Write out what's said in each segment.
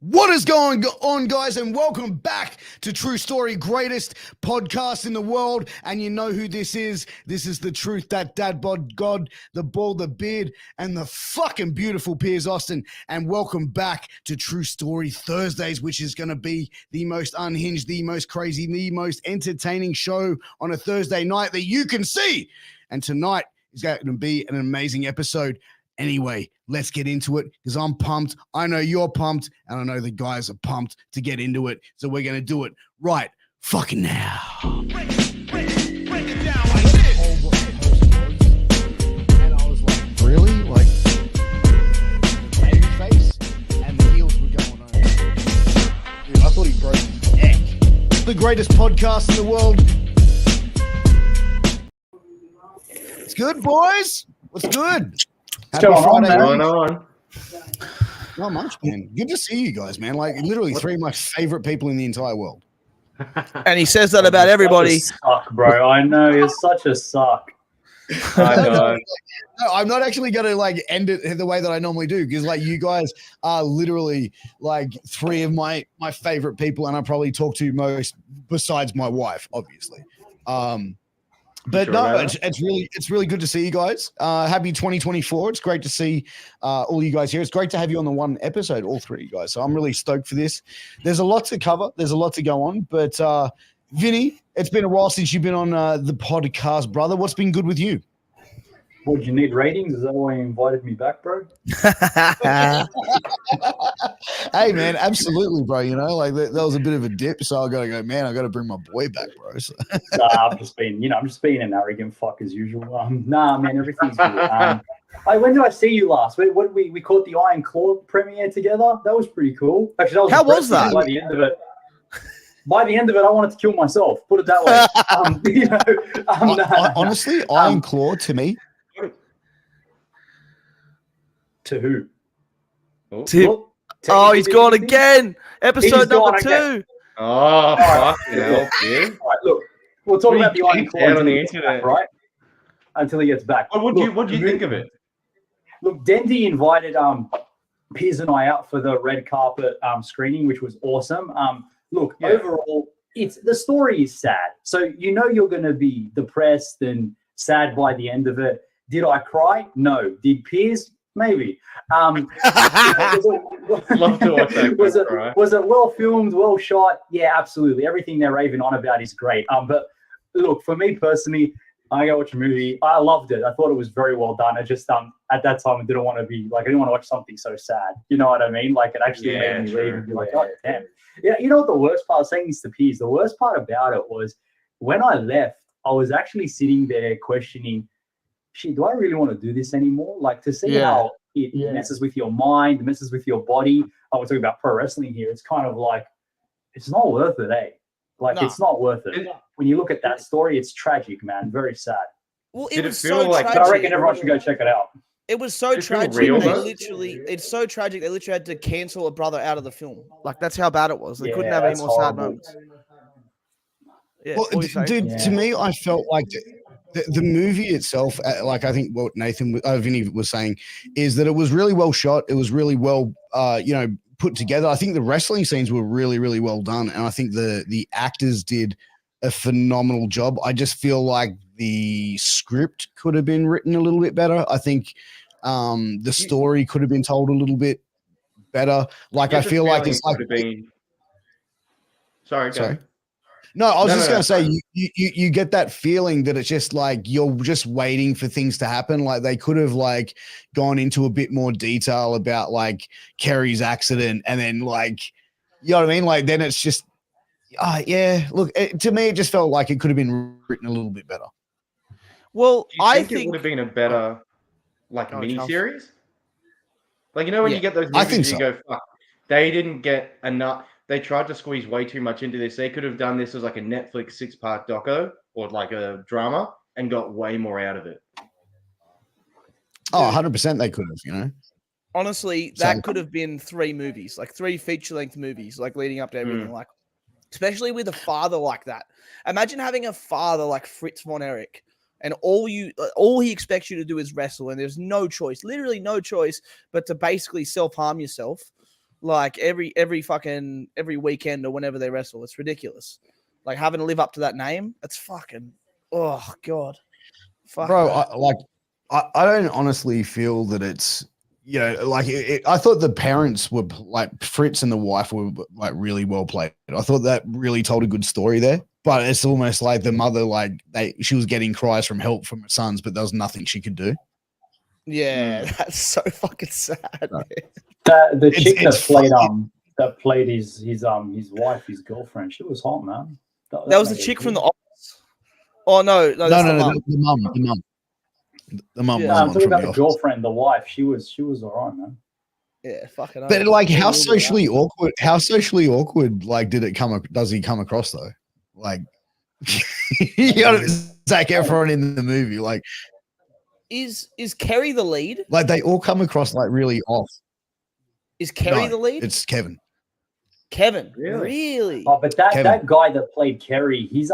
What is going on, guys, and welcome back to True Story, greatest podcast in the world. And you know who this is. This is the truth, that dad bod god, the bald, the beard, and the fucking beautiful Piers Austin. And welcome back to True Story Thursdays, which is going to be the most unhinged, the most crazy, the most entertaining show on a Thursday night that you can see. And tonight is going to be an amazing episode. Anyway, let's get into it because I'm pumped. I know you're pumped, and I know the guys are pumped to get into it. So we're going to do it right fucking now. Break it down like this. And I was like, really? Like, the baby face and the heels were going on. Dude, I thought he broke his neck. The greatest podcast in the world. It's good, boys. What's good? Happy Friday. On. Not much, man. Good to see you guys, man. Like literally three of my favorite people in the entire world. And he says that about everybody. Suck, bro. I know you're such a suck. I know. No, I'm not actually going to like end it the way that I normally do because like you guys are literally like three of my favorite people, and I probably talk to most besides my wife, obviously. But sure, no, it's really good to see you guys. Happy 2024. It's great to see all you guys here. It's great to have you on the one episode, all three of you guys. So I'm really stoked for this. There's a lot to cover. There's a lot to go on. But Vinnie, it's been a while since you've been on the podcast, brother. What's been good with you? Would you need ratings? Is that why you invited me back, bro? Hey, man, absolutely, bro. You know, like that was a bit of a dip. So I got to go, man, I got to bring my boy back, bro. So. I'm just being an arrogant fuck as usual. Nah, man, everything's good. When did I see you last? What did we caught the Iron Claw premiere together? That was pretty cool. Actually, how was that? By the end of it, I wanted to kill myself. Put it that way. Honestly, Iron Claw to me. To who? Oh, he's gone again. Episode number 2. Again. Oh, fuck hell, yeah. All right, look, we'll talk about the Iron Claw on the internet, right? Until he gets back. What do you think of it? Look, Dendy invited Piers and I out for the red carpet screening, which was awesome. Overall, the story is sad. So you know you're going to be depressed and sad by the end of it. Did I cry? No. Did Piers? Maybe. Love to watch that. Was it well filmed, well shot? Yeah, absolutely. Everything they're raving on about is great. But look, for me personally, I go watch a movie. I loved it. I thought it was very well done. I just at that time I didn't want to watch something so sad. You know what I mean? Like it actually made me leave and be like, oh damn. Yeah, you know what the worst part? I was saying this to Piers. The worst part about it was when I left, I was actually sitting there questioning, shit, do I really want to do this anymore? Like to see how it messes with your mind, messes with your body. We're talking about pro wrestling here. It's kind of like, it's not worth it, eh? It's not worth it. When you look at that story, it's tragic, man. Very sad. Well, Did was it feel so like? tragic. But I reckon everyone should go check it out. It was so tragic. It's so tragic. They literally had to cancel a brother out of the film. Like that's how bad it was. They couldn't have any more sad moments. Yeah, well, dude, to me, I felt like the movie itself, like I think what Vinnie was saying, is that it was really well shot. It was really well, put together. I think the wrestling scenes were really, really well done, and I think the actors did a phenomenal job. I just feel like the script could have been written a little bit better. I think the story could have been told a little bit better. Like I feel like it's like. Sorry. No, I was going to say, you get that feeling that it's just like you're just waiting for things to happen. Like they could have like gone into a bit more detail about like Kerry's accident, and then like, you know what I mean? Like then it's just, look, to me, it just felt like it could have been written a little bit better. Well, I think it would have been a better mini-series. Like, you know, when you get those movies, you go, fuck, they didn't get enough. They tried to squeeze way too much into this. They could have done this as like a Netflix 6-part doco or like a drama and got way more out of it. Oh, 100% they could have, you know. Honestly, that could have been 3 movies, like 3 feature-length movies, like leading up to everything, like especially with a father like that. Imagine having a father like Fritz von Erich, and all he expects you to do is wrestle, and there's no choice, literally no choice, but to basically self-harm yourself. like every weekend or whenever they wrestle. It's ridiculous. Like having to live up to that name. It's fucking. Oh God, bro. I don't honestly feel that it's. Like I thought the parents were like Fritz and the wife were like really well played. I thought that really told a good story there. But it's almost like the mother, like she was getting cries from help from her sons, but there was nothing she could do. Yeah, that's so fucking sad. Right. The chick that played his wife, his girlfriend, she was hot, man. That was the chick from The Office. Oh no, no, the mum. The mum. Yeah, I'm talking about the girlfriend, the wife. She was all right, man. Yeah, fucking. But like, how socially awkward? Like, does he come across though? Like, Zac Efron in the movie. Like, is Kerry the lead? Like, they all come across like really off. Is Kerry the lead? It's Kevin. Kevin, really? Oh, but that guy that played Kerry, he's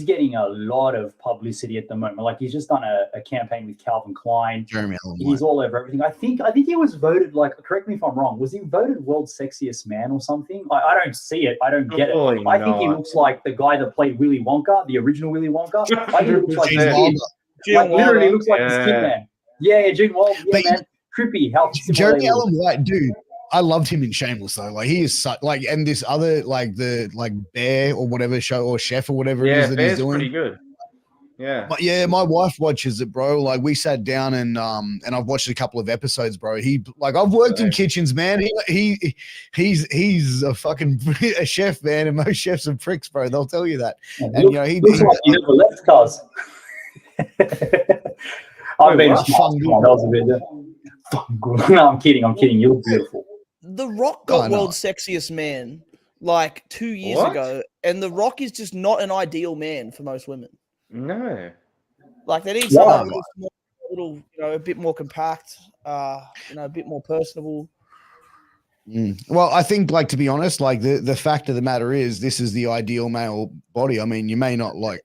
getting a lot of publicity at the moment. Like he's just done a campaign with Calvin Klein. Jeremy Allen He's all over everything. I think he was voted, like, correct me if I'm wrong, was he voted world's sexiest man or something? I don't see it. I don't get it. I think he looks like the guy that played Willy Wonka, the original Willy Wonka. I think he looks like his kid. Like, literally looks like his kid, man. Yeah, Gene Wilder. Yeah, man. Trippy. How Jeremy Allen White, dude. I loved him in Shameless though. Like he is such and this other like the Bear or whatever show or Chef or whatever it is that he's doing. Pretty good. Yeah. But yeah, my wife watches it, bro. Like we sat down and I've watched a couple of episodes, bro. I've worked in kitchens, man. He's a fucking a chef, man, and most chefs are pricks, bro. They'll tell you that. And he looks like you never left, cuz. I've been fun. That was a bit. No, I'm kidding. You look beautiful. The Rock got world's sexiest man like 2 years ago, and The Rock is just not an ideal man for most women. No, like they need someone a bit more compact, a bit more personable. Well, I think, like, to be honest, like the fact of the matter is, this is the ideal male body. I mean, you may not like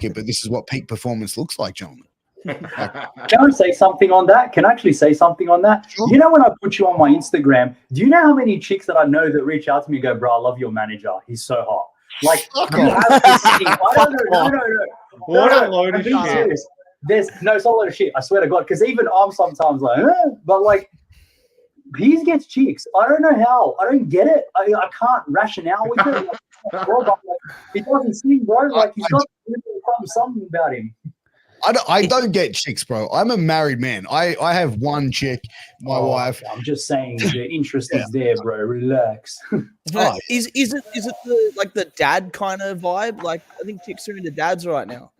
it, but this is what peak performance looks like, gentlemen. Can I say something on that? Can I actually say something on that? Sure. You know, when I put you on my Instagram, do you know how many chicks that I know that reach out to me and go, bro, I love your manager. He's so hot. Like, you have this thing. I don't know. No. What a load of shit. It's not a load of shit. I swear to God. Because even I'm sometimes like, but like, Piers gets chicks. I don't know how. I don't get it. I can't rationale with it. Like, it doesn't seem, bro. Like, he's got something about him. I don't get chicks, bro. I'm a married man. I have one chick, my wife. I'm just saying the interest is there, bro. Relax. Is it the dad kind of vibe? Like, I think chicks are into dads right now.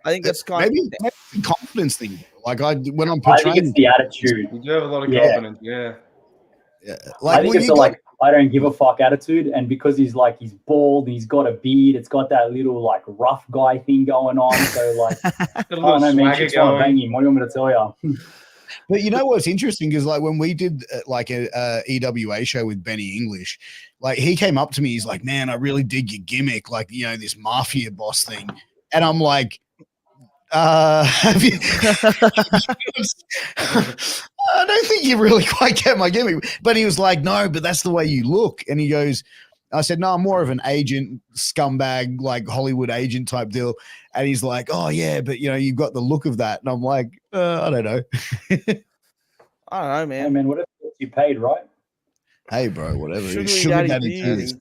I think that's maybe a confidence thing. Like when I'm portraying, I think it's the attitude. You do have a lot of confidence, yeah. Like, I think it's I don't give a fuck attitude, and because he's bald and he's got a beard, it's got that little like rough guy thing going on. So like, I don't know, man, chicks want to bang him. What do you want me to tell you? But you know what's interesting is, like, when we did like a EWA show with Benny English, like he came up to me, he's like, man, I really dig your gimmick, like, this mafia boss thing, and I'm like, have you? I don't think you really quite get my gimmick. But he was like, no, but that's the way you look. And he goes, I said, no, I'm more of an agent, scumbag, like Hollywood agent type deal. And he's like, oh yeah, but you've got the look of that. And I'm like, I don't know. I don't know, man. Hey, man, whatever you paid, right? Hey, bro, whatever. Sugar daddy.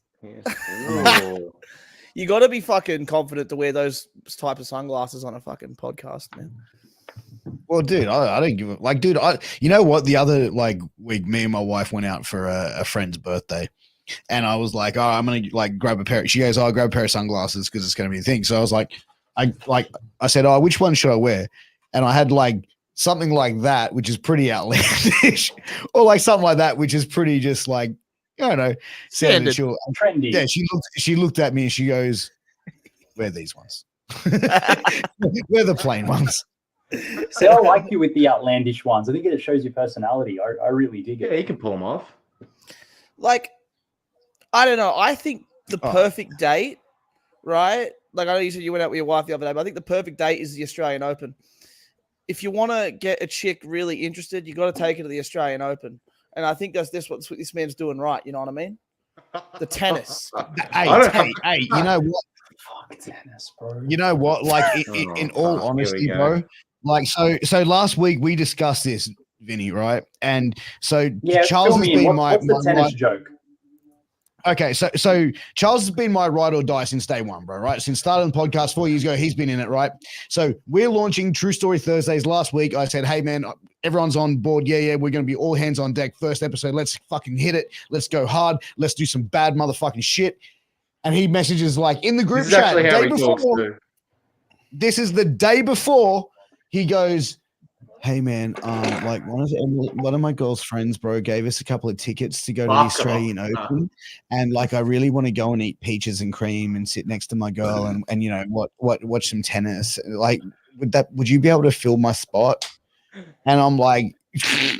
You got to be fucking confident to wear those type of sunglasses on a fucking podcast, man. Well, dude, I don't give a like, dude. You know what? The other week, me and my wife went out for a friend's birthday, and I was like, "Oh, I'm gonna grab a pair." She goes, "Oh, I'll grab a pair of sunglasses because it's gonna be a thing." So I was like, I said, "Oh, which one should I wear?" And I had something like that, which is pretty outlandish, or something like that, which is pretty just I don't know, standard, trendy. Yeah, she looked at me and she goes, "Wear these ones. Wear the plain ones." See, I like you with the outlandish ones. I think it shows your personality. I really dig it. Yeah, you can pull them off. Like, I don't know. I think the perfect date, right? Like, I know you said you went out with your wife the other day, but I think the perfect date is the Australian Open. If you want to get a chick really interested, you got to take her to the Australian Open. And I think that's what this man's doing right. You know what I mean? The tennis. Hey, you know what? Fuck tennis, bro. You know what? Like, in all honesty, bro. Like, so last week we discussed this, Vinny, right? And so Charles has been what's the tennis joke? Okay, so Charles has been my ride or die since day one, bro, right? Since starting the podcast 4 years ago, he's been in it, right? So we're launching True Story Thursdays. Last week, I said, hey, man, everyone's on board. Yeah, we're going to be all hands on deck. First episode, let's fucking hit it. Let's go hard. Let's do some bad motherfucking shit. And he messages like in the group chat. This is the day before he goes, hey man, like one of my girl's friends, bro, gave us a couple of tickets to go to the Australian Open, and like I really want to go and eat peaches and cream and sit next to my girl and you know watch some tennis. Like, would you be able to fill my spot? And I'm like,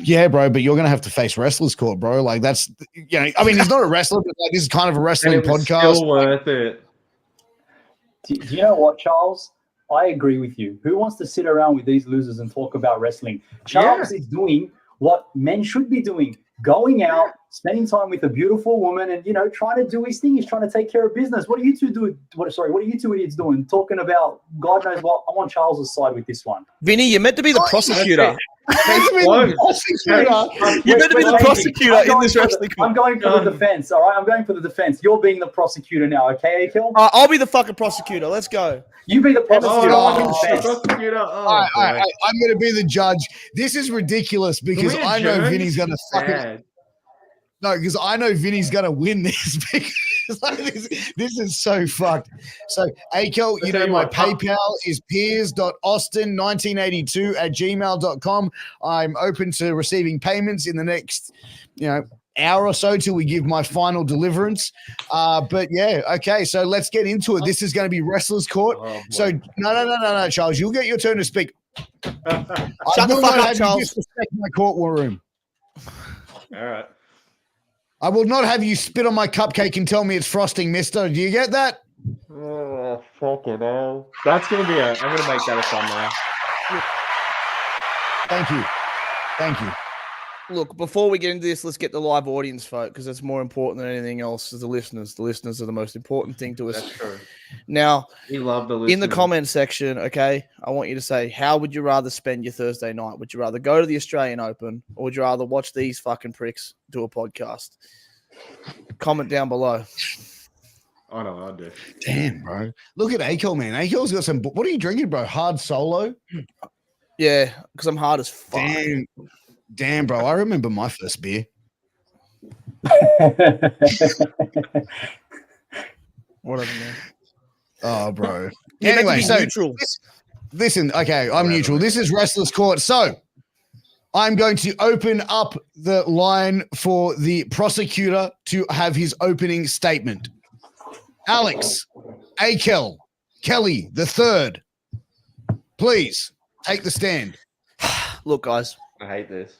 yeah, bro, but you're gonna have to face Wrestlers Court, bro. Like that's I mean, he's not a wrestler, but like, this is kind of a wrestling podcast. Still worth it. Do you know what, Charles? I agree with you. Who wants to sit around with these losers and talk about wrestling? Charles is doing what men should be doing. Going out, spending time with a beautiful woman and, trying to do his thing. He's trying to take care of business. What are you two doing? What are you two idiots doing? Talking about God knows what. I'm on Charles's side with this one. Vinny, you're meant to be the prosecutor. You're meant to be the prosecutor in this wrestling. I'm going for the defense, all right? I'm going for the defense. You're being the prosecutor now, okay, Akell? I'll be the fucking prosecutor. Let's go. You be the prosecutor. I'm going to be the judge. This is ridiculous because I know Vinny's going to fucking... No, because I know Vinny's going to win this because like, this is so fucked. So, Akell, my PayPal is piers.austin1982@gmail.com. I'm open to receiving payments in the next, hour or so till we give my final deliverance. But yeah, okay, so let's get into it. This is going to be Wrestlers Court. So, no, Charles, you'll get your turn to speak. Shut the fuck up, Charles. Disrespect my courtroom. All right. I will not have you spit on my cupcake and tell me it's frosting, mister. Do you get that? Oh, fucking hell. That's going to be I'm going to make that a thumbnail. Thank you. Look, before we get into this, let's get the live audience vote because it's more important than anything else is the listeners. The listeners are the most important thing to us. That's true. Now, we love the listeners. In the comment section, okay, I want you to say, how would you rather spend your Thursday night? Would you rather go to the Australian Open or would you rather watch these fucking pricks do a podcast? Comment down below. I know I do. Damn, bro. Look at Akell, man. Akell's got some... What are you drinking, bro? Hard Solo? Yeah, because I'm hard as fuck. Damn, bro. I remember my first beer. Whatever, man. Oh, bro. Yeah, anyway, so neutral. Listen, okay, I'm neutral. This is Wrestlers Court. So I'm going to open up the line for the prosecutor to have his opening statement. Alex, Akell, Kelly the third, please take the stand. Look, guys. I hate this.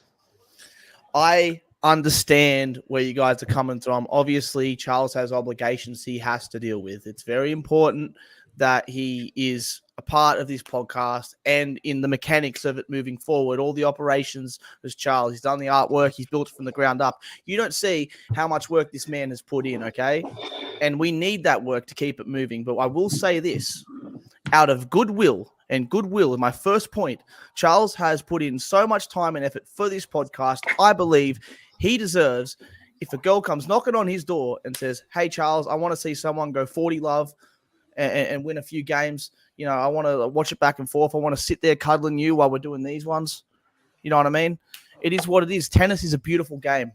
I understand where you guys are coming from. Obviously, Charles has obligations he has to deal with. It's very important that he is a part of this podcast and in the mechanics of it moving forward. All the operations as Charles. He's done the artwork. He's built it from the ground up. You don't see how much work this man has put in, okay? And we need that work to keep it moving. But I will say this, out of goodwill, and goodwill is my first point. Charles has put in so much time and effort for this podcast. I believe he deserves, if a girl comes knocking on his door and says, hey, Charles, I want to see someone go 40 love and win a few games. I want to watch it back and forth. I want to sit there cuddling you while we're doing these ones. You know what I mean? It is what it is. Tennis is a beautiful game.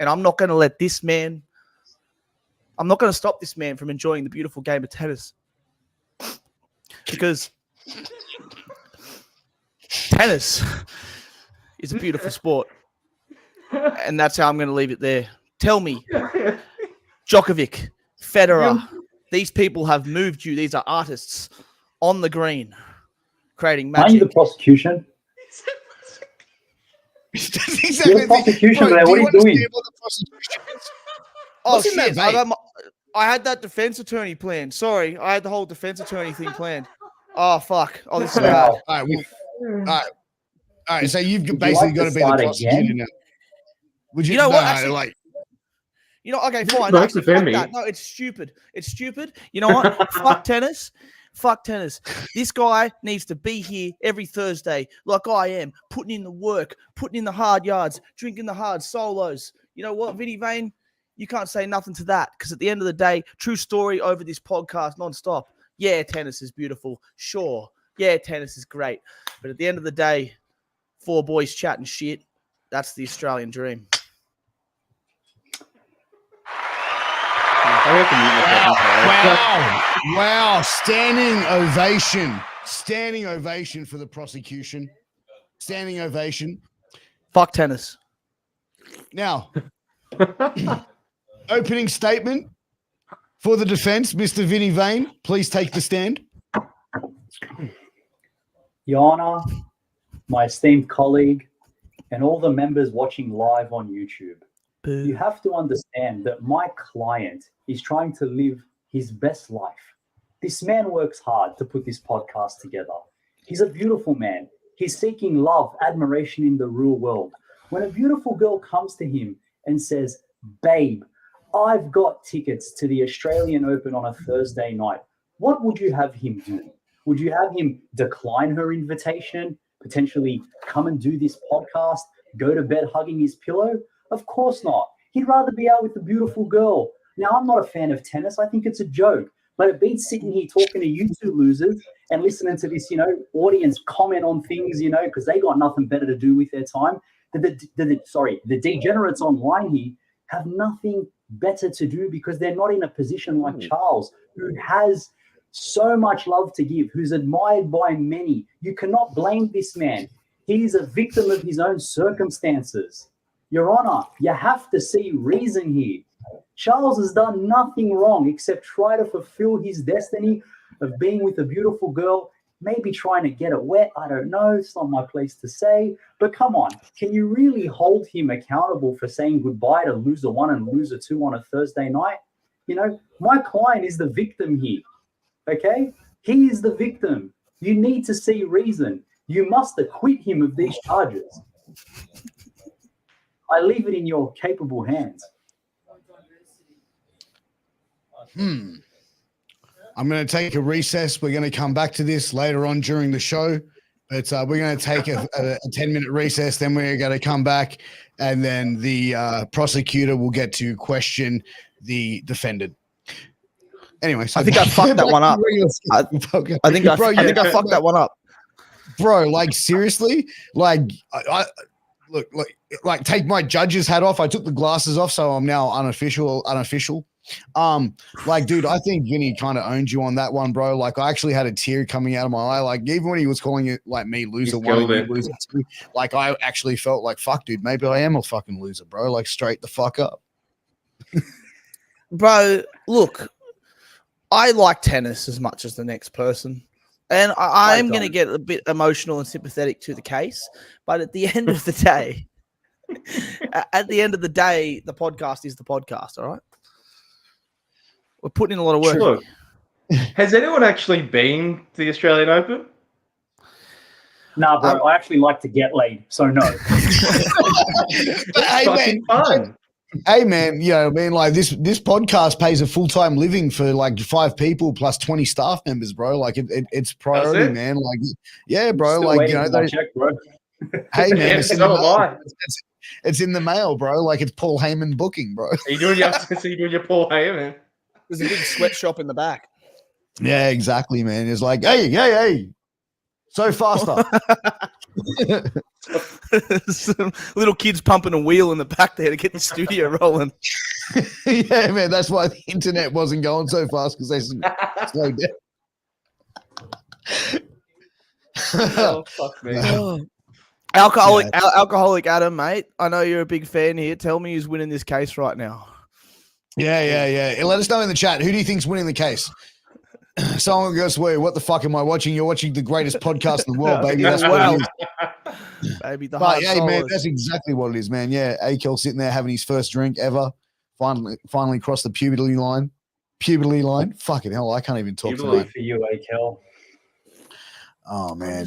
And I'm not going to let this man, I'm not going to stop this man from enjoying the beautiful game of tennis. Because tennis is a beautiful sport. And that's how I'm going to leave it there. Tell me, Djokovic, Federer, these people have moved you. These are artists on the green, creating magic. Are you the prosecution? Exactly. You're the prosecution, man. What are you doing? Oh, shit. I had that defense attorney planned. Sorry, I had the whole defense attorney thing planned. Oh, fuck. Oh, this is bad. All right. So you've basically got to be the prosecutor now. Would you? You know what? No, Actually, like, you know, okay, fine. Don't Actually, defend fuck me. that. No, it's stupid. It's stupid. You know what? Fuck tennis. Fuck tennis. This guy needs to be here every Thursday, like I am, putting in the work, putting in the hard yards, drinking the hard solos. You know what, Vinnie Vane? You can't say nothing to that because at the end of the day, true story over this podcast nonstop. Yeah, tennis is beautiful. Sure. Yeah, tennis is great. But at the end of the day, 4 boys chatting shit. That's the Australian dream. Wow. Standing ovation for the prosecution. Standing ovation. Fuck tennis. Now, opening statement for the defense, Mr. Vinnie Vane. Please take the stand. Your Honor, my esteemed colleague, and all the members watching live on YouTube. You have to understand that my client is trying to live his best life. This man works hard to put this podcast together. He's a beautiful man. He's seeking love, admiration in the real world. When a beautiful girl comes to him and says, babe, I've got tickets to the Australian Open on a Thursday night, what would you have him do? Would you have him decline her invitation, potentially come and do this podcast, go to bed hugging his pillow? Of course not. He'd rather be out with the beautiful girl. Now, I'm not a fan of tennis. I think it's a joke. But it beats sitting here talking to you two losers and listening to this, audience comment on things, because they got nothing better to do with their time. The degenerates online here have nothing better to do because they're not in a position like Charles, who has so much love to give, who's admired by many. You cannot blame this man. He's a victim of his own circumstances. Your Honor, you have to see reason here. Charles has done nothing wrong except try to fulfill his destiny of being with a beautiful girl, maybe trying to get it wet. I don't know. It's not my place to say. But come on, can you really hold him accountable for saying goodbye to loser 1 and loser 2 on a Thursday night? My client is the victim here. Okay? He is the victim. You need to see reason. You must acquit him of these charges. I leave it in your capable hands. I'm going to take a recess. We're going to come back to this later on during the show. But we're going to take a 10-minute recess. Then we're going to come back. And then the prosecutor will get to question the defendant. Anyway, so I think I fucked that one up. I think I fucked that one up. Bro, like, seriously? Like, I look, take my judge's hat off. I took the glasses off, so I'm now unofficial. Like, dude, I think Vinny kind of owned you on that one, bro. Like, I actually had a tear coming out of my eye. Like, even when he was calling it like me loser 1 and you loser 2, like, I actually felt like, fuck, dude, maybe I am a fucking loser, bro. Like, straight the fuck up. Bro, look, I like tennis as much as the next person. And I am going to get a bit emotional and sympathetic to the case. But at the end of the day, the podcast is the podcast, all right? We're putting in a lot of work. Look, has anyone actually been to the Australian Open? Nah, bro, I actually like to get laid, so no. Hey, man, fun. Hey, man, like this podcast pays a full-time living for like 5 people plus 20 staff members, bro. Like it's priority, man. Like, yeah, bro. Still like, those, check, bro. Hey, man, Yeah, it's in the mail, bro. Like, it's Paul Heyman booking, bro. Are you doing your Paul Heyman? There's a big sweatshop in the back. Yeah, exactly, man. It's like, hey, so faster. Some little kids pumping a wheel in the back there to get the studio rolling. Yeah, man. That's why the internet wasn't going so fast, because they slowed down. Oh, fuck me. Alcoholic Adam, mate. I know you're a big fan here. Tell me who's winning this case right now. Yeah. Let us know in the chat. Who do you think's winning the case? Someone goes, "Wait, what the fuck am I watching? You're watching the greatest podcast in the world, baby." That's what it is. Baby, but hey, man, that's exactly what it is, man. Yeah, Akell sitting there having his first drink ever. Finally crossed the puberty line. Fucking hell, I can't even talk tonight. For you, Akell. Oh man,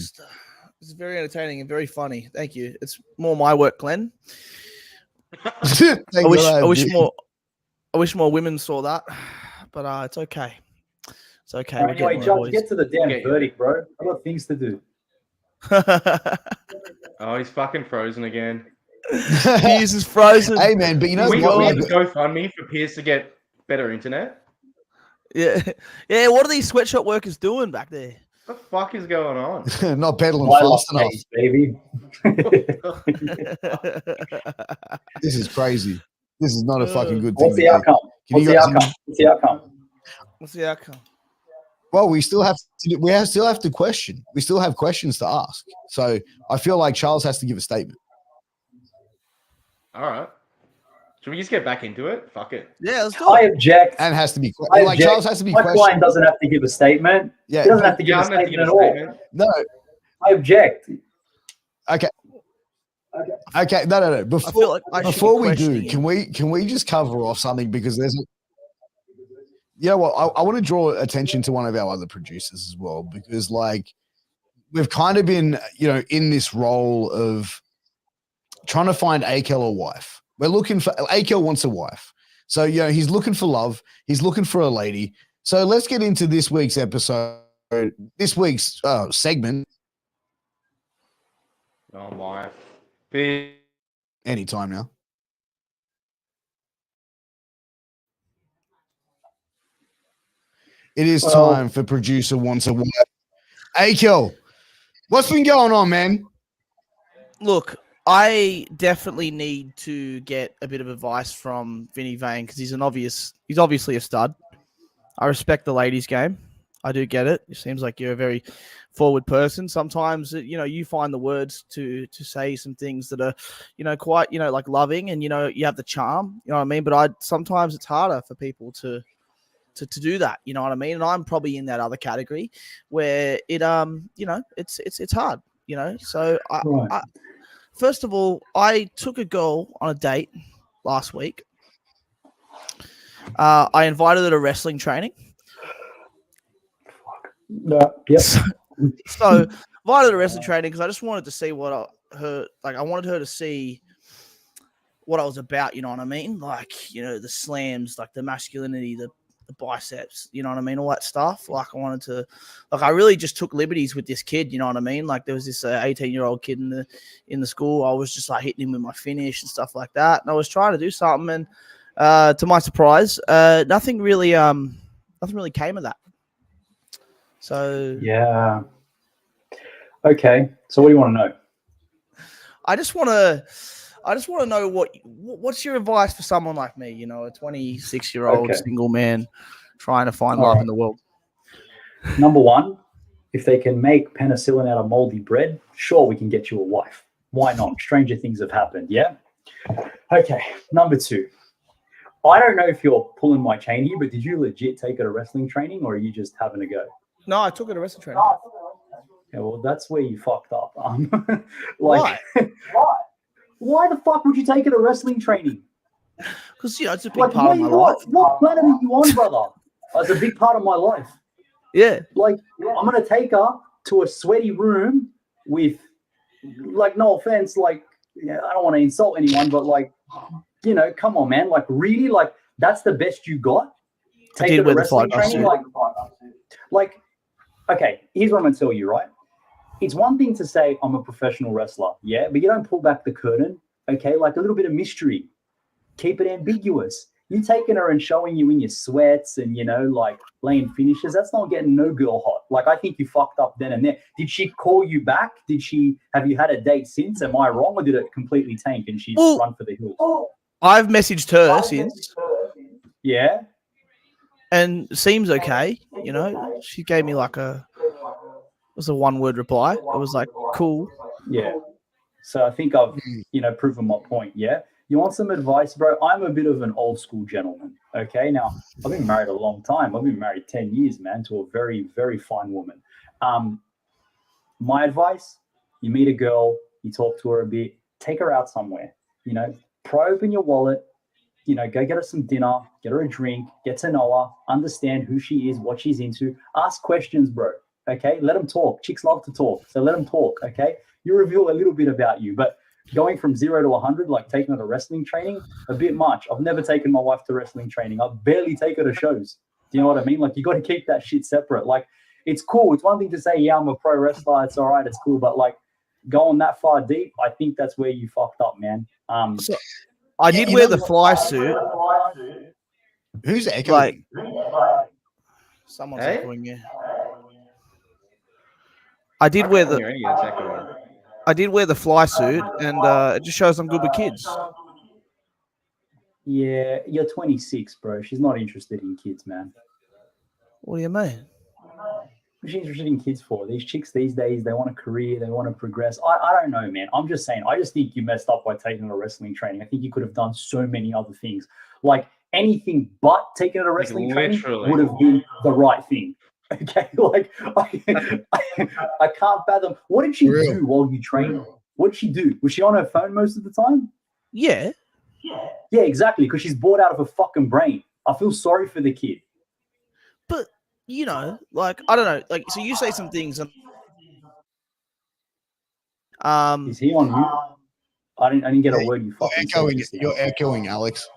it's very entertaining and very funny. Thank you. It's more my work, Glenn. I wish more women saw that, but it's okay. It's okay. Right, anyway, Judge, get to the damn verdict, bro. I've got things to do. Oh, he's fucking frozen again. Piers is frozen. Hey, man, but you know we what? We go fund me for Piers to get better internet. Yeah. What are these sweatshop workers doing back there? What the fuck is going on? Not pedaling fast enough, baby. This is crazy. This is not a fucking good thing. What's the outcome? What's the outcome? Well, we still have to question. We still have questions to ask. So I feel like Charles has to give a statement. All right. Should we just get back into it? Fuck it. Yeah, let's do I it. object. And has to be Charles has to be questioned. My client doesn't have to give a statement. Yeah, he doesn't have to give a statement at all. No. I object. Okay. No. Before we do, can we just cover off something, because there's I want to draw attention to one of our other producers as well, because like we've kind of been, in this role of trying to find Akell a wife. We're looking for Akell wants a wife. So, he's looking for love. He's looking for a lady. So let's get into this week's episode, this week's segment. Oh my. Anytime now. It is time for Producer Wants a Wife. Akell, what's been going on, man? Look, I definitely need to get a bit of advice from Vinnie Vane, because he's obviously a stud. I respect the ladies' game. I do get it. It seems like you're a very forward person. Sometimes, you find the words to say some things that are, quite, like loving, and, you have the charm, you know what I mean? But sometimes it's harder for people to do that, you know what I mean? And I'm probably in that other category where it, it's hard, So I first of all, I took a girl on a date last week. I invited her to wrestling training. Yep. So invited her to wrestling training because I just wanted to see I wanted her to see what I was about, you know what I mean? Like, the slams, like the masculinity, the biceps, you know what I mean? All that stuff. Like I really just took liberties with this kid, you know what I mean? Like there was this 18-year-old kid in the school. I was just like hitting him with my finish and stuff like that. And I was trying to do something, and to my surprise, nothing really came of that. So yeah. Okay. So what do you want to know? I just want to know what's your advice for someone like me, a 26-year-old single man trying to find love in the world. Number one, if they can make penicillin out of moldy bread, sure, we can get you a wife. Why not? Stranger things have happened, yeah? Okay, number two. I don't know if you're pulling my chain here, but did you legit take her to wrestling training, or are you just having a go? No, I took her to wrestling training. Yeah, well, that's where you fucked up. Why? Why the fuck would you take her to wrestling training? Because, it's a big part of my life. What planet are you on, brother? It's a big part of my life. Yeah. Like, I'm going to take her to a sweaty room with, like, no offense, like, I don't want to insult anyone, but, like, come on, man. Like, really? Like, that's the best you got? Take her to wrestling training? Like, okay, here's what I'm going to tell you, right? It's one thing to say I'm a professional wrestler, yeah, but you don't pull back the curtain, okay? Like a little bit of mystery. Keep it ambiguous. You taking her and showing you in your sweats and, like laying finishes, that's not getting no girl hot. Like, I think you fucked up then and there. Did she call you back? Have you had a date since? Am I wrong, or did it completely tank and she's run for the hills? I've messaged her since. Yeah. And seems okay, She gave me like it was a one-word reply. It was like, cool. Yeah. So I think I've, proven my point, yeah? You want some advice, bro? I'm a bit of an old school gentleman, okay? Now, I've been married a long time. I've been married 10 years, man, to a very, very fine woman. My advice, you meet a girl, you talk to her a bit, take her out somewhere, pry open your wallet, go get her some dinner, get her a drink, get to know her, understand who she is, what she's into, ask questions, bro. Okay, let them talk. Chicks love to talk, so let them talk. Okay, you reveal a little bit about you, but going from 0 to 100, like taking her to wrestling training, a bit much. I've never taken my wife to wrestling training. I barely take her to shows. Do you know what I mean? Like, you got to keep that shit separate. Like, it's cool. It's one thing to say, yeah, I'm a pro wrestler. It's all right. It's cool. But like going that far deep, I think that's where you fucked up, man. So I did wear the fly suit. Who's echoing? Someone's echoing you. I did wear the fly suit, and it just shows I'm good with kids. Yeah, you're 26, bro. She's not interested in kids, man. What do you mean? What's she interested in kids for? These chicks these days, they want a career, they want to progress. I don't know, man. I'm just saying, I just think you messed up by taking her to wrestling training. I think you could have done so many other things. Like, anything but taking her to wrestling training would have been the right thing. Okay, like I can't fathom. What did she do while you trained? What did she do? Was she on her phone most of the time? Yeah, exactly. Because she's bored out of her fucking brain. I feel sorry for the kid. But you know, like I don't know, like so you say some things. Is he on mute? I didn't get a word. You fucking echoing. You're echoing, Alex.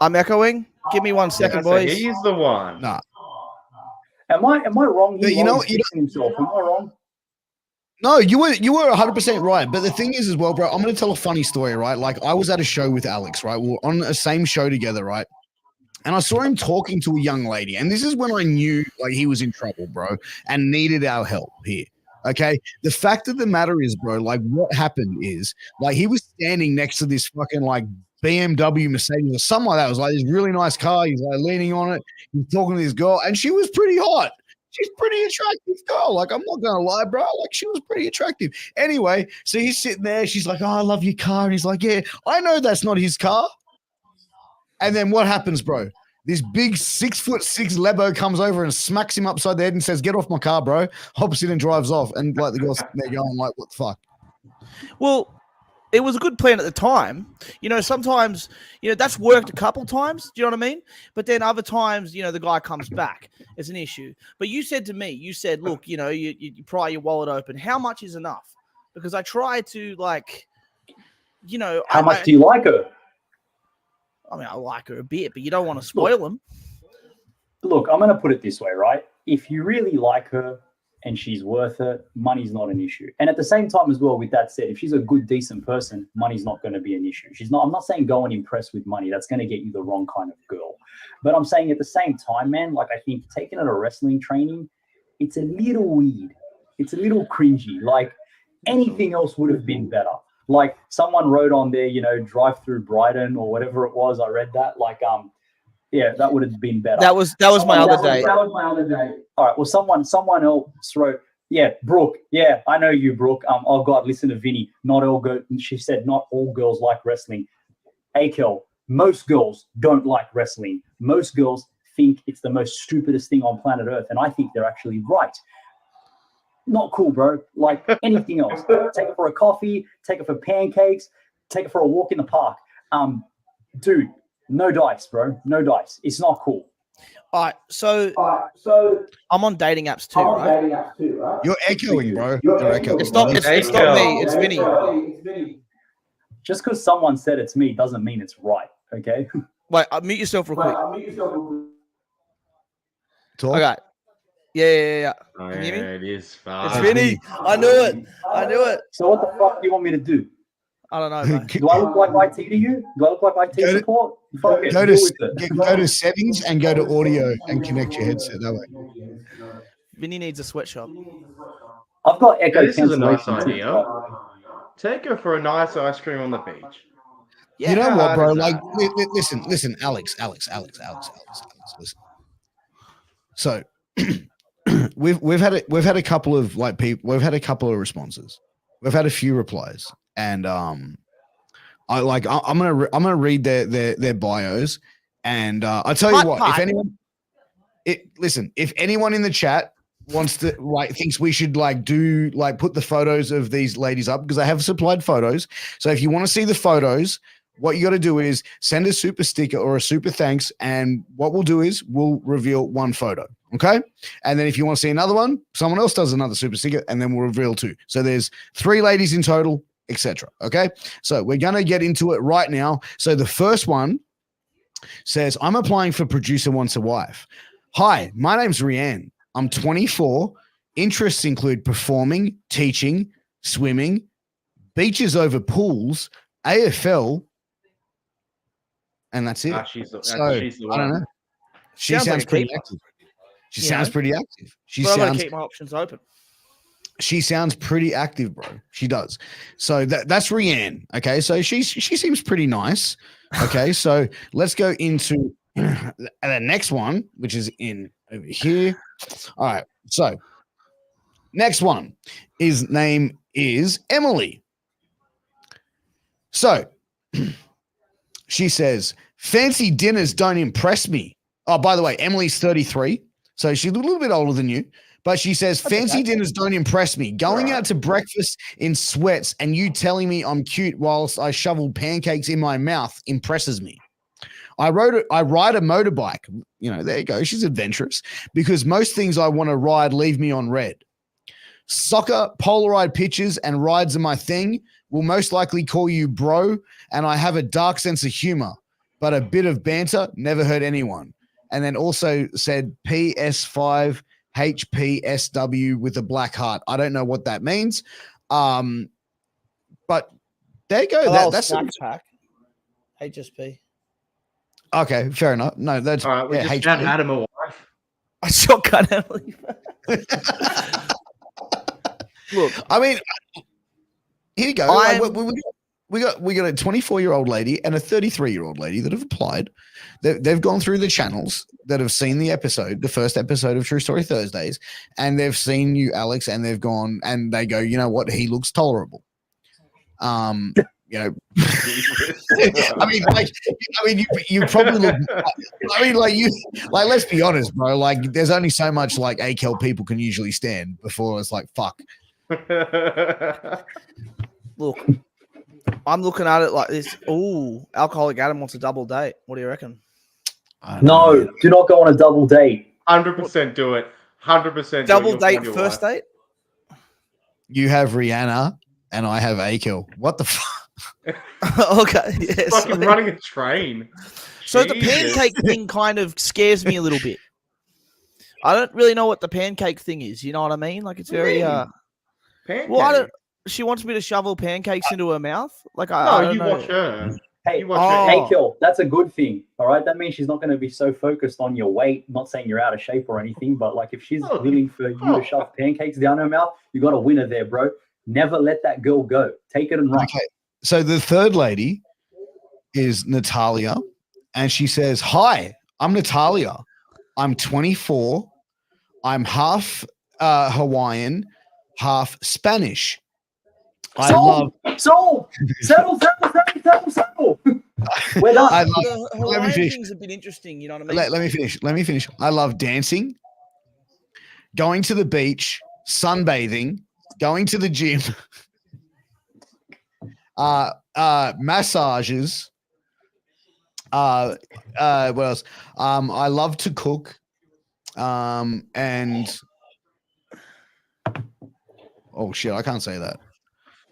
I'm echoing. Give me 1 second, boys. He's the one. Nah. Am I wrong? You know, himself. Am I wrong? No, you were 100% right. But the thing is as well, bro, I'm going to tell a funny story, right? Like, I was at a show with Alex, right? We were on the same show together, right? And I saw him talking to a young lady. And this is when I knew, like, he was in trouble, bro, and needed our help here. Okay? The fact of the matter is, bro, like, what happened is, like, he was standing next to this fucking, like, BMW Mercedes or something like that. It was like this really nice car. He's like leaning on it. He's talking to this girl, and she was pretty hot. She's pretty attractive girl. Like, I'm not gonna lie, bro. Like, she was pretty attractive. Anyway, so he's sitting there. She's like, "Oh, I love your car," and he's like, "Yeah, I know that's not his car." And then what happens, bro? This big 6'6" Lebo comes over and smacks him upside the head and says, "Get off my car, bro." Hops in and drives off. And like the girl's there going, like, "What the fuck?" Well, it was a good plan at the time. You know, sometimes, you know, that's worked a couple times. Do you know what I mean? But then other times, you know, the guy comes back. It's an issue. But you said to me, you said, look, you know, you pry your wallet open. How much is enough? Because I try to, like, you know. How much do you like her? I mean, I like her a bit, but you don't want to spoil them. Look, I'm going to put it this way, right? If you really like her, and she's worth it, money's not an issue. And at the same time as well, with that said, if she's a good, decent person, money's not going to be an issue. I'm not saying go and impress with money. That's going to get you the wrong kind of girl. But I'm saying at the same time, man, like, I think taking her to wrestling training, it's a little weird. It's a little cringy. Like, anything else would have been better. Like, someone wrote on there, you know, drive through Brighton or whatever it was. I read that. Like, yeah, that would have been better. That was my other day. That was my other day. All right. Well, someone else wrote, yeah, Brooke. Yeah, I know you, Brooke. Oh God, listen to Vinnie. Not all girls. She said not all girls like wrestling. Akell, most girls don't like wrestling. Most girls think it's the most stupidest thing on planet Earth, and I think they're actually right. Not cool, bro. Like anything else. Take her for a coffee. Take her for pancakes. Take her for a walk in the park. Dude. No dice, bro. No dice. It's not cool. All right, so I'm on dating apps too, right? You're echoing, bro. You're echoing. It's not me. It's Vinnie. Just because someone said it's me doesn't mean it's right, okay? Wait, mute yourself real quick. Talk. Okay. Yeah. Can you hear me? It is fine. It's Vinnie. I knew it. So what the fuck do you want me to do? I don't know, mate. Do I look like IT to you? Do I look like IT support? Go to settings and go to audio and connect your headset that way. Vinnie needs a sweatshop. I've got echo. This is a nice idea. Take her for a nice ice cream on the beach. Yeah, you know what, bro? Like, listen, Alex, listen. So we've had a couple of like people. We've had a couple of responses. We've had a few replies. And I'm gonna read their bios, and I'll tell you what. If anyone in the chat wants to thinks we should put the photos of these ladies up, because I have supplied photos. So if you want to see the photos, what you got to do is send a super sticker or a super thanks, and what we'll do is we'll reveal one photo. Okay. And then if you want to see another one, someone else does another super sticker, and then we'll reveal two. So there's 3 ladies in total. etc. Okay, so we're gonna get into it right now. So the first one says, I'm applying for producer wants a wife. Hi, my name's Rianne. I'm 24. Interests include performing, teaching, swimming, beaches over pools, AFL, and that's it. She's the I don't know. She sounds like pretty active. She sounds pretty active. I'm gonna keep my options open. She sounds pretty active, bro. She does. So that's Rianne. Okay, so she seems pretty nice. Okay, so let's go into the next one, which is in over here. All right, so next one, his name is Emily. So she says, fancy dinners don't impress me. Oh, by the way, Emily's 33, so she's a little bit older than you. But she says, fancy dinners don't impress me. Going out to breakfast in sweats and you telling me I'm cute whilst I shovel pancakes in my mouth impresses me. I ride a motorbike. You know, there you go. She's adventurous because most things I want to ride leave me on red. Soccer, Polaroid pictures and rides are my thing. Will most likely call you bro, and I have a dark sense of humor, but a bit of banter never hurt anyone. And then also said PS5 HPSW with a black heart. I don't know what that means. But there you go. That's a pack. HSP. Okay, fair enough. No, that's all right. We just found Adam a wife. I shotgun Emily. Look, I mean, here you go. We got a 24-year-old lady and a 33-year-old lady that have applied. They've gone through the channels that have seen the first episode of True Story Thursdays, and they've seen you, Alex, and they've gone and they go, you know what, he looks tolerable. You know, you probably look. Let's be honest, bro. Like, there's only so much like Akell people can usually stand before it's like, fuck. Look, I'm looking at it like this. Ooh, alcoholic Adam wants a double date. What do you reckon? No, do not go on a double date. 100% do it. 100% double date first date. You have Rihanna and I have Akell. What the fuck? Okay, yes. Fucking running a train. So the pancake thing kind of scares me a little bit. I don't really know what the pancake thing is. You know what I mean? Like, it's very pancake. Well, she wants me to shovel pancakes into her mouth. Like, I don't know. Watch her. Hey, Akell, that's a good thing. All right, that means she's not going to be so focused on your weight. Not saying you're out of shape or anything, but like, if she's willing for you to shove pancakes down her mouth, you got a winner there, bro. Never let that girl go. Take it and run. Okay. So the third lady is Natalia, and she says, hi, I'm Natalia. I'm 24. I'm half Hawaiian, half Spanish. Settle. We're done. The Hawaiian thing's a bit interesting, you know what I mean? Let me finish. I love dancing, going to the beach, sunbathing, going to the gym, massages. What else? I love to cook. And oh shit, I can't say that.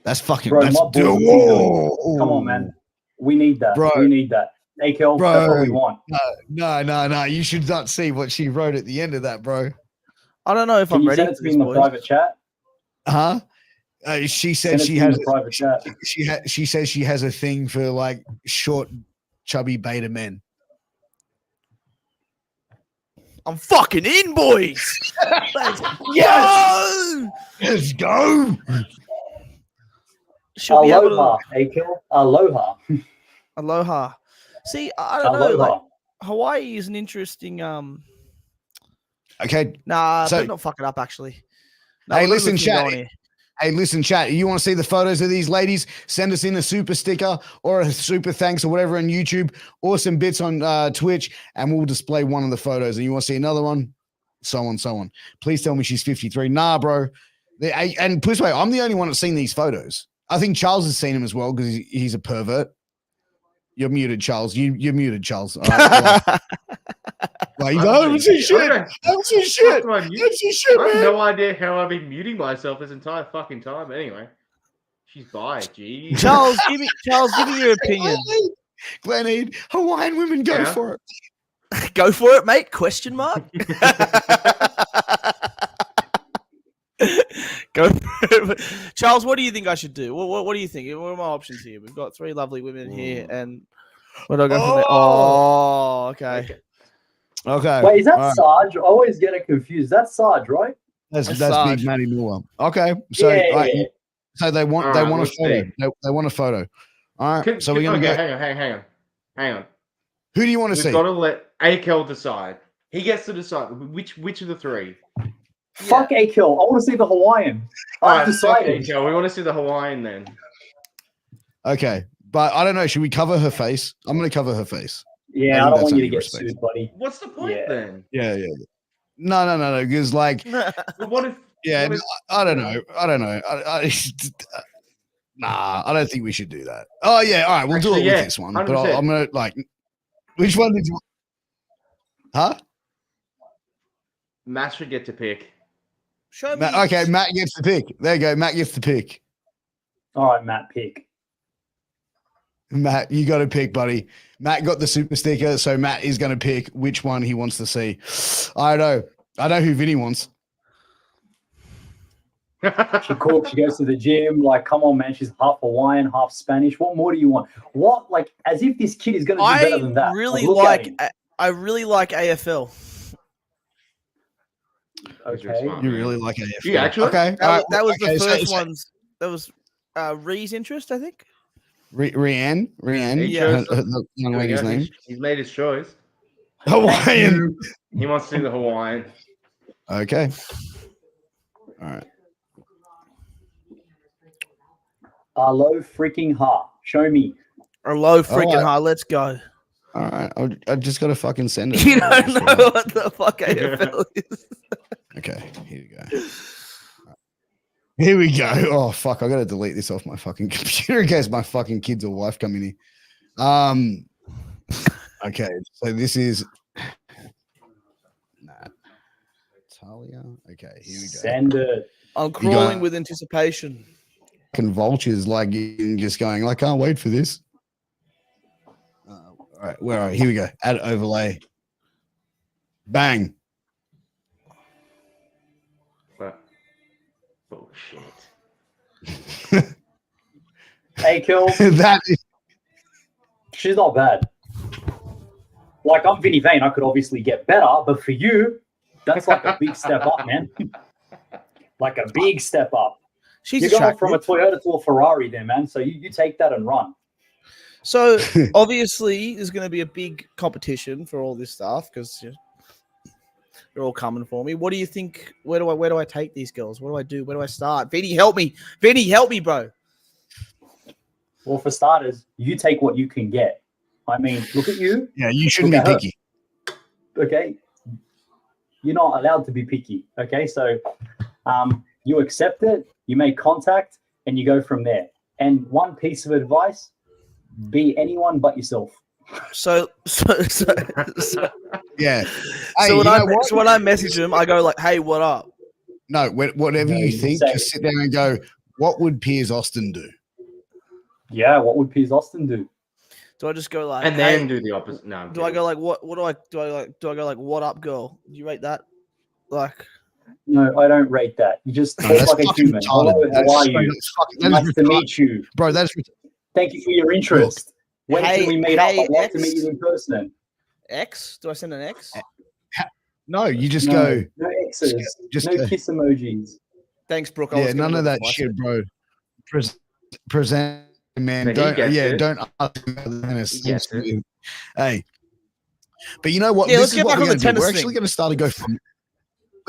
That's fucking. Bro, that's, come on, man. We need that. Bro. We need that. Akell, that's what we want. No. You should not see what she wrote at the end of that, bro. I don't know if I'm ready. Send it to me in the private chat. Huh? She said she has private chat. She says she has a thing for like short, chubby beta men. I'm fucking in, boys. Yes! Let's go. Aloha, Akell. Aloha. Aloha. See, I don't know. Like, Hawaii is an interesting. Okay. Nah, so, not fuck it up. Actually. No, hey, listen, chat. Hey, listen, chat. You want to see the photos of these ladies? Send us in a super sticker or a super thanks or whatever on YouTube, or some bits on Twitch, and we'll display one of the photos. And you want to see another one? So on. Please tell me she's 53. Nah, bro. And please wait, I'm the only one that's seen these photos. I think Charles has seen him as well because he's a pervert. You're muted, Charles. You're muted, Charles. All right, like, I haven't seen shit. I haven't seen shit. I have no idea how I've been muting myself this entire fucking time. Anyway, She's bi. Geez. Charles, give me your opinion. Glenn, Hawaiian women, go for it. Go for it, mate? Question mark. Go for it. Charles, what do you think I should do? What do you think? What are my options here? We've got 3 lovely women here, and where do I go from there? Oh, okay. Wait, is that Sarge? I always get it confused. That's Sarge, right? That's Big Matty Miller. Okay, so yeah. So they want a photo. They want a photo. All right, so we're gonna go. Hang on. Who do you want to see? We've got to let Akell decide. He gets to decide which of the 3. Fuck Akell. I want to see the Hawaiian. I've decided. Akell. We want to see the Hawaiian then. Okay, but I don't know. Should we cover her face? I'm going to cover her face. Yeah, I don't want you to get sued, buddy. What's the point then? Yeah. No. Because like, what if? Yeah, I don't know. Nah, I don't think we should do that. Oh yeah, all right, we'll do it with this one. 100%. But I'm gonna like, which one did you? Huh? Matt should get to pick. Show me. Okay, Matt gets the pick. There you go. Matt gets the pick. All right, Matt, pick. Matt, you got to pick, buddy. Matt got the super sticker, so Matt is going to pick which one he wants to see. I know who Vinnie wants. She cooks, she goes to the gym. Like, come on, man. She's half Hawaiian, half Spanish. What more do you want? What, like, as if this kid is going to do better than that. I really like AFL. Okay. You really like AFL? Yeah, actually. Okay. That was the first ones. That was Ree's interest, I think. Rianne. Yeah. The young lady's name. He's made his choice. Hawaiian. He wants to see the Hawaiian. Okay. All right. Low freaking heart. Show me. A low freaking high. Let's go. All right. I just got to fucking send it. You don't know what the fuck AFL is. Okay. Here we go. Here we go. Oh, fuck. I got to delete this off my fucking computer in case my fucking kids or wife come in here. Okay. So this is Talia. Okay. Here we go. Send it. I'm crawling with anticipation. Fucking vultures like just going, I can't wait for this. All right. Where are we? Here we go. Add overlay. Bang. Bullshit. Akell. That is. She's not bad. Like, I'm Vinnie Vane. I could obviously get better, but for you, that's like a big step up, man. Like a big step up. You're going from a Toyota to a Ferrari there, man. So you take that and run. So obviously there's going to be a big competition for all this stuff because you're all coming for me. What do you think? Where do I take these girls? What do I do? Where do I start? Vinnie, help me. Vinnie, help me, bro. Well, for starters, you take what you can get. I mean, look at you. Yeah, you shouldn't be picky. Okay. You're not allowed to be picky. Okay. So you accept it, you make contact, and you go from there. And one piece of advice, be anyone but yourself. So yeah. Hey, so when I message him, I go like, "Hey, what up?" No, whatever you think, just sit there and go, "What would Piers Austin do?" Yeah, what would Piers Austin do? Do I just go like, and then do the opposite? No. Do I go like, what do I go like, "What up, girl"? Do you rate that? Like, no, I don't rate that. You just talk like a human. Hello, how are you? Nice to meet you, bro. Thank you for your interest. When can we meet up? I'd like to meet you in person. X? Do I send an X? No, you just go. No X's. No kiss emojis. Thanks, Brooke. Yeah, none of that shit, bro. Present, man. Don't ask me. Hey, but you know what? Yeah, this let's is get what back on the tennis. We're actually going to start to go from.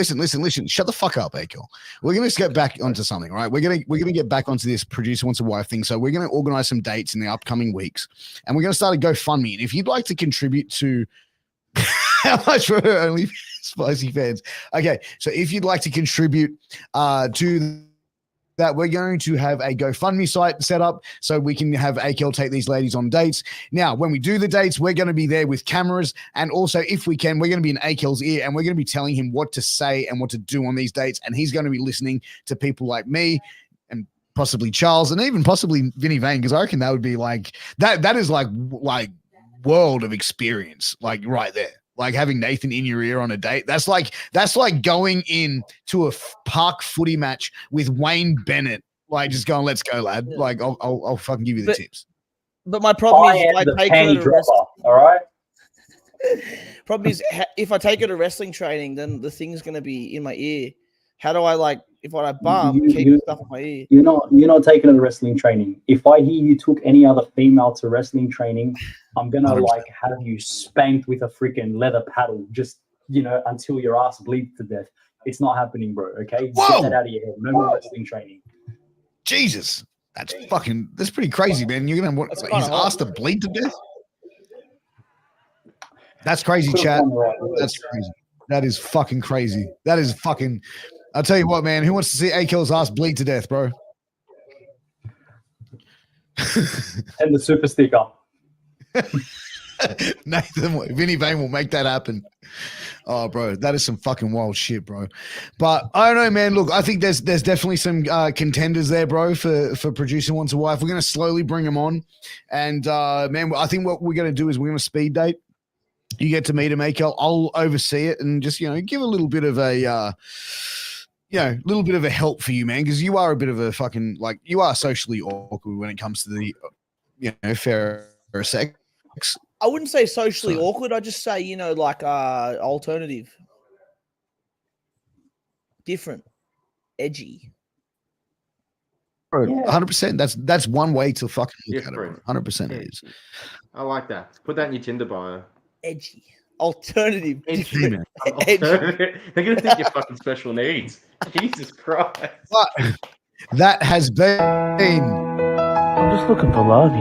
Listen. Shut the fuck up, Akell. We're going to get back onto something, right? We're going to get back onto this producer wants a wife thing. So we're going to organize some dates in the upcoming weeks, and we're going to start a GoFundMe. And if you'd like to contribute to how much for only spicy fans, okay. So if you'd like to contribute to that, we're going to have a GoFundMe site set up so we can have Akell take these ladies on dates. Now, when we do the dates, we're going to be there with cameras. And also, if we can, we're going to be in Akell's ear and we're going to be telling him what to say and what to do on these dates. And he's going to be listening to people like me and possibly Charles, and even possibly Vinnie Vane, because I reckon that would be like that. That is like world of experience, like right there. Like having Nathan in your ear on a date. That's like going in to a park footy match with Wayne Bennett. Like just going, let's go, lad. Yeah. Like I'll fucking give you the tips. But my problem is, I am the panty dropper. All right. Problem is, if I take her to wrestling training, then the thing's gonna be in my ear. How do I like if I bump keep stuff in my ear? You're not taking her to wrestling training. If I hear you took any other female to wrestling training, I'm gonna 100%. like have you spanked with a freaking leather paddle, just until your ass bleeds to death. It's not happening, bro. Okay, Whoa. get that out of your head. No more wrestling training. Jesus, that's pretty crazy, man. You're gonna want his ass to bleed to death. That's crazy, chat. That's crazy. That is fucking crazy. That is fucking. I'll tell you what, man. Who wants to see Akell's ass bleed to death, bro? And the super sticker. Nathan, Vinnie Vane will make that happen. Oh, bro, that is some fucking wild shit, bro. But I don't know, man. Look, I think there's definitely some contenders there, bro, for producing Once a Wife. We're gonna slowly bring them on, and man, I think what we're gonna do is we're gonna speed date. You get to meet him, Akell. I'll oversee it and just give a little bit of a little bit of a help for you, man, because you are a bit of a fucking you are socially awkward when it comes to the fair sex. I wouldn't say socially awkward. I just say, alternative, different, edgy. 100%. That's one way to fucking look at it. 100% it is. I like that. Put that in your Tinder bio. Edgy, alternative, different, edgy. They're gonna think you're fucking special needs. Jesus Christ. But that has been. I'm just looking for love,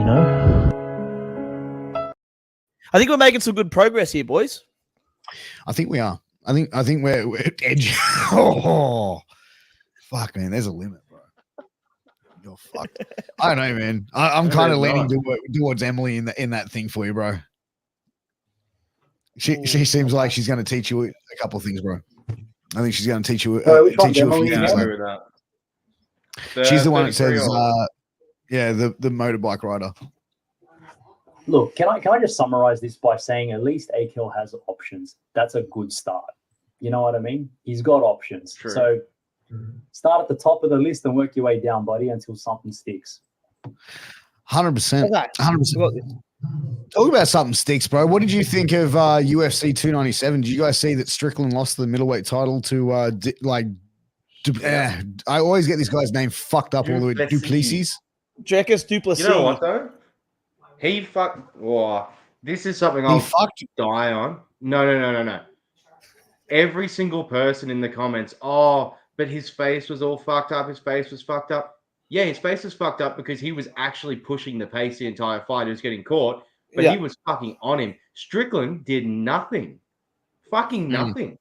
I think we're making some good progress here, boys. I think we are. I think we're edgy. Oh, fuck, man. There's a limit, bro. You're fucked. I don't know, man. I'm kind of leaning towards Emily in that thing for you, bro. She seems like she's going to teach you a couple of things, bro. I think she's going to teach you a few things. She's the one that says, the motorbike rider. Look, can I just summarize this by saying at least Akell has options. That's a good start. You know what I mean? He's got options. True. So start at the top of the list and work your way down, buddy, until something sticks. 100%. 100%. Talk about something sticks, bro. What did you think of UFC 297? Did you guys see that Strickland lost the middleweight title to I always get this guy's name fucked up all the way. Duplessis. Jacques Duplessis. You know what though? He fucked. Oh, this is something I'll die on. No. Every single person in the comments. Oh, but his face was all fucked up. His face was fucked up. Yeah, his face was fucked up because he was actually pushing the pace the entire fight. He was getting caught, but he was fucking on him. Strickland did nothing. Fucking nothing.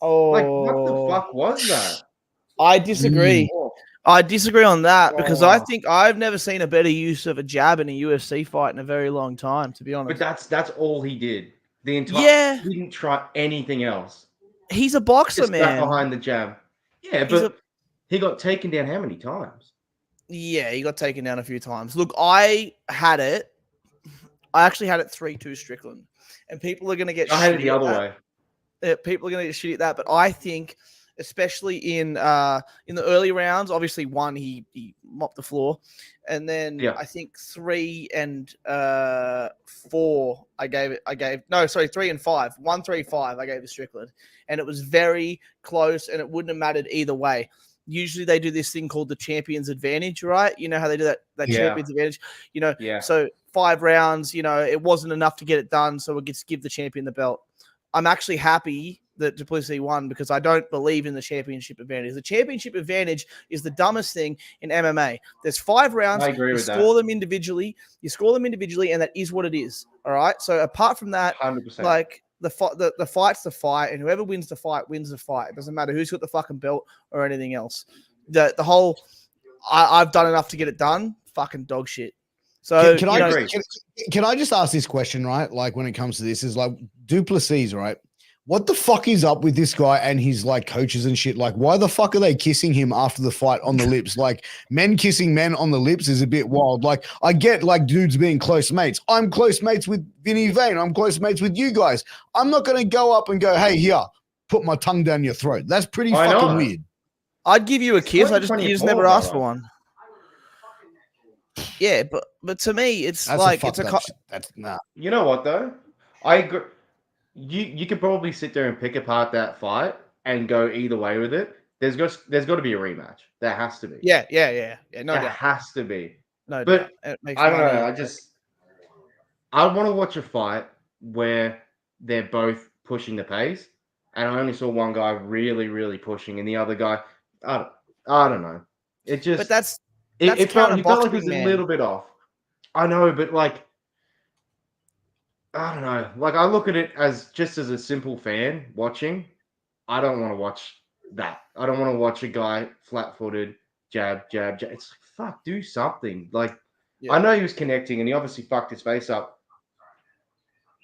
Oh. Like, what the fuck was that? I disagree. I disagree on that because I think I've never seen a better use of a jab in a UFC fight in a very long time, to be honest. But that's all he did. The entire he didn't try anything else. He's a boxer, just man. Behind the jab. Yeah, but he got taken down how many times? Yeah, he got taken down a few times. Look, I actually had it 3-2 Strickland. And people are going to get I had it the other way. People are going to get shitty at that. But I think, especially in the early rounds, obviously 1, he mopped the floor. And then I think 3 and 4, 3 and 5. 1, 3, 5, I gave to Strickland. And it was very close, and it wouldn't have mattered either way. Usually they do this thing called the champion's advantage, right? You know how they do that champion's advantage? So 5 rounds, it wasn't enough to get it done, so it gets give the champion the belt. I'm actually happy that Duplessis won because I don't believe in the championship advantage. The championship advantage is the dumbest thing in MMA. There's 5 rounds. I agree with that. You score them individually, and that is what it is. All right. So apart from that, 100%. like the fight's the fight, and whoever wins the fight wins the fight. It doesn't matter who's got the fucking belt or anything else. The whole I've done enough to get it done. Fucking dog shit. So can I just ask this question, right? Like when it comes to this, is like Duplessis, right? what the fuck is up with this guy and his like coaches and shit? Like, why the fuck are they kissing him after the fight on the lips? Like, men kissing men on the lips is a bit wild. Like, I get like dudes being close mates. I'm close mates with Vinnie Vane. I'm close mates with you guys. I'm not going to go up and go, hey, here, put my tongue down your throat. That's pretty fucking weird. I'd give you a kiss. You just never asked for one. Yeah, but to me, it's that's nah. You know what though? I agree. You could probably sit there and pick apart that fight and go either way with it. There's got to be a rematch. There has to be. Yeah. No doubt. There has to be. No but doubt. I don't know. I want to watch a fight where they're both pushing the pace, and I only saw one guy really, really pushing, and the other guy, I don't know. It just. But that's it felt like it was man. A little bit off. I know, but like. I don't know. Like, I look at it as just as a simple fan watching. I don't want to watch that. I don't want to watch a guy flat-footed, jab. It's like, fuck, do something. Like, I know he was connecting, and he obviously fucked his face up.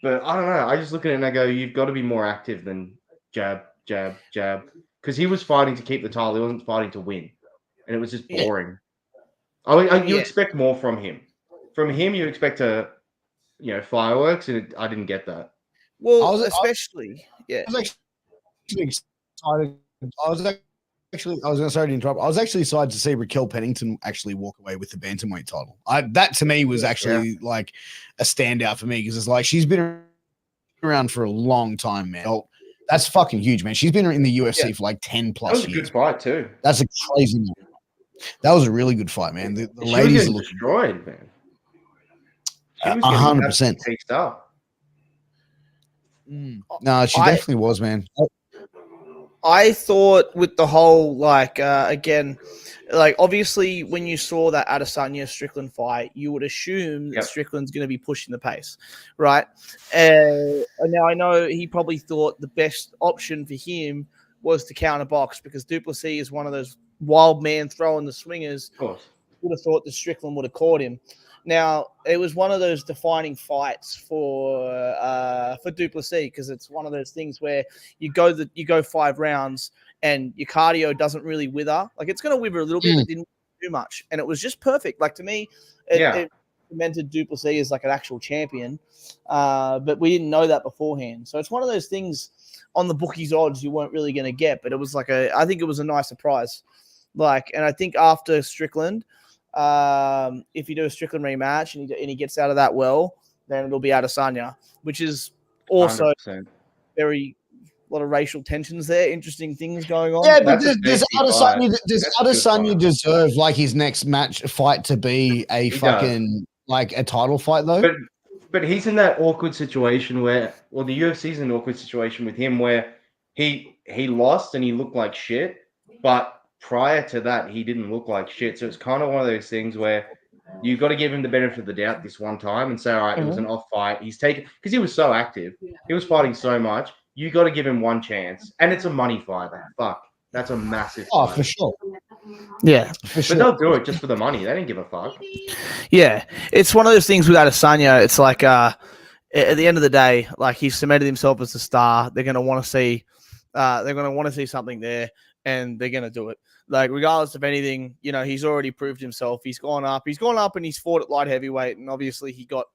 But I don't know. I just look at it and I go, you've got to be more active than jab. Because he was fighting to keep the title. He wasn't fighting to win. And it was just boring. You expect more from him. From him, you expect fireworks, and I didn't get that. Well, I was actually sorry to interrupt. I was actually excited to see Raquel Pennington actually walk away with the bantamweight title. That to me was actually like a standout for me because it's like she's been around for a long time, man. That's fucking huge, man. She's been in the UFC for like 10 plus years. That was a good fight too. That's a crazy. That was a really good fight, man. The ladies are looking destroyed, man. 100%. No, she definitely was, man. I thought with the whole again, obviously when you saw that Adesanya Strickland fight, you would assume that Strickland's going to be pushing the pace, right? And now I know he probably thought the best option for him was to counter box because Duplessis is one of those wild man throwing the swingers. Of course, would have thought that Strickland would have caught him. Now, it was one of those defining fights for Duplessis because it's one of those things where you go 5 rounds and your cardio doesn't really wither. Like, it's going to wither a little bit, but it didn't do much. And it was just perfect. Like, to me, it cemented Duplessis as like an actual champion. But we didn't know that beforehand. So it's one of those things on the bookies odds you weren't really going to get. But it was I think it was a nice surprise. And I think after Strickland, if you do a Strickland rematch and he gets out of that well, then it'll be Adesanya, which is also 100%. a lot of racial tensions there, interesting things going on. Yeah, but does Adesanya deserve like his next fight to be a fucking like a title fight though? But he's in that awkward situation where, well, the UFC's in an awkward situation with him where he lost and he looked like shit, but prior to that, he didn't look like shit. So it's kind of one of those things where you've got to give him the benefit of the doubt this one time and say, all right, it was an off fight. He's taken because he was so active. He was fighting so much. You got to give him one chance. And it's a money fight. Fuck. That's a massive fight. For sure. Yeah. For sure. But they'll do it just for the money. They didn't give a fuck. Yeah. It's one of those things with Adesanya. It's like at the end of the day, like he's cemented himself as a star. They're going to want to see something there. And they're going to do it. Like, regardless of anything, he's already proved himself. He's gone up and he's fought at light heavyweight. And obviously he got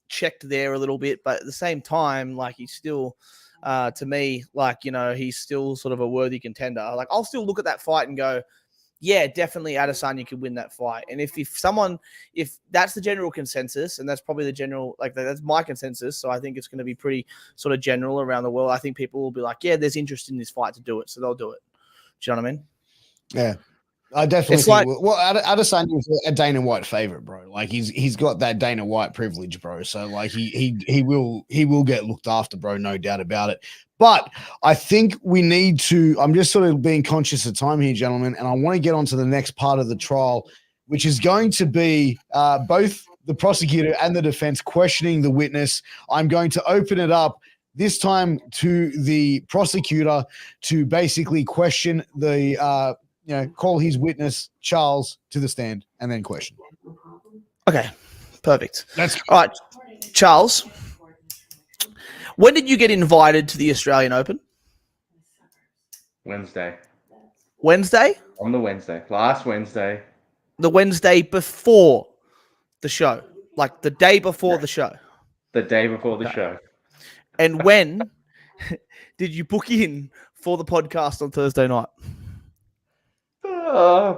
checked there a little bit. But at the same time, like, he's still, to me, like, he's still sort of a worthy contender. Like, I'll still look at that fight and go, yeah, definitely Adesanya could win that fight. And if that's the general consensus, and that's probably the general, like, that's my consensus. So I think it's going to be pretty sort of general around the world. I think people will be like, yeah, there's interest in this fight to do it. So they'll do it. Do you know what I mean? Yeah, I definitely think. Adesanya is a Dana White favorite, bro. Like he's got that Dana White privilege, bro. So like he will get looked after, bro. No doubt about it. But I think we need to. I'm just sort of being conscious of time here, gentlemen, and I want to get on to the next part of the trial, which is going to be both the prosecutor and the defense questioning the witness. I'm going to open it up. This time to the prosecutor to basically question the, call his witness, Charles, to the stand and then question. Okay, perfect. All right, Charles, When did you get invited to the Australian Open? Wednesday. Wednesday? On the Wednesday. Last Wednesday. The Wednesday before the show. Like the day before the show. The day before the show. And when did you book in for the podcast on Thursday night?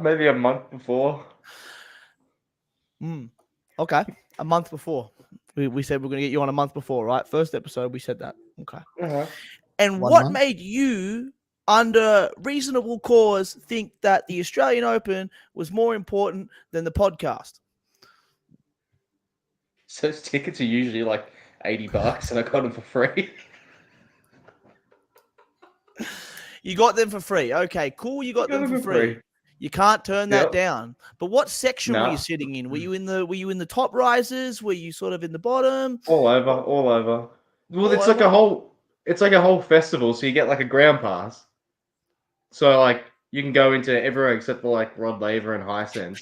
Maybe a month before. Okay. A month before. We said we're going to get you on a month before, right? First episode, we said that. Okay. Uh-huh. And 1 what month? made you, under reasonable cause, think that the Australian Open was more important than the podcast? So those tickets are usually like $80 and I got them for free. You got them for free. Okay, cool. You got them for free. You can't turn that down. But what section were you sitting in? Were you in the top risers? Were you sort of in the bottom? All over. Well, it's like a whole festival, so you get like a ground pass. So like you can go into everywhere except for like Rod Laver and Hisense.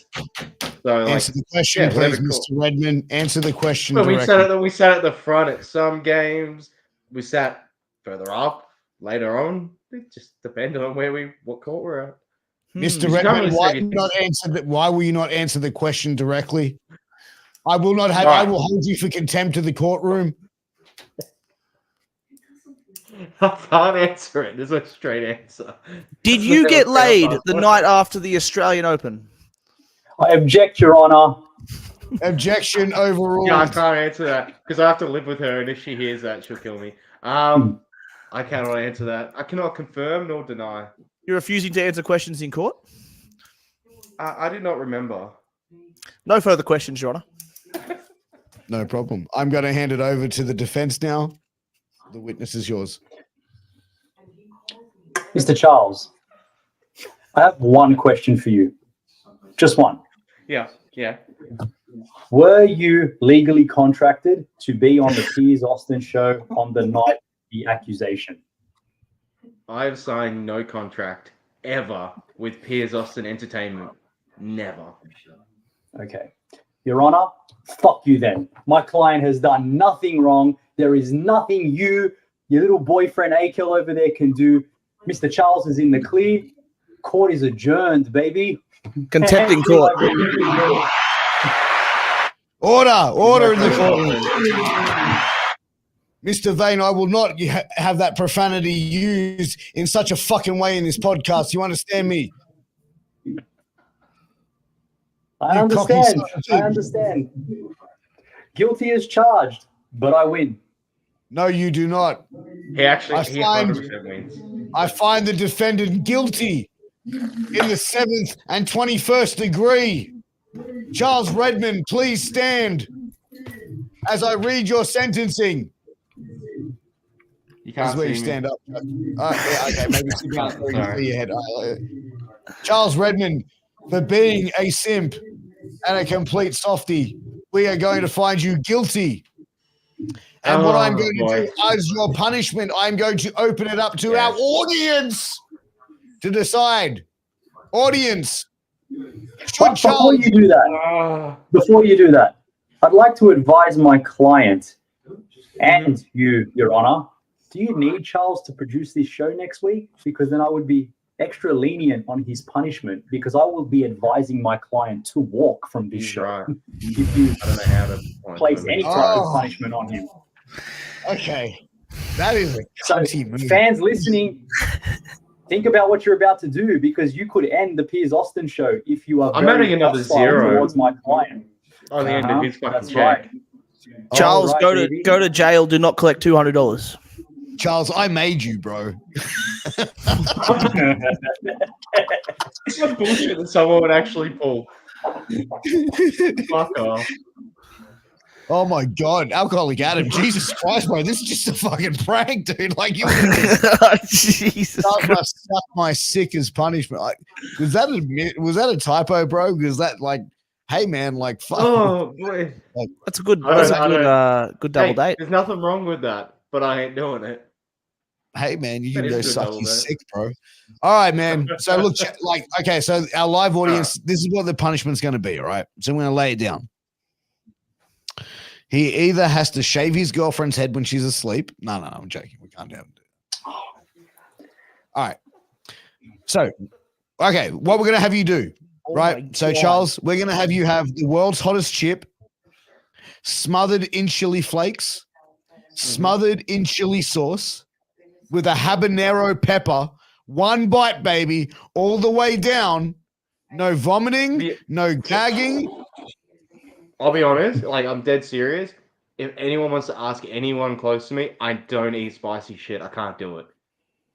So Answer the question, please, Mr. Redmond. Answer the question directly. We sat at the front at some games. We sat further up later on. It just depended on what court we're at. Mr. Redmond, why will you not answer the question directly? I will not have. I will hold you for contempt of the courtroom. I can't answer it. There's a straight answer. Did you get laid the night after the Australian Open? I object, Your Honor. Objection overruled. Yeah, I can't answer that because I have to live with her, and if she hears that, she'll kill me. I cannot answer that. I cannot confirm nor deny. You're refusing to answer questions in court? I did not remember. No further questions, Your Honor. No problem. I'm going to hand it over to the defense now. The witness is yours. Mr. Charles, I have one question for you. Just one. Yeah. Were you legally contracted to be on the Piers Austin show on the night of the accusation? I have signed no contract ever with Piers Austin Entertainment. Never. Okay. Your Honor, fuck you then. My client has done nothing wrong. There is nothing your little boyfriend Akell over there can do. Mr. Charles is in the clear. Court is adjourned, baby. Contempt in court. Order in the courtroom. Mr. Vane, I will not have that profanity used in such a fucking way in this podcast. You understand me? I understand. Guilty as charged, but I win. No, you do not. He 100% wins. I find the defendant guilty in the 7th and 21st degree. Charles Redmond, please stand as I read your sentencing. You can't where see you me. stand up. Okay, maybe sit down so you can see your head. Charles Redmond, for being a simp and a complete softie, we are going to find you guilty. And what I'm going to do as your punishment, I'm going to open it up to our audience to decide. Audience. Before you do that, I'd like to advise my client and you, Your Honor, do you need Charles to produce this show next week? Because then I would be extra lenient on his punishment because I will be advising my client to walk from this show. Right. If you I don't know how to place any type of punishment on him. Okay. That is a cunty move. Fans listening, think about what you're about to do because you could end the Piers Austin show if you are I'm adding another zero towards my client. on the end of his fucking That's check. right. Charles, All go right, to baby. go to jail. Do not collect $200. Charles, I made you, bro. It's not bullshit that someone would actually pull. Fuck off. Oh my God, Alcoholic Adam, Jesus Christ, bro, this is just a fucking prank, dude. Like you Jesus. must suck my sick as punishment. Was that a typo, bro? Because that like, hey man, like fuck. Oh boy. That's a good good double date. There's nothing wrong with that, but I ain't doing it. Hey man, you That can go is good suck double your date. sick, bro. All right, man. So look, like, okay, so our live audience, this is what the punishment's going to be. All right, so I'm going to lay it down. He either has to shave his girlfriend's head when she's asleep. No, I'm joking. We can't do it. All right. So, okay, what we're going to have you do, right? So, Charles, we're going to have you have the world's hottest chip smothered in chili flakes, smothered in chili sauce with a habanero pepper. One bite, baby, all the way down. No vomiting, no gagging. I'll be honest, like I'm dead serious. If anyone wants to ask anyone close to me, I don't eat spicy shit. I can't do it.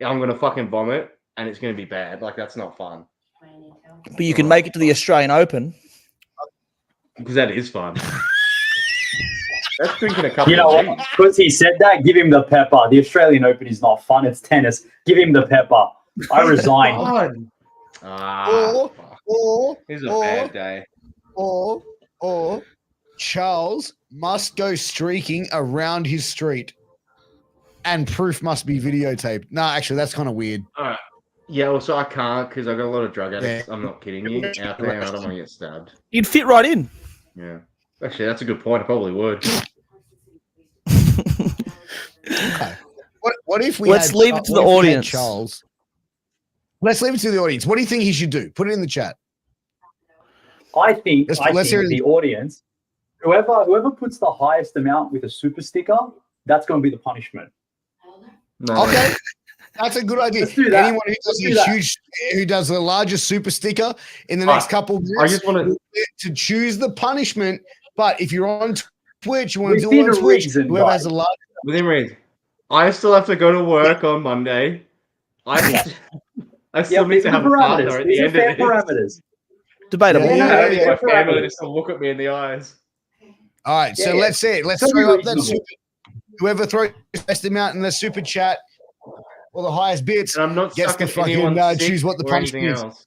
I'm gonna fucking vomit, and it's gonna be bad. Like that's not fun. But you can make it to the Australian Open. Because that is fun. That's drinking a couple. You know what? Because he said that, give him the pepper. The Australian Open is not fun. It's tennis. Give him the pepper. I resign. It's a bad day. Or Charles must go streaking around his street and proof must be videotaped. No, actually, that's kind of weird. All right. Yeah, also I can't because I got a lot of drug addicts. I'm not kidding you. Out there, I don't want to get stabbed. You'd fit right in. Yeah. Actually, that's a good point. I probably would. Okay. What if we Let's leave it to the audience, Charles? Let's leave it to the audience. What do you think he should do? Put it in the chat. I think let's hear the audience, whoever puts the highest amount with a super sticker, that's going to be the punishment. No. Okay. That's a good idea. Let's do that. Anyone who does the largest super sticker in the next couple of I years just want to choose the punishment. But if you're on Twitch, you want to do Within it on Twitch, reason, whoever guys. has the largest. Within reason. I still have to go to work on Monday. I still need to have a partner at the end of this. Parameters. Debatable. I need my parameters. family to look at me in the eyes. All right, so let's see it. Let's throw up that super. Whoever throws the best amount in the super chat or the highest bits And I'm not gets to fucking choose what the punishment is. else.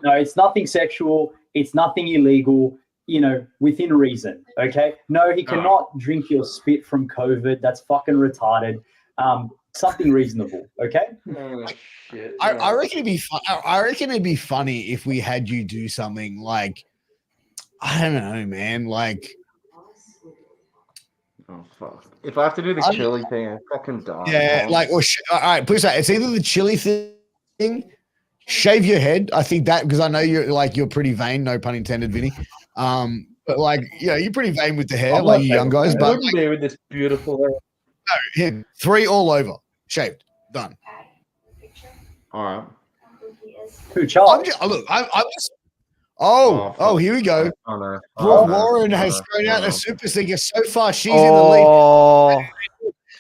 No, it's nothing sexual. It's nothing illegal. You know, within reason. Okay. No, he cannot drink your spit from COVID. That's fucking retarded. Something reasonable. Okay. Oh, shit. I reckon it'd be fun. I reckon it'd be funny if we had you do something like, I don't know, man. Like, oh fuck! If I have to do the chili thing, I fucking die. yeah, like, or all right, please. It's either the chili thing, shave your head. I think that because I know you're pretty vain. No pun intended, Vinny. But like, you're pretty vain with the hair, like you young guys. But Look at me with this beautiful hair. no, him 3 all over, shaved, done. All right. Who, Charles? I'm just. Oh, here we go. Oh no. Brooke Warren has thrown out a super sticker. So far, she's in the lead.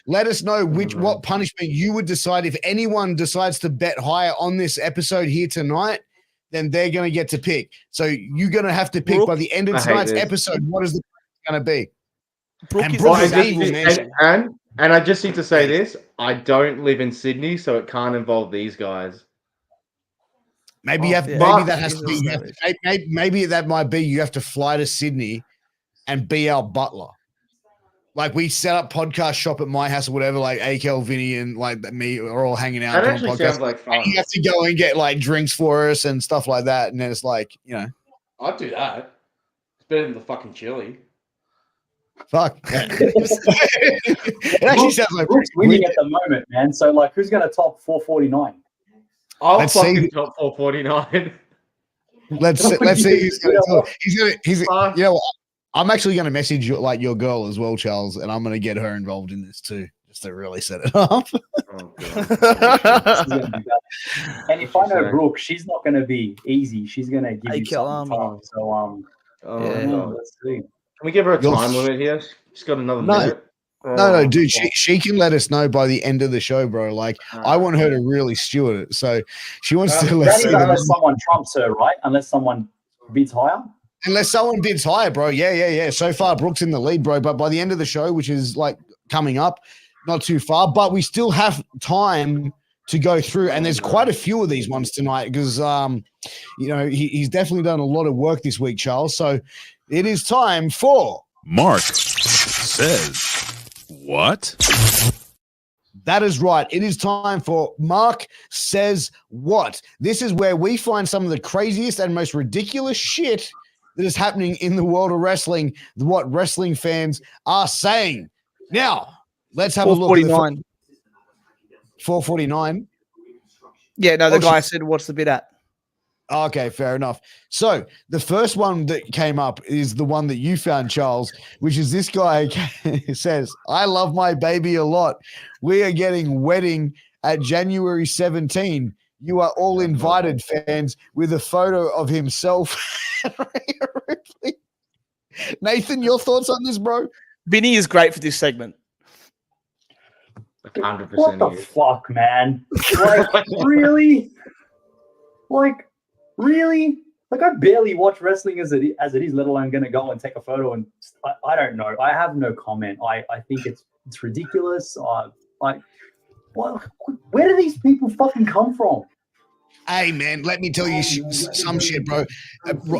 Let us know what punishment you would decide if anyone decides to bet higher on this episode here tonight. Then they're going to get to pick. So you're going to have to pick by the end of tonight's episode. What is the going to be? And I just need to say this: I don't live in Sydney, so it can't involve these guys. Maybe that has to be. Maybe that might be you have to fly to Sydney and be our butler. Like we set up podcast shop at my house or whatever. Like Akell, Vinnie, and like me are all hanging out. That actually sounds like fun. And you have to go and get like drinks for us and stuff like that. And then it's like, I'd do that. It's better than the fucking chili. Fuck. It actually sounds like Brooke's winning at the moment, man. So like, who's going to top 449? I'll fucking top 449. Let's see who's going to talk. He's I'm actually going to message your girl as well, Charles, and I'm going to get her involved in this too, just to really set it up. Oh, and if I know Brooke, she's not going to be easy. She's going to give you some time. So let's see. Can we give her a time limit here? She's got another minute. No, dude. She can let us know by the end of the show, bro. Like, I want her to really steward it. So she wants to let unless someone trumps her, right? Unless someone bids higher. Unless someone bids higher, bro. Yeah. So far, Brooke's in the lead, bro. But by the end of the show, which is like coming up, not too far, but we still have time to go through. And there's quite a few of these ones tonight because, he's definitely done a lot of work this week, Charles. So it is time for Mark Says What? That is right. It is time for Mark Says What. This is where we find some of the craziest and most ridiculous shit that is happening in the world of wrestling, what wrestling fans are saying. Now, let's have a look at the 449. 449. Yeah, no, the guy said, what's the bid at? Okay, fair enough. So the first one that came up is the one that you found, Charles, which is this guy says, I love my baby a lot. We are getting wedding at January 17. You are all invited, fans, with a photo of himself. Nathan, your thoughts on this, bro? Vinnie is great for this segment. 100%. What the fuck, man? Like, really? Like, really? Like, I barely watch wrestling as it is, let alone going to go and take a photo. And I don't know. I have no comment. I think it's ridiculous. Well, where do these people fucking come from? Hey, man, let me tell you some shit, bro,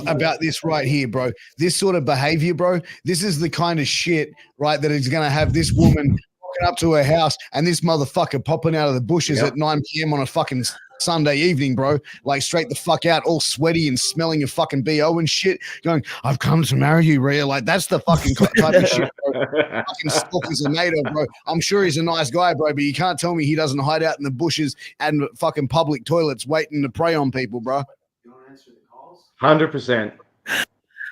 about this right here, bro. This sort of behavior, bro, this is the kind of shit, right, that is going to have this woman walking up to her house and this motherfucker popping out of the bushes at 9 p.m. on a fucking Sunday evening, bro, like straight the fuck out, all sweaty and smelling of fucking BO and shit, going, I've come to marry you, Rhea. Like, that's the fucking type of shit, bro. Fucking stalkers are made of, bro. I'm sure he's a nice guy, bro, but you can't tell me he doesn't hide out in the bushes and fucking public toilets waiting to prey on people, bro. 100%.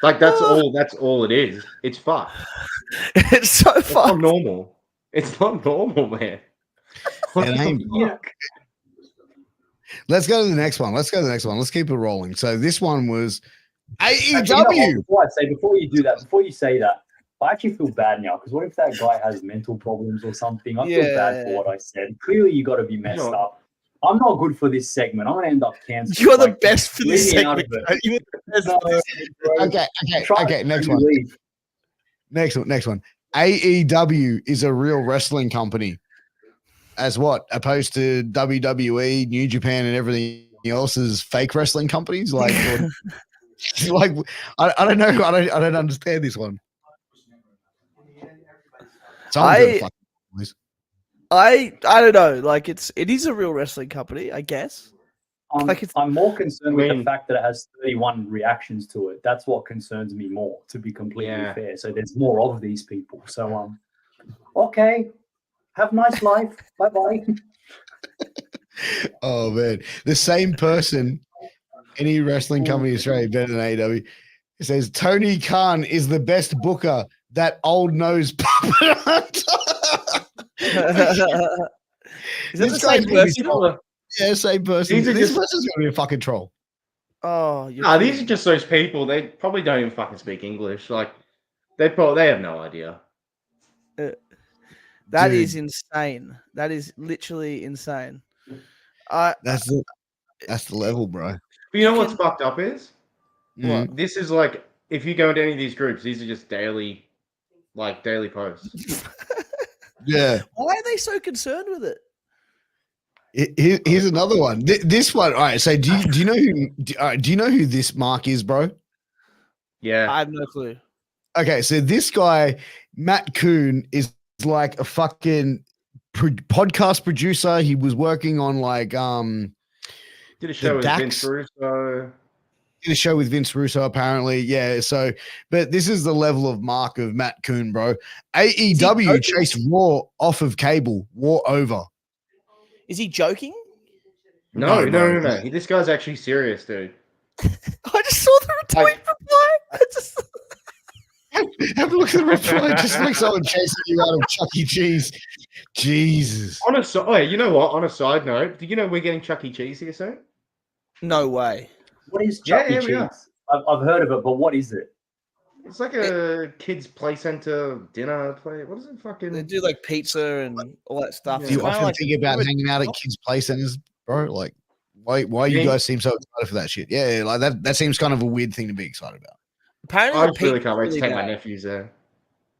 Like, that's all it is. It's fucked. It's so fucked. It's not normal. It's not normal, man. It ain't. Let's go to the next one. Let's keep it rolling. So this one was AEW. Before you do that, before you say that, I actually feel bad now because what if that guy has mental problems or something? I feel bad for what I said. Clearly, you got to be messed up. I'm not good for this segment. I'm going to end up canceled. You're the best for this segment. You're the best for this segment. Okay. Next one. AEW is a real wrestling company. As what? Opposed to WWE, New Japan, and everything else is fake wrestling companies? Like, like I don't know. I don't understand this one. I don't know. Like, it is a real wrestling company, I guess. I'm more concerned with the fact that it has 31 reactions to it. That's what concerns me more, to be completely fair. So there's more of these people. So okay. Have a nice life. Bye-bye. Oh, man. The same person, any wrestling company in Australia better than AEW, it says, Tony Khan is the best booker, that old nose puppet hunter. Is that the same person? Yeah, same person. This person's going to be a fucking troll. Oh, these are just those people. They probably don't even fucking speak English. Like, they have no idea. That is insane. That is literally insane. That's the level, bro. But you know what's fucked up is? What? This is like, if you go into any of these groups, these are just daily posts. Yeah. Why are they so concerned with it? Here's another one. This one. All right. So do you know who this Mark is, bro? Yeah. I have no clue. Okay. So this guy, Matt Kuhn, is like a fucking podcast producer. He was working on like did a show with Vince Russo. Did a show with Vince Russo apparently. Yeah. So, but this is the level of mark of Matt Kuhn, bro. AEW chased Raw off of cable. War over. Is he joking? No. This guy's actually serious, dude. I just saw the retweet reply. Have a look at the reply. Just like someone chasing you out of Chuck E. Cheese. Jesus. You know what? On a side note, do you know we're getting Chuck E. Cheese here soon? No way. What is Chuck E. Cheese? I've heard of it, but what is it? It's like a kids' play center dinner play. What is it? Fucking. They do like pizza and all that stuff. Do you often think about hanging out at kids' play centers, bro? Like, why you guys seem so excited for that shit? Yeah, like that seems kind of a weird thing to be excited about. Apparently, I really can't wait to take my nephews there.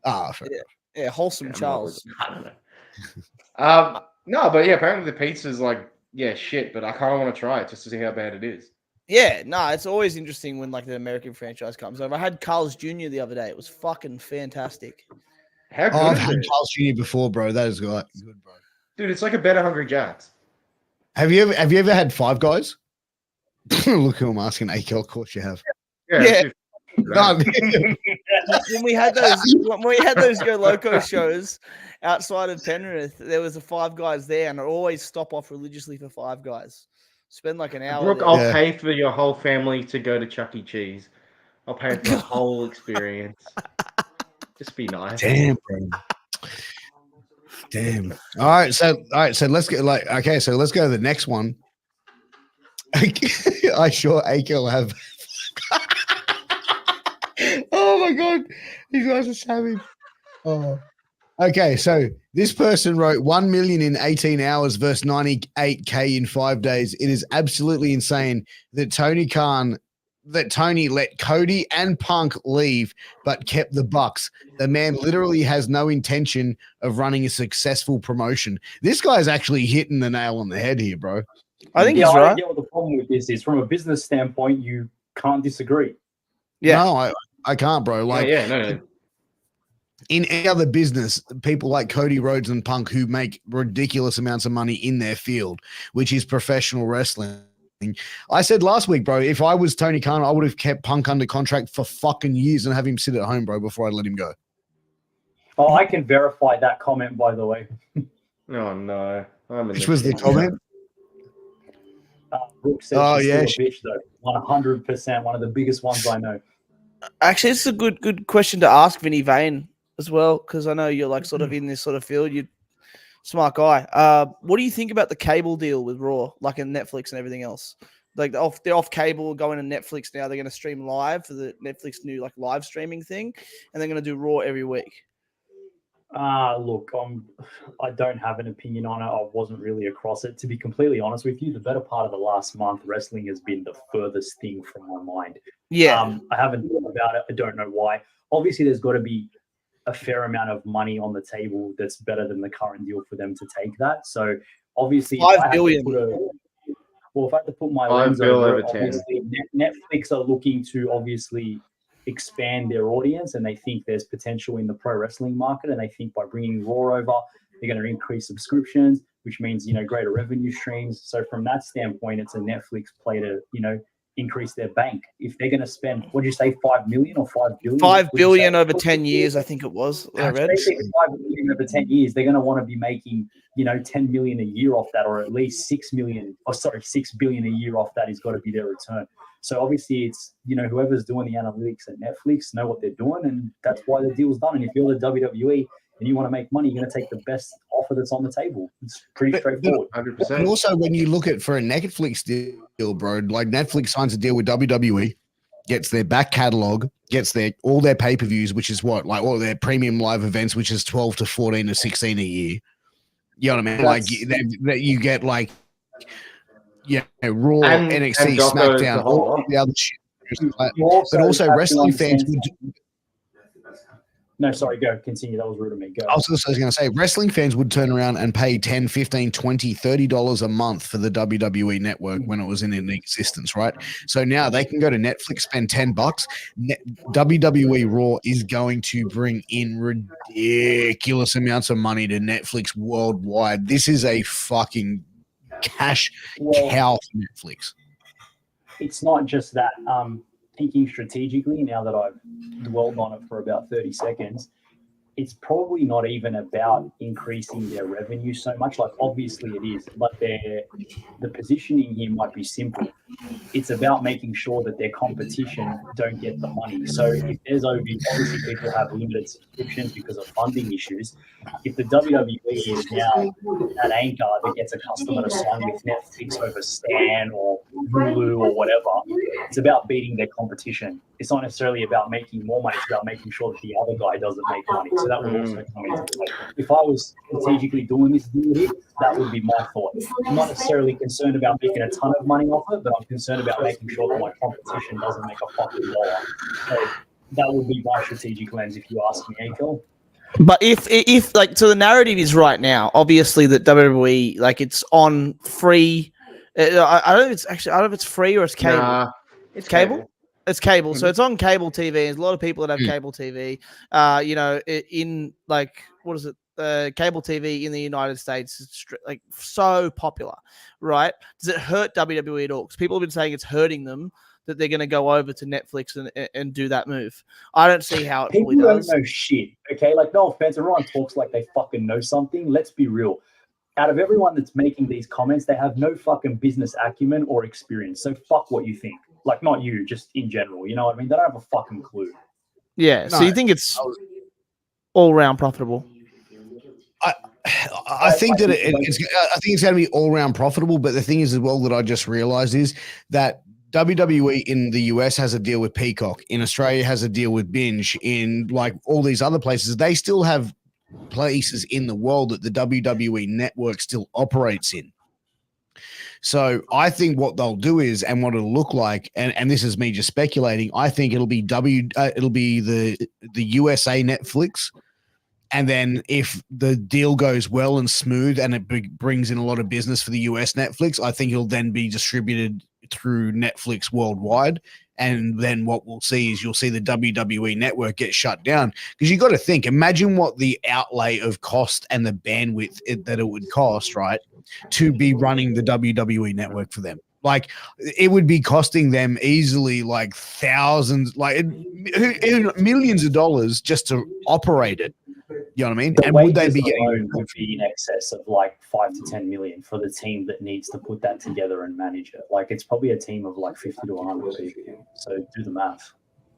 Fair. Yeah, wholesome Charles. I don't know. No, but yeah, apparently the pizza's like shit. But I kind of want to try it just to see how bad it is. Yeah, no, it's always interesting when like the American franchise comes over. I had Carl's Jr. the other day. It was fucking fantastic. How good I've had Carl's Jr. before, bro. That is good, bro. Dude, it's like a better Hungry Jack's. Have you ever had Five Guys? Look who I'm asking, Akell. Of course you have. Yeah. No. when we had those Go Loco shows outside of Penrith, there was a Five Guys there, and I'd always stop off religiously for Five Guys. Spend like an hour. Brooke, there. I'll pay for your whole family to go to Chuck E. Cheese. I'll pay for the whole experience. Just be nice. Damn, bro. Damn. All right, so let's get so let's go to the next one. I sure Akell have. Oh my god, these guys are savage. Oh. Okay, so this person wrote 1 million in 18 hours versus 98K in 5 days. It is absolutely insane that Tony let Cody and Punk leave, but kept the Bucks. The man literally has no intention of running a successful promotion. This guy's actually hitting the nail on the head here, bro. I think I he's don't right. get what the problem with this is. From a business standpoint, you can't disagree. Yeah. No, I can't, bro. Like, no. In any other business, people like Cody Rhodes and Punk who make ridiculous amounts of money in their field, which is professional wrestling. I said last week, bro, if I was Tony Khan, I would have kept Punk under contract for fucking years and have him sit at home, bro, before I let him go. Oh, I can verify that comment, by the way. Oh, no. Which was the comment? Brooke said she's still a bitch, though. 100%. One of the biggest ones I know. Actually, it's a good question to ask Vinnie Vane as well, because I know you're like sort of in this sort of field. You're smart guy. What do you think about the cable deal with Raw, like in Netflix and everything else? Like they're off cable, going to Netflix now. They're going to stream live for the Netflix new like live streaming thing, and they're going to do Raw every week. Look, I don't have an opinion on it. I wasn't really across it. To be completely honest with you, the better part of the last month, wrestling has been the furthest thing from my mind. Yeah. I haven't thought about it. I don't know why. Obviously, there's got to be a fair amount of money on the table that's better than the current deal for them to take that. So obviously, $5 billion. If I had to put my lens over it, obviously Netflix are looking to obviously expand their audience, and they think there's potential in the pro wrestling market, and they think by bringing Raw over, they're going to increase subscriptions, which means greater revenue streams. So from that standpoint, it's a Netflix play to increase their bank. If they're going to spend, what did you say, 5 million or 5 billion? 5 billion over 10 years, I think it was. I read. They think 5 million over 10 years, they're going to want to be making 10 million a year off that, or at least 6 billion a year off that has got to be their return. So obviously it's, whoever's doing the analytics at Netflix know what they're doing, and that's why the deal's done. And if you're the WWE and you want to make money, you're going to take the best offer that's on the table. It's pretty straightforward. 100%. And also, when you look at for a Netflix deal, bro, like Netflix signs a deal with WWE, gets their back catalog, gets all their pay-per-views, which is what, like all their premium live events, which is 12 to 14 to 16 a year. You know what I mean? Like you get like, Raw, and NXT, SmackDown, all the other shit. But also wrestling fans would. No, sorry, go. Continue. That was rude of me. Go. I was going to say, wrestling fans would turn around and pay $10, $15, $20, $30 a month for the WWE network when it was in existence, right? So now they can go to Netflix, spend $10. WWE Raw is going to bring in ridiculous amounts of money to Netflix worldwide. This is a fucking cash cow for Netflix. It's not just that. Thinking strategically, now that I've dwelled on it for about 30 seconds, it's probably not even about increasing their revenue so much. Like, obviously it is, but the positioning here might be simple. It's about making sure that their competition don't get the money. So if there's obviously people have limited subscriptions because of funding issues, if the WWE is now that anchor that gets a customer to sign with Netflix over Stan or Hulu or whatever, it's about beating their competition. It's not necessarily about making more money. It's about making sure that the other guy doesn't make money. So that would also come into play. If I was strategically doing this deal here, that would be my thought. I'm not necessarily concerned about making a ton of money off it, but I'm concerned about making sure that my competition doesn't make a fucking dollar. So that would be my strategic lens if you ask me, Akell. But if like, so the narrative is right now, obviously that WWE, like, it's on free. I don't know if it's free or it's cable. Nah, it's cable. It's cable, so it's on cable TV. There's a lot of people that have cable TV. In like, what is it? Cable TV in the United States is like so popular, right? Does it hurt WWE at all? Because people have been saying it's hurting them that they're going to go over to Netflix and do that move. I don't see how it People fully don't does. know shit, okay? Like, no offense, everyone talks like they fucking know something. Let's be real. Out of everyone that's making these comments, they have no fucking business acumen or experience. So fuck what you think. Like, not you, just in general. You know what I mean? They don't have a fucking clue. Yeah. So you think it's all round profitable? I think that I think it's going to be all round profitable. But the thing is, as well, that I just realized is that WWE in the US has a deal with Peacock. In Australia, has a deal with Binge. In like all these other places, they still have places in the world that the WWE network still operates in. So I think what they'll do is, and what it'll look like, and this is me just speculating, I think it'll be the USA Netflix. And then if the deal goes well and smooth and it brings in a lot of business for the US Netflix, I think it'll then be distributed through Netflix worldwide. And then what we'll see is you'll see the WWE network get shut down, because you got to think, imagine what the outlay of cost and the bandwidth that it would cost, right, to be running the WWE network for them. Like, it would be costing them easily like thousands, like millions of dollars just to operate it. You know what I mean? The and would they wages be getting alone would be in excess of like 5 to 10 million for the team that needs to put that together and manage it. Like, it's probably a team of like 50 to 100 people. So do the math.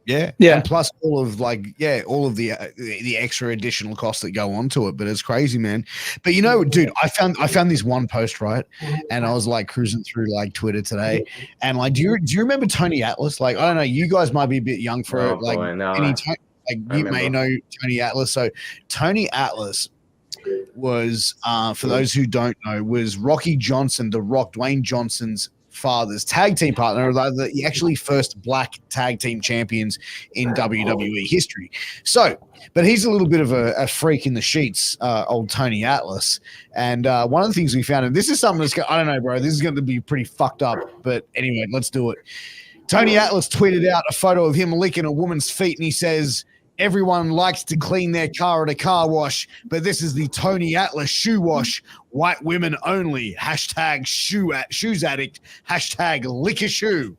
Yeah. And plus all of the extra additional costs that go onto it. But it's crazy, man. But you know, dude, I found this one post, right? And I was like cruising through like Twitter today. And like, do you remember Tony Atlas? Like, I don't know, you guys might be a bit young for it. Like, you may know Tony Atlas. So Tony Atlas was, for those who don't know, was Rocky Johnson, The Rock, Dwayne Johnson's father's tag team partner, the actually first black tag team champions in WWE history. So, but he's a little bit of a freak in the sheets, old Tony Atlas. And one of the things we found, and this is something that's, I don't know, bro, this is going to be pretty fucked up, but anyway, let's do it. Tony Atlas tweeted out a photo of him licking a woman's feet, and he says, "Everyone likes to clean their car at a car wash, but this is the Tony Atlas shoe wash. White women only. Hashtag shoes addict. Hashtag lick a shoe.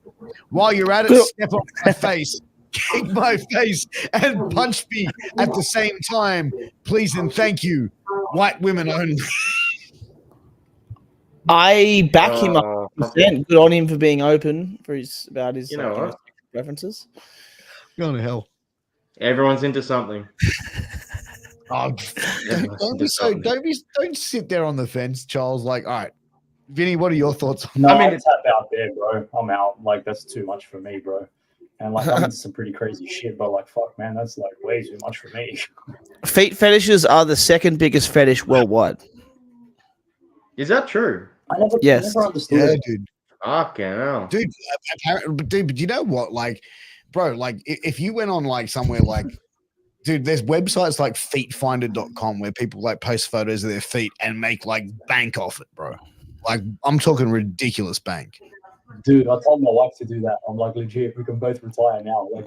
While you're at it, step on my face, kick my face, and punch me at the same time. Please and thank you. White women only." I back him up. Good on him for being open for his preferences. Going to hell. Everyone's into something. Don't sit there on the fence, Charles. Like, all right, Vinny, what are your thoughts on that? I mean, it's out there, bro. I'm out. Like, that's too much for me, bro. And like, I'm into some pretty crazy shit, but like, fuck, man, that's like way too much for me. Feet fetishes are the second biggest fetish worldwide. Is that true? I never understood it. Dude. Fucking hell. Dude, but you know what? Like, bro, like if you went on like somewhere like, dude, there's websites like feetfinder.com where people like post photos of their feet and make like bank off it, bro. Like, I'm talking ridiculous bank. Dude, I told my wife to do that. I'm like, legit, we can both retire now. Like,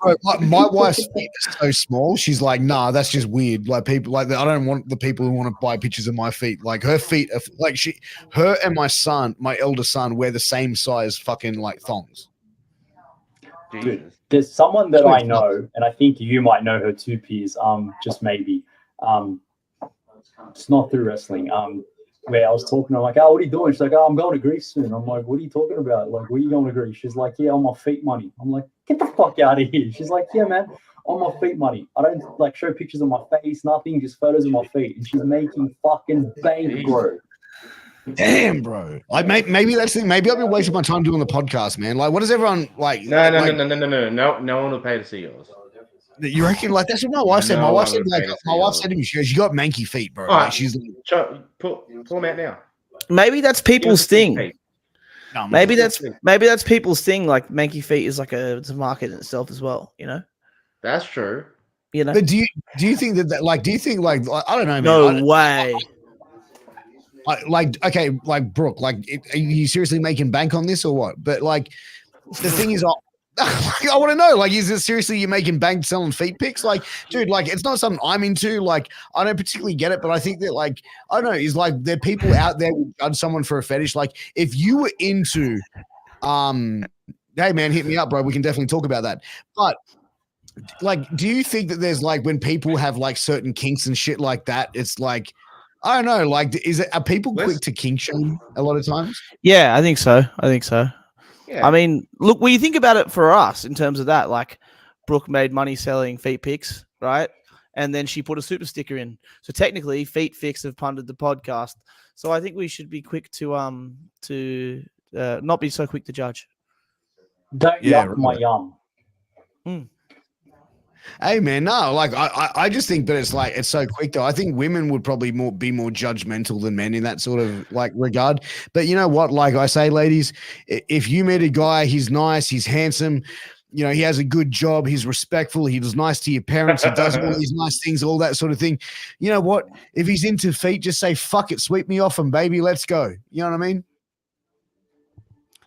Bro, my wife's feet are so small. She's like, nah, that's just weird. Like, people like that. I don't want the people who want to buy pictures of my feet. Like, her feet are like her and my son, my elder son, wear the same size fucking like thongs. Dude, there's someone that I know, and I think you might know her too, Piers. Just maybe. It's not through wrestling. Where I was talking to her, like, oh, what are you doing? She's like, oh, I'm going to Greece soon. I'm like, what are you talking about? Like, where are you going to Greece? She's like, yeah, on my feet money. I'm like, get the fuck out of here. She's like, yeah, man, on my feet money. I don't like show pictures of my face, nothing, just photos of my feet. And she's making fucking bank, bro. Damn, bro. Like, maybe that's the thing. Maybe I've been wasting my time doing the podcast, man. Like, what does everyone like? No. No one will pay to see yours. You reckon? Like, that's what my wife said. My wife said to me, she goes, "You got manky feet, bro." Like, she's like, pull them out now. Maybe that's people's thing. No, maybe that's people's thing. Like, manky feet is like it's a market in itself as well. You know. That's true. You know. But do you think that like, do you think like, I don't know, man. No way. Okay, like Brooke, like, are you seriously making bank on this or what? But like, the thing is, I want to know, like, is it seriously you making bank selling feet pics? Like, dude, like, it's not something I'm into. Like, I don't particularly get it, but I think that, like, I don't know, is like there are people out there who judge someone for a fetish. Like, if you were into, hey man, hit me up, bro. We can definitely talk about that. But like, do you think that there's like when people have like certain kinks and shit like that, it's like, I don't know, like, are people quick to kink shame a lot of times? Yeah, I think so. Yeah. I mean, look, when you think about it for us in terms of that, like Brooke made money selling feet pics, right? And then she put a super sticker in. So technically, Feet Fix have funded the podcast. So I think we should be quick to not be so quick to judge. Don't yuck my yum. Hey man, no, like I just think that it's like it's so quick though. I think women would probably be more judgmental than men in that sort of like regard. But you know what? Like I say, ladies, if you meet a guy, he's nice, he's handsome, you know, he has a good job, he's respectful, he was nice to your parents, he does all these nice things, all that sort of thing. You know what? If he's into feet, just say fuck it, sweep me off him, baby, let's go. You know what I mean?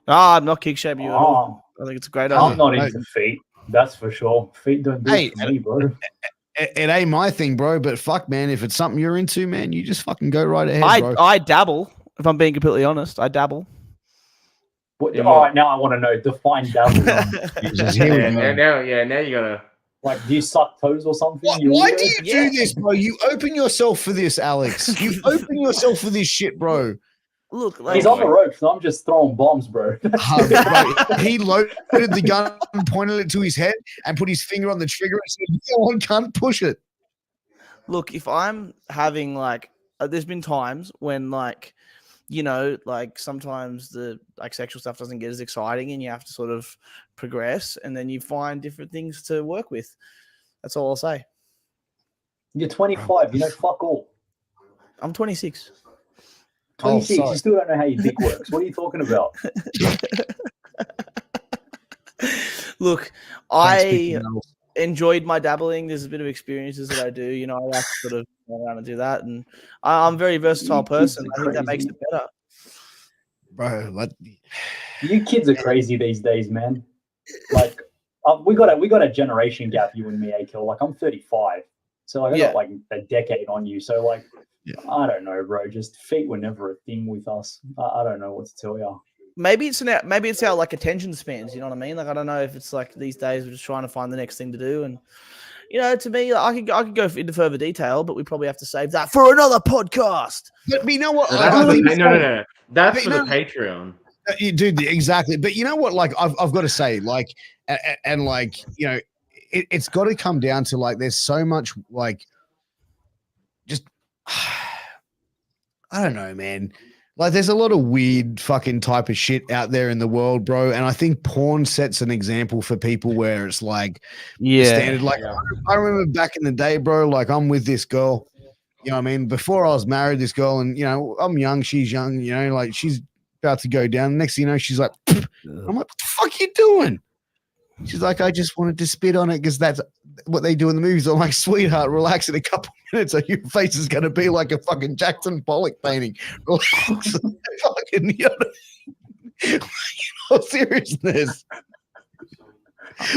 I'm not kick shaming you at all. I think it's a great idea. I'm not into feet. That's for sure. Feet don't do it for me, bro. It ain't my thing, bro. But fuck, man, if it's something you're into, man, you just fucking go right ahead, bro. I dabble. If I'm being completely honest, I dabble. All right, now I want to know. Define dabble. Now you gotta. Like, do you suck toes or something? Why do you do this, bro? You open yourself for this, Alex. You open yourself for this shit, bro. Look, he's on the ropes, so I'm just throwing bombs, bro. He loaded the gun, pointed it to his head, and put his finger on the trigger and said, "Go on, cunt, push it." Look, if I'm having like, there's been times when like, you know, like sometimes the like sexual stuff doesn't get as exciting, and you have to sort of progress, and then you find different things to work with. That's all I'll say. You're 25. You know, fuck all. I'm 26. 26, you still don't know how your dick works. What are you talking about? Look, I enjoyed my dabbling. There's a bit of experiences that I do. You know, I like to sort of go around and do that. And I'm a very versatile person. I think that makes it better. Bro, you kids are crazy these days, man. Like, we got a generation gap, you and me, Akell. Like, I'm 35. So like, I got like a decade on you. So like, I don't know, bro. Just feet were never a thing with us. I don't know what to tell you. Maybe it's our like attention spans. You know what I mean? Like I don't know if it's like these days we're just trying to find the next thing to do. And you know, to me, I could go into further detail, but we probably have to save that for another podcast. But you know what? No. That's for the Patreon. Dude, exactly. But you know what? Like I've got to say, like, and like, you know, it's got to come down to like, there's so much like, just. I don't know, man. Like, there's a lot of weird fucking type of shit out there in the world, bro. And I think porn sets an example for people where it's like, standard. Like, I remember back in the day, bro, like, I'm with this girl, you know what I mean? Before I was married, this girl, and, you know, I'm young, she's young, you know, like, she's about to go down. Next thing you know, she's like, I'm like, what the fuck you doing? She's like, I just wanted to spit on it because that's what they do in the movies. I'm like, sweetheart, relax in a couple minutes or your face is going to be like a fucking Jackson Pollock painting. Relax. Fucking, you know, seriousness.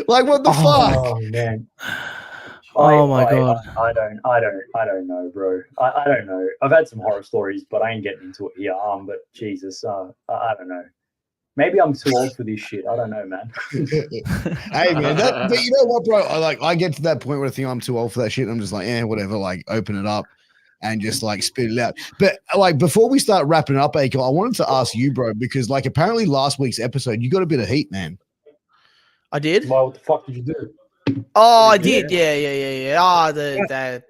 Like, what the fuck? Oh, man. My God. I don't know, bro. I don't know. I've had some horror stories, but I ain't getting into it here. But Jesus, I don't know. Maybe I'm too old for this shit. I don't know, man. Hey, man. But you know what, bro? I get to that point where I think I'm too old for that shit. I'm just like, whatever. Like, open it up and just like spit it out. But like, before we start wrapping up, Akell, I wanted to ask you, bro, because like apparently last week's episode, you got a bit of heat, man. I did. Well, what the fuck did you do? Oh, I did. Yeah. Ah, the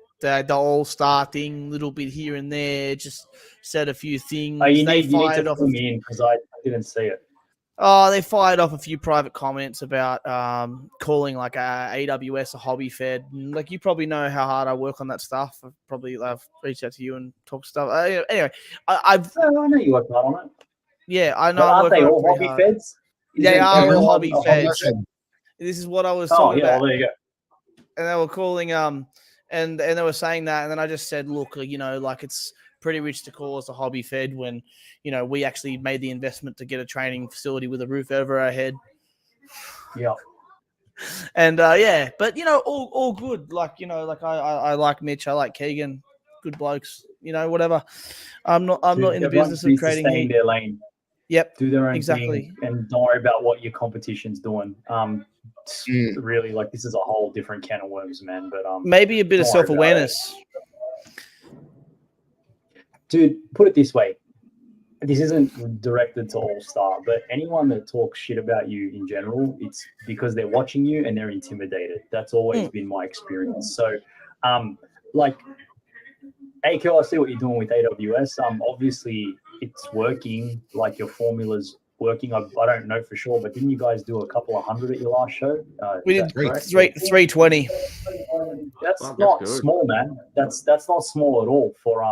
all-star thing, little bit here and there. Just said a few things. You need to fill me in because I didn't see it. Oh, they fired off a few private comments about calling like AWS a hobby fed. And, like, you probably know how hard I work on that stuff. I've reached out to you and talked stuff. Anyway, I know you work hard on it. Yeah, I know. Aren't they all hobby feds? They are all hobby feds. This is what I was talking about. Oh, there you go. And they were calling and they were saying that, and then I just said, look, you know, like it's pretty rich to call us a hobby fed when, you know, we actually made the investment to get a training facility with a roof over our head. Yeah. And yeah, but you know, all good. Like, you know, like I like Mitch, I like Keegan, good blokes. You know, whatever. I'm not in the business of creating stay in heat. their lane. Yep, Do their own exactly. thing and don't worry about what your competition's doing. Really, like, this is a whole different can of worms, man. But maybe a bit of don't worry about self-awareness. Dude, put it this way. This isn't directed to All Star, but anyone that talks shit about you in general, it's because they're watching you and they're intimidated. That's always been my experience. So, like, Akell, I see what you're doing with AWS. Obviously it's working. Like, your formula's working. I don't know for sure, but didn't you guys do a couple of hundred at your last show? We did 320. That's Wow, not that's good. small, man. That's not small at all for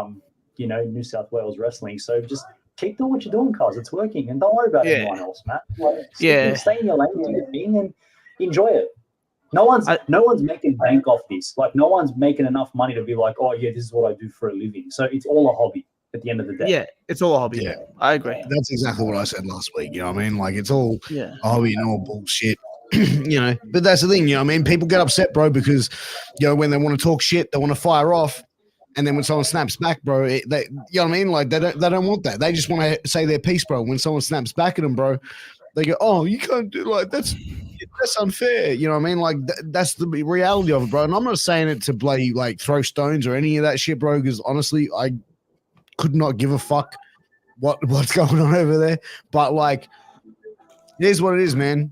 you know, New South Wales wrestling. So just keep doing what you're doing, cuz it's working, and don't worry about anyone else, man. Like, stay in your lane, do your thing, and enjoy it. No one's making bank off this. Like, no one's making enough money to be like, oh yeah, this is what I do for a living. So it's all a hobby at the end of the day. Yeah, it's all a hobby. Yeah. I agree. That's exactly what I said last week. You know what I mean? Like, it's all Yeah. a hobby and all bullshit. You know, but that's the thing. You know what I mean? People get upset, bro, because, you know, when they want to talk shit, they want to fire off. And then when someone snaps back, bro, they, you know what I mean? Like, they don't want that. They just want to say their piece, bro. When someone snaps back at them, bro, they go, oh, you can't do, like, that's unfair. You know what I mean? Like, that's the reality of it, bro. And I'm not saying it to play, like, throw stones or any of that shit, bro, because honestly, I could not give a fuck what's going on over there. But, like, here's what it is, man.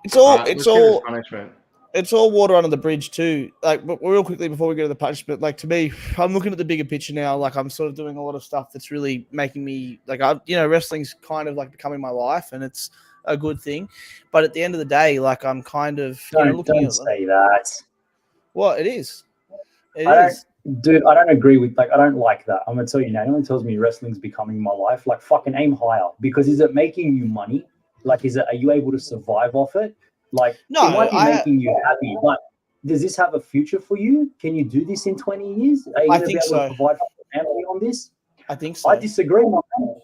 It's all punishment. It's all water under the bridge too. Like, but real quickly before we go to the punishment, like, to me, I'm looking at the bigger picture now. Like, I'm sort of doing a lot of stuff that's really making me, like, wrestling's kind of like becoming my life, and it's a good thing. But at the end of the day, like, I'm kind of looking at say that. Well, it is. Dude, I don't agree with, like, I don't like that. I'm gonna tell you now. Anyone tells me wrestling's becoming my life, like, fucking aim higher. Because is it making you money? Like, are you able to survive off it? Like, no, it might be making you happy, but does this have a future for you? Can you do this in 20 years? Are you going to be able to provide for your family on this? I think so. I disagree, my man.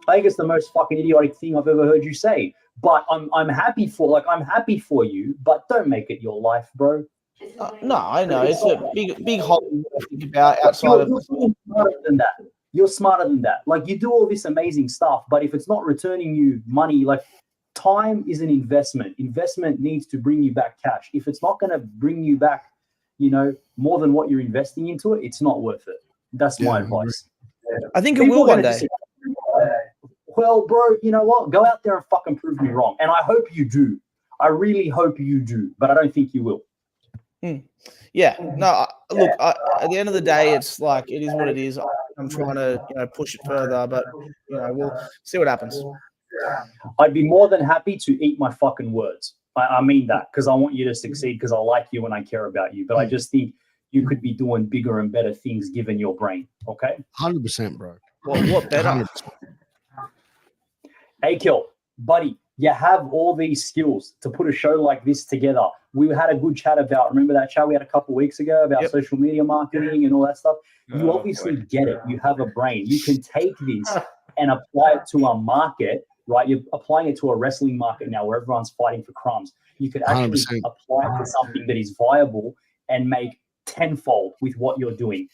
I think it's the most fucking idiotic thing I've ever heard you say. But I'm happy for you, but don't make it your life, bro. No, I know. It's a big hole to think about outside of... You're smarter than that. You're smarter than that. Like, you do all this amazing stuff, but if it's not returning you money, like, time is an investment. Investment needs to bring you back cash. If it's not going to bring you back, you know, more than what you're investing into it, it's not worth it. That's my advice. I think it will one day. Well, bro, you know what? Go out there and fucking prove me wrong. And I hope you do. I really hope you do, but I don't think you will. Yeah. No, look, at the end of the day, it's like, it is what it is. I'm trying to, push it further, but, we'll see what happens. I'd be more than happy to eat my fucking words. I mean that, because I want you to succeed, because I like you and I care about you. But I just think you could be doing bigger and better things given your brain. Okay? 100%, bro. What better? 100%. Akell, buddy, you have all these skills to put a show like this together. We had a good chat about, remember that chat we had a couple of weeks ago about social media marketing and all that stuff? You obviously get it. You have a brain. You can take this and apply it to a market. Right, you're applying it to a wrestling market now where everyone's fighting for crumbs. You could actually 100%. apply it to something that is viable and make tenfold with what you're doing.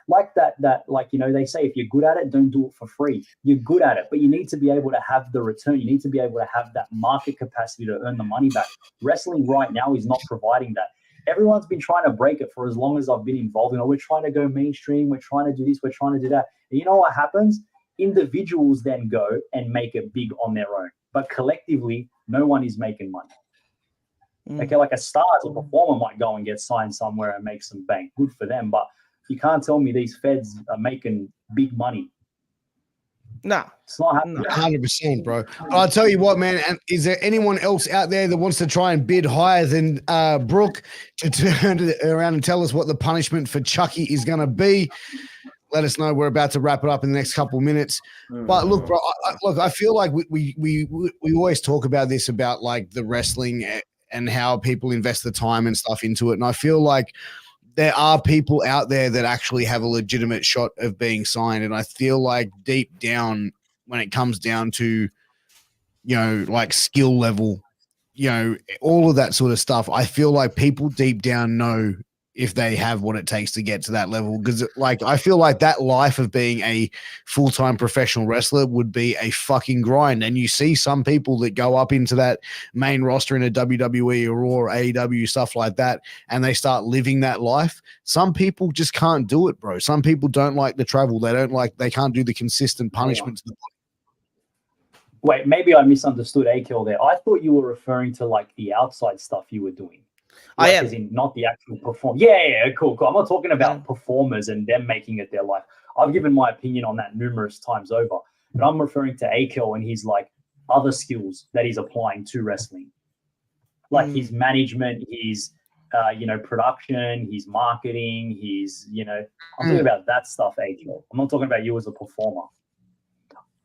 Like that, like, they say, if you're good at it, don't do it for free. You're good at it, but you need to be able to have the return. You need to be able to have that market capacity to earn the money back. Wrestling right now is not providing that. Everyone's been trying to break it for as long as I've been involved. We're trying to go mainstream. We're trying to do this. We're trying to do that. And you know what happens? Individuals then go and make it big on their own, but collectively, no one is making money. Okay, like a star as a performer might go and get signed somewhere and make some bank. Good for them, but you can't tell me these feds are making big money. No, it's not happening. 100%, bro. But I'll tell you what, man. And is there anyone else out there that wants to try and bid higher than Brooke to turn around and tell us what the punishment for Chucky is going to be? Let us know. We're about to wrap it up in the next couple of minutes. But look, bro, I feel like we always talk about this, about like the wrestling and how people invest the time and stuff into it. And I feel like there are people out there that actually have a legitimate shot of being signed. And I feel like deep down, when it comes down to like skill level, all of that sort of stuff. I feel like people deep down know if they have what it takes to get to that level. Because like, I feel like that life of being a full-time professional wrestler would be a fucking grind. And you see some people that go up into that main roster in a WWE or AEW, stuff like that, and they start living that life. Some people just can't do it, bro. Some people don't like the travel. They can't do the consistent punishment to the body. Wait, maybe I misunderstood Akell there. I thought you were referring to like the outside stuff you were doing. Like, I am. As in not the actual perform. Yeah, cool. I'm not talking about performers and them making it their life. I've given my opinion on that numerous times over, but I'm referring to Akell and his like other skills that he's applying to wrestling, like his management, his production, his marketing, his I'm talking about that stuff, Akell. I'm not talking about you as a performer.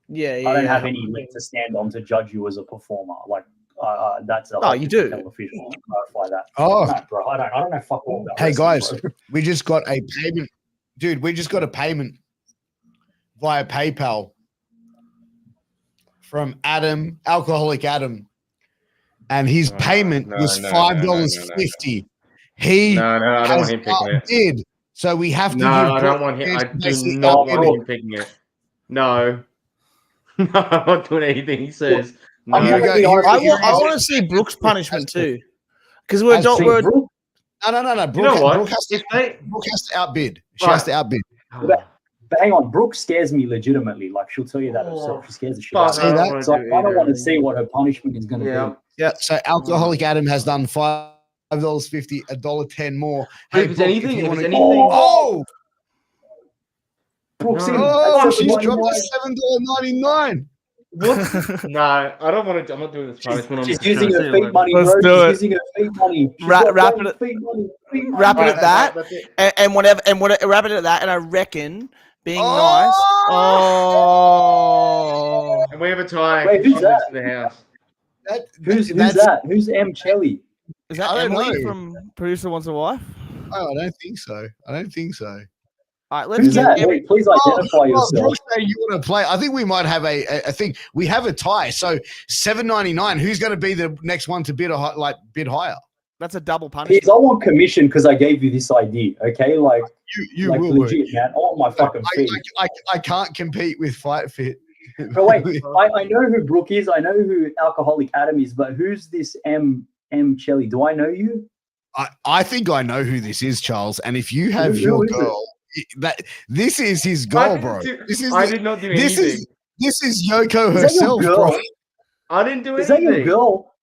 Yeah. I don't have any leg to stand on to judge you as a performer. Like. That's you do. Official. Clarify that. Oh, no, bro, I don't know fuck all about. Hey guys, bro. we just got a payment, dude. We just got a payment via PayPal from Adam, Alcoholic Adam, and his payment was $5.50. He I don't want him picking it. Bid, so we have to. No, I don't want him. I do not want him picking it. No, I'm not doing anything he says. No. I want to see Brooks' punishment too, because we're No. Brooke, you know what? Brooke has to outbid. She has to outbid. But hang on, Brooke scares me legitimately. Like she'll tell you that herself. She scares the shit out of me. So I don't want to see what her punishment is going to be. Yeah. So Alcoholic Adam has done $5.50, $1.10 more. Hey, if there's anything. Oh, Brooke's she's dropped at $7.99. What? No, I don't want to. I'm not doing this punishment. She's using her feet money, Let's bro. do She's using her feet money. Wrap it at that, and wrap it at that. And I reckon being nice. Oh. And we have a tie. Wait, who's that? The house. Who's that? Who's M. Chelly? Is that Emily from Producer Wants a Wife? Oh, I don't think so. All right, let's get Wait, please identify yourself. You want to play? I think we might have a thing. We have a tie. So $7.99. Who's going to be the next one to bid higher? That's a double punishment. Piers, I want commission because I gave you this idea. Okay, like you like will legit, man. I want my fucking fee. I can't compete with Fight Fit. But wait, I know who Brooke is. I know who Alcoholic Adam is. But who's this M. Chelly? Do I know you? I think I know who this is, Charles. And if you have your girl. This is his goal, bro. I did not do anything. This is Yoko herself, bro. I didn't do anything. Is that your girl?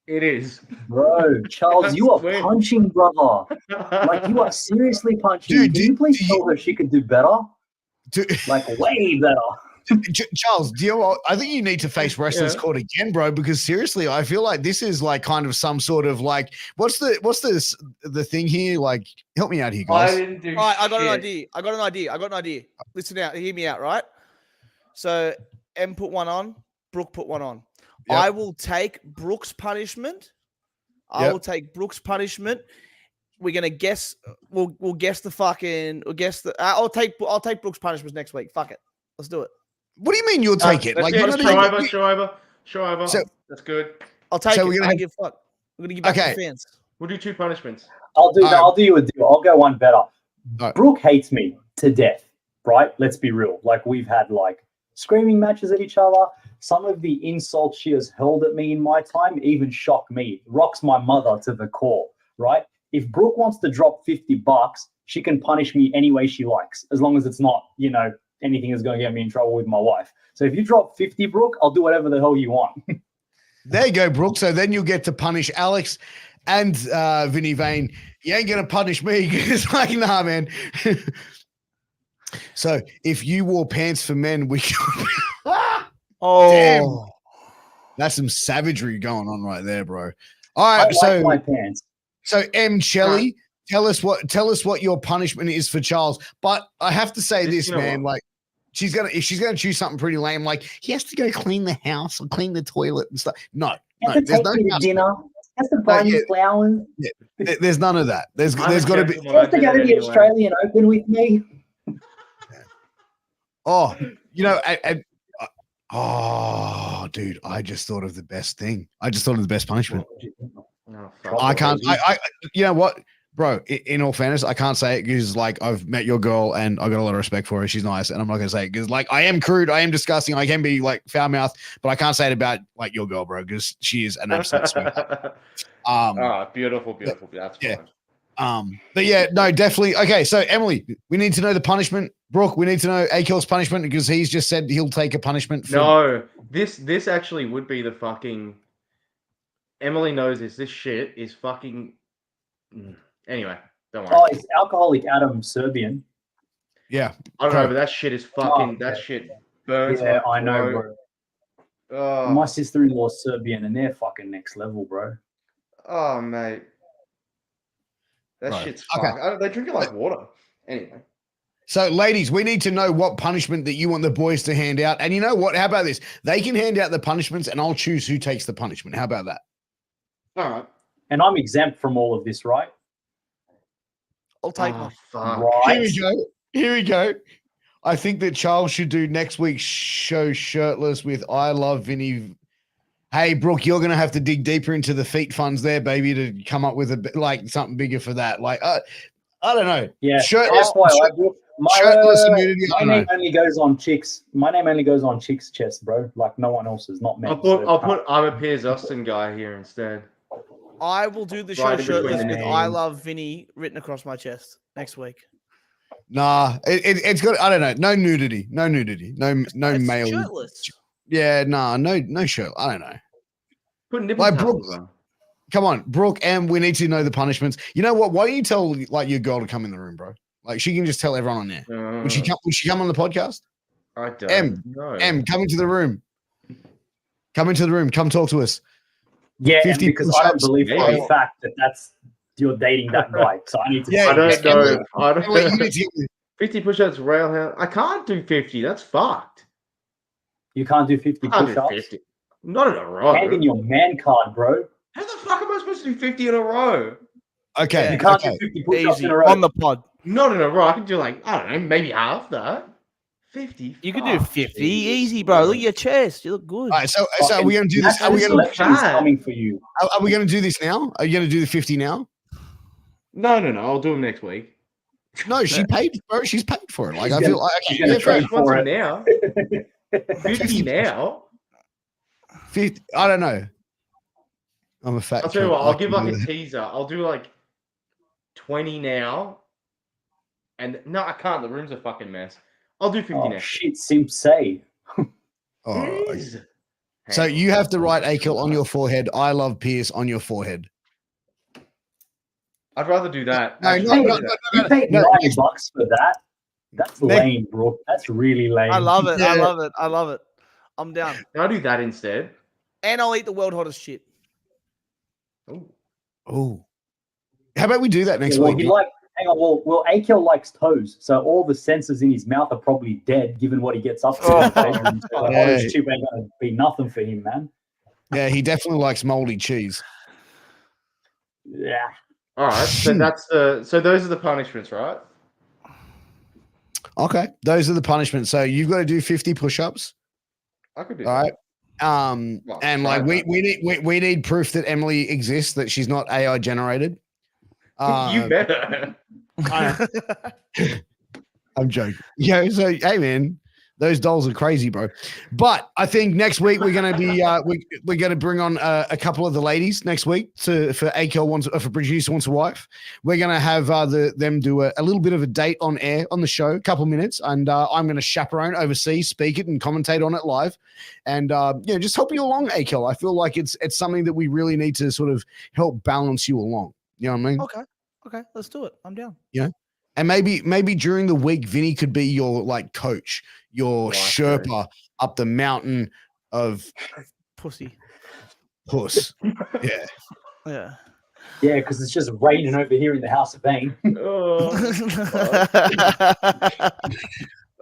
It is. Bro, Charles, you are punching, brother. Like, you are seriously punching. Dude, Can you please tell her she could do better? Like, way better. Charles, I think you need to face Wrestlers Court again, bro, because seriously, I feel like this is like kind of some sort of like, what's the thing here? Like, help me out here, guys. I got an idea. Listen out, hear me out, right? So M put one on, Brooke put one on. Yep. I will take Brooke's punishment. We're gonna guess. We'll guess the fucking. We'll guess the. I'll take Brooke's punishments next week. Fuck it. Let's do it. What do you mean you'll take it? Like, show over. So, that's good. I'll take it. We're gonna give fuck. We're gonna give back to the fans. We'll do 2 punishments. I'll do you a deal. I'll go one better. Right. Brooke hates me to death, right? Let's be real. Like, we've had like screaming matches at each other. Some of the insults she has hurled at me in my time even shock me. Rocks my mother to the core, right? If Brooke wants to drop $50, she can punish me any way she likes, as long as it's not, anything that's going to get me in trouble with my wife. So if you drop 50, Brooke, I'll do whatever the hell you want. There you go, Brooke. So then you'll get to punish Alex and Vinnie Vane. You ain't going to punish me because like, nah, man. So if you wore pants for men, we could... Damn. That's some savagery going on right there, bro. All right, I like my pants. So M. Chelly, tell us what your punishment is for Charles. But I have to say this, man, like if she's gonna choose something pretty lame, like he has to go clean the house or clean the toilet and stuff. No, has to take me to dinner. Has to buy me flowers. Yeah, there's none of that. There's got to be. Has to go to the Australian Open with me. Oh, Oh, dude, I just thought of the best thing. I just thought of the best punishment. Oh, I can't. You know what, bro? In all fairness, I can't say it because like I've met your girl and I got a lot of respect for her. She's nice, and I'm not gonna say it because like I am crude, I am disgusting, I can be like foul mouth, but I can't say it about like your girl, bro, because she is an absolute sweetheart. Beautiful. That's fine. But yeah, no, definitely. Okay, so Emily, we need to know the punishment. Brooke, we need to know Akell's punishment because he's just said he'll take a punishment. No, this actually would be the fucking. Emily knows this. This shit is fucking. Anyway, don't worry. Oh, it's Alcoholic Adam Serbian. Yeah, I don't know, but that shit is fucking. That shit burns. Yeah, I know, bro. Oh. My sister-in-law's Serbian, and they're fucking next level, bro. Oh, mate. That shit's fuck. They drink it like water. Anyway. So, ladies, we need to know what punishment that you want the boys to hand out. And you know what? How about this? They can hand out the punishments, and I'll choose who takes the punishment. How about that? All right. And I'm exempt from all of this, right? I'll take one. Fuck. Right. Here we go. I think that Charles should do next week's show shirtless with I Love Vinnie. Hey, Brooke, you're going to have to dig deeper into the feet funds there, baby, to come up with something bigger for that. Like, I don't know. Yeah. Shirtless. Shirtless nudity. My name only goes on chicks. My name only goes on chicks' chest, bro. Like no one else's, not me. I'll put I'm a Piers Austin guy here instead. I will do the show Right shirtless between with the I names. Love Vinnie written across my chest next week. Nah, it's got. I don't know. No nudity. No It's male. shirtless. Yeah, nah, no shirt. I don't know. Put nipple Like tassels Brooke, on. come on, Brooke, and we need to know the punishments. You know what? Why don't you tell like your girl to come in the room, bro? Like she can just tell everyone on there. Would she come on the podcast? I don't know. Come into the room. Come into the room. Come talk to us. Yeah, 50 because I don't push-ups. believe for a fact that that's you're dating that guy. So I need to. Yeah, I don't know. I Emily, you don't need to- 50 push-ups, railhouse. I can't do 50. That's fucked. You can't do 50 I can't do push-ups. 50. Not in a row. Hand in your man card, bro. How the fuck am I supposed to do 50 in a row? Okay. You can't okay. do 50 push-ups Easy in a row. on the pod. Not in a row. I can do like, I don't know, maybe half that. 50. You can do Fuck, 50 Jesus easy, bro. Look at your chest. You look good. All right. So are we going to do this? Are we Natural going to selection is coming for you. are we going to do this now? Are you going to do the 50 now? No. I'll do them next week. No, she paid, bro. She's paid for it. Like I She's feel like she's gonna trade What's for it it. now? 50 now? 50. I don't know. I'm a fat. I'll tell you cunt. what, I I'll can give do like a that. teaser. I'll do like 20 now. And no, I can't. The room's a fucking mess. I'll do 50 Oh next. shit, Simp say. Oh, okay. Jeez. So Hang on. you have to write Akell on your forehead. I love Piers on your forehead. I'd rather do that. No, Actually, no, I'd do that. You paid No, $90 for that? That's lame, bro. That's really lame. I love it. Yeah. I love it. I'm down. Can I do that instead? And I'll eat the world hottest shit. Ooh. Oh, how about we do that next Well, week? hang on. Well, Akell likes toes, so all the sensors in his mouth are probably dead, given what he gets up to. in the bedroom. So the Yeah. hottest chip ain't gonna be nothing for him, man. Yeah, he definitely likes moldy cheese. Yeah. All right. So so those are the punishments, right? Okay, those are the punishments. So you've got to do 50 push-ups. I could do All that. right. Well, And try like that. we need proof that Emily exists, that she's not AI generated. You better. I'm joking. Yeah. So hey, man, those dolls are crazy, bro. But I think next week we're gonna be we're gonna bring on a couple of the ladies next week for Akell wants for producer wants a wife. We're gonna have them do a little bit of a date on air on the show, a couple minutes, and I'm gonna chaperone overseas, speak it, and commentate on it live, and just help you along, Akell. I feel like it's something that we really need to sort of help balance you along. You know what I mean? Okay, let's do it. I'm down. And maybe during the week, Vinny could be your like coach, your Like Sherpa up the mountain of Pussy. puss. Yeah. Yeah. Yeah, because it's just raining over here in the House of Vane. Oh,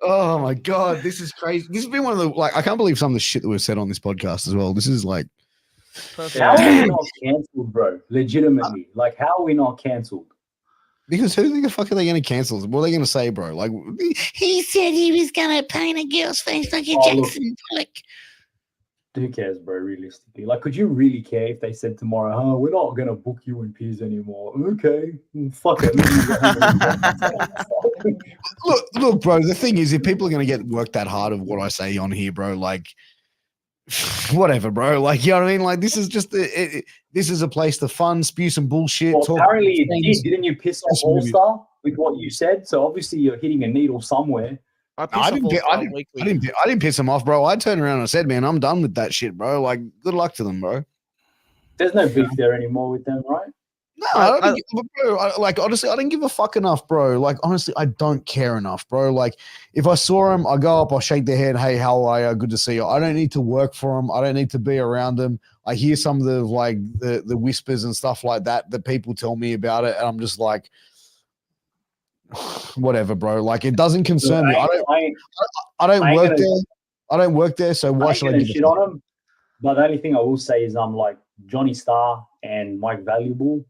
Oh my God, this is crazy. This has been one of the I can't believe some of the shit that we've said on this podcast as well. This is like Perfect. How are we not cancelled, bro? Legitimately. Like, how are we not cancelled? Because who the fuck are they going to cancel? What are they going to say, bro? Like, he said he was going to paint a girl's face like a Jackson Pollock. Who cares, bro, realistically? Like, could you really care if they said tomorrow, oh, we're not going to book you and Piers anymore? Okay, fuck it. look, bro, the thing is, if people are going to get worked that hard of what I say on here, bro, like, whatever, bro. Like, you know what I mean? Like, this is just this is a place to fun, spew some bullshit. Well, talk apparently it things. did. Didn't you piss off All Star with what you said? So obviously you're hitting a needle somewhere. I didn't piss him off, bro. I turned around and I said, man, I'm done with that shit, bro. Like, good luck to them, bro. There's no beef there anymore with them, right? No, honestly, I didn't give a fuck enough, bro. Like, honestly, I don't care enough, bro. Like, if I saw them, I go up, I'll shake their hand. Hey, how are you? Good to see you. I don't need to work for them. I don't need to be around them. I hear some of the whispers and stuff like that people tell me about it, and I'm just like, whatever, bro. Like, it doesn't concern me. I don't work there. I don't work there, so why should I give shit on them? But the only thing I will say is like Johnny Starr and Mike Valuable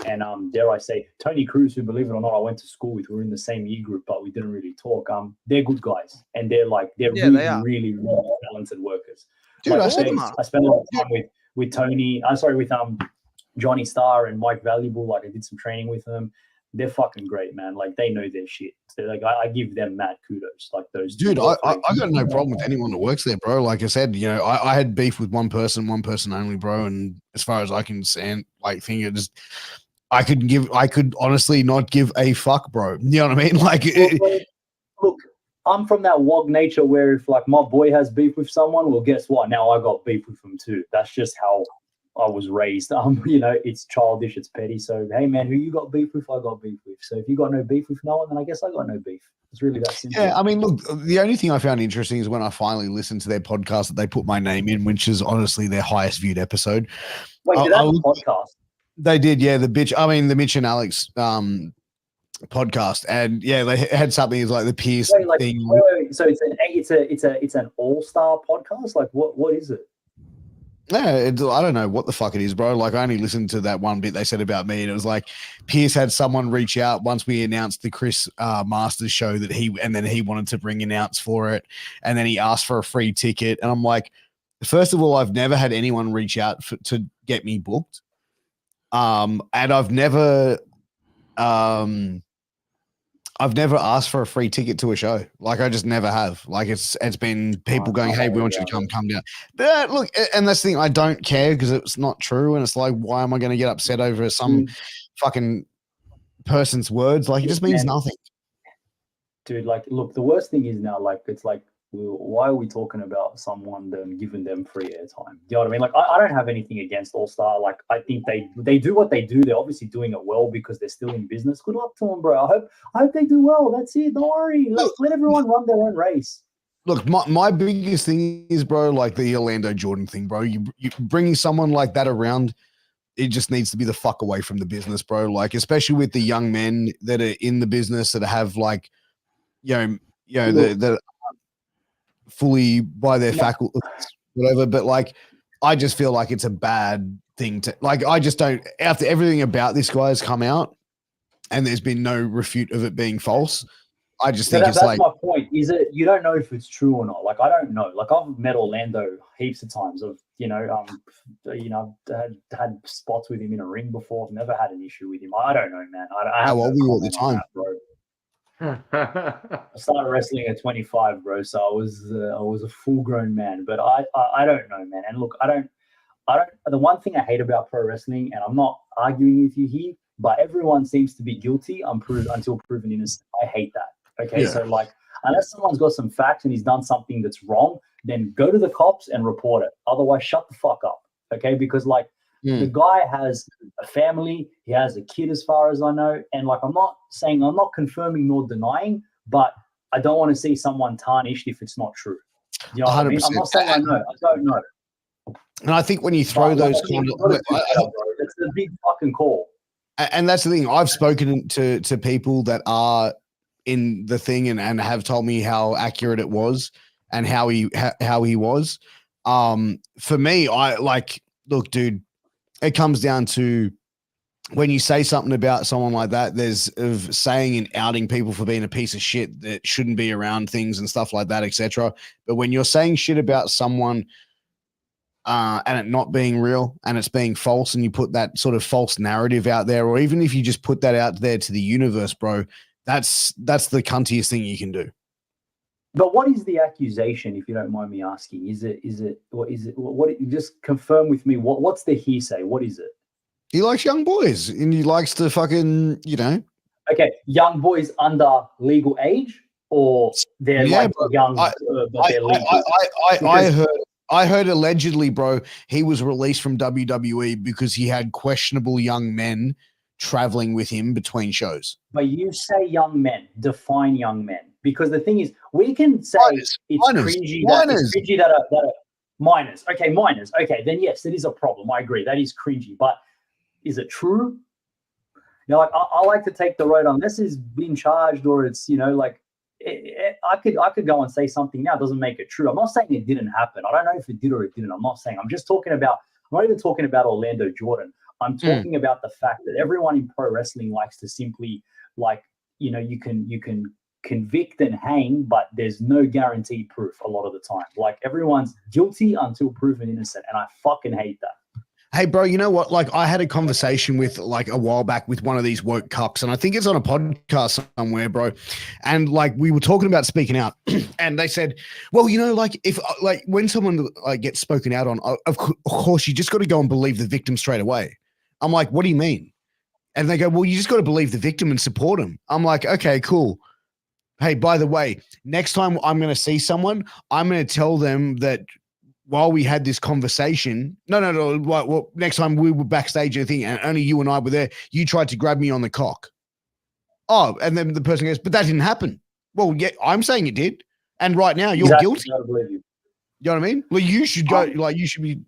and dare I say Tony Cruz, who, believe it or not, I went to school with. We were in the same year group, but we didn't really talk. They're good guys, and they're really talented workers. Dude, I spent a lot of time with Tony. With Johnny Starr and Mike Valuable. Like, I did some training with them. They're fucking great, man. Like, they know their shit. So, like, I give them mad kudos. Like, those dude, I got no problem with anyone that works there, bro. Like I said, you know, I had beef with one person only, bro. And as far as I can stand, like, think it just, I could honestly not give a fuck, bro. You know what I mean? Like, look, I'm from that wog nature where if like my boy has beef with someone, well, guess what? Now I got beef with him too. That's just how I was raised. You know, it's childish, it's petty. So, hey, man, who you got beef with, I got beef with. So if you got no beef with no one, then I guess I got no beef. It's really that simple. Yeah, I mean, look, the only thing I found interesting is when I finally listened to their podcast that they put my name in, which is honestly their highest viewed episode. Wait, did that have a podcast? They did, yeah. The Mitch and Alex podcast, and yeah, they had something as like the Piers thing. Wait. So it's an all-star podcast. Like, what is it? Yeah, I don't know what the fuck it is, bro. Like, I only listened to that one bit they said about me, and it was like Piers had someone reach out once we announced the Chris Masters show that he wanted to bring announce for it, and then he asked for a free ticket, and I'm like, first of all, I've never had anyone reach out to get me booked, and I've never asked for a free ticket to a show. Like, I just never have. Like, it's been people going, hey, we want you to come down. But look, and that's the thing, I don't care because it's not true. And it's like, why am I going to get upset over some fucking person's words? Like, it just means nothing. Dude, like, look, the worst thing is now, like, it's like, why are we talking about someone then giving them free airtime? You know what I mean? Like, I don't have anything against All Star. Like, I think they do what they do. They're obviously doing it well because they're still in business. Good luck to them, bro. I hope they do well. That's it. Don't worry. Let everyone run their own race. Look, my biggest thing is, bro, like the Orlando Jordan thing, bro. You bringing someone like that around, it just needs to be the fuck away from the business, bro. Like, especially with the young men that are in the business that have like, that fully by their faculty, whatever. But like, I just feel like it's a bad thing to like. I just don't. After everything about this guy has come out, and there's been no refute of it being false, I just think it's like. That's my point. Is it you don't know if it's true or not? Like, I don't know. Like, I've met Orlando heaps of times. I've had spots with him in a ring before. I've never had an issue with him. I don't know, man. How old were you at the time? I started wrestling at 25, bro. So I was a full-grown man. But I don't know, man. And look, I don't. The one thing I hate about pro wrestling, and I'm not arguing with you here, but everyone seems to be guilty until proven innocent. I hate that. Okay, so like, unless someone's got some facts and he's done something that's wrong, then go to the cops and report it. Otherwise, shut the fuck up. Okay, because like. The guy has a family, he has a kid as far as I know, and like I'm not confirming nor denying, but I don't want to see someone tarnished if it's not true. You know what I mean? I'm not saying I know, I don't know. And I think when you throw those kind of it's a big fucking call. And that's the thing. I've spoken to people that are in the thing and have told me how accurate it was and how he was. For me, I like look, dude. It comes down to when you say something about someone like that, there's of saying and outing people for being a piece of shit that shouldn't be around things and stuff like that, etc. But when you're saying shit about someone and it not being real and it's being false, and you put that sort of false narrative out there, or even if you just put that out there to the universe, bro, that's the cuntiest thing you can do. But what is the accusation, if you don't mind me asking? Just confirm with me, what's the hearsay? What is it? He likes young boys and he likes to fucking, Okay, young boys under legal age, or they're young, but they're legal? I heard allegedly, bro, he was released from WWE because he had questionable young men traveling with him between shows. But you say young men, define young men. Because the thing is, we can say it's cringy that are minors. Okay, minors. Okay, then yes, it is a problem. I agree. That is cringy. But is it true? Like I like to take the road unless it's been charged or it's, I could go and say something now. It doesn't make it true. I'm not saying it didn't happen. I don't know if it did or it didn't. I'm not saying. I'm not even talking about Orlando Jordan. I'm talking about the fact that everyone in pro wrestling likes to simply you can convict and hang, but there's no guaranteed proof a lot of the time. Like everyone's guilty until proven innocent, and I fucking hate that. Hey, bro, you know what? Like I had a conversation with a while back with one of these woke cucks, and I think it's on a podcast somewhere, bro. And we were talking about speaking out, and they said, well, if when someone gets spoken out on, of course, you just got to go and believe the victim straight away. I'm like, what do you mean? And they go, well, you just got to believe the victim and support him. I'm like, okay, cool. Hey, by the way, next time I'm going to see someone, I'm going to tell them that while we had this conversation, no, well, next time we were backstage and thing, and only you and I were there, you tried to grab me on the cock. Oh, and then the person goes, but that didn't happen. Well, yeah, I'm saying it did. And right now you're guilty. I believe you. You know what I mean? Well, you should go, you should be.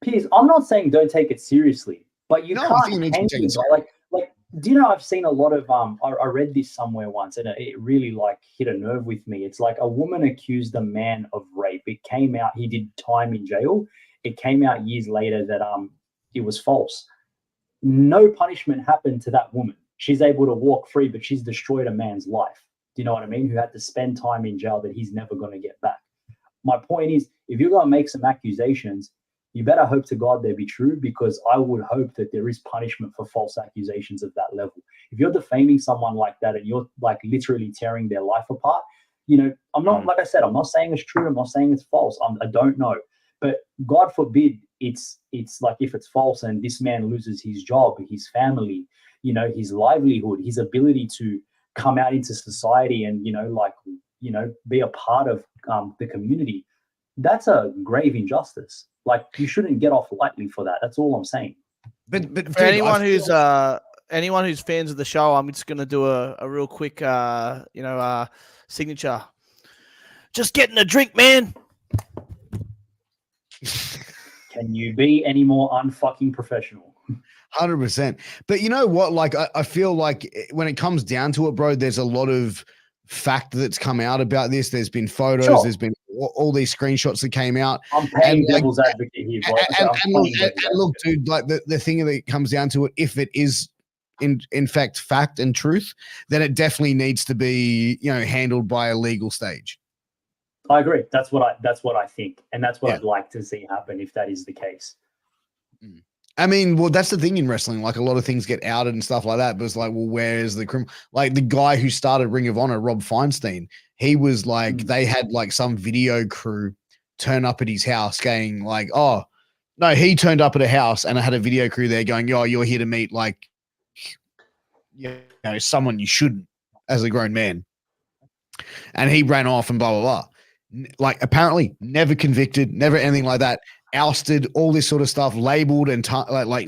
Piers, I'm not saying don't take it seriously, but you can't hang it. Do you know, I've seen a lot of, I read this somewhere once and it really hit a nerve with me. It's like a woman accused a man of rape. It came out, he did time in jail. It came out years later that it was false. No punishment happened to that woman. She's able to walk free, but she's destroyed a man's life. Do you know what I mean? Who had to spend time in jail that he's never going to get back. My point is, if you're going to make some accusations, you better hope to God they be true, because I would hope that there is punishment for false accusations of that level. If you're defaming someone like that and you're literally tearing their life apart, I'm not, like I said, I'm not saying it's true. I'm not saying it's false. I don't know. But God forbid it's like if it's false and this man loses his job, his family, his livelihood, his ability to come out into society and, be a part of the community. That's a grave injustice. You shouldn't get off lightly for that. That's all I'm saying. But for anyone who's fans of the show, I'm just going to do a real quick, signature. Just getting a drink, man. Can you be any more unfucking professional? 100%. But you know what? I feel like when it comes down to it, bro, there's a lot of fact that's come out about this. There's been photos. Sure. There's been all these screenshots that came out. I'm paying devil's advocate here, bro. And look, dude, the thing that comes down to it, if it is in fact fact and truth, then it definitely needs to be handled by a legal stage. I agree. That's what I think, and that's what I'd like to see happen if that is the case. I mean, well, that's the thing in wrestling. A lot of things get outed and stuff like that, but it's well, where's the criminal? The guy who started Ring of Honor, Rob Feinstein, he was they had some video crew turn up at his house going oh, no, he turned up at a house and I had a video crew there going, oh, you're here to meet someone you shouldn't as a grown man. And he ran off and blah, blah, blah. Apparently never convicted, never anything like that. Ousted, all this sort of stuff, labeled and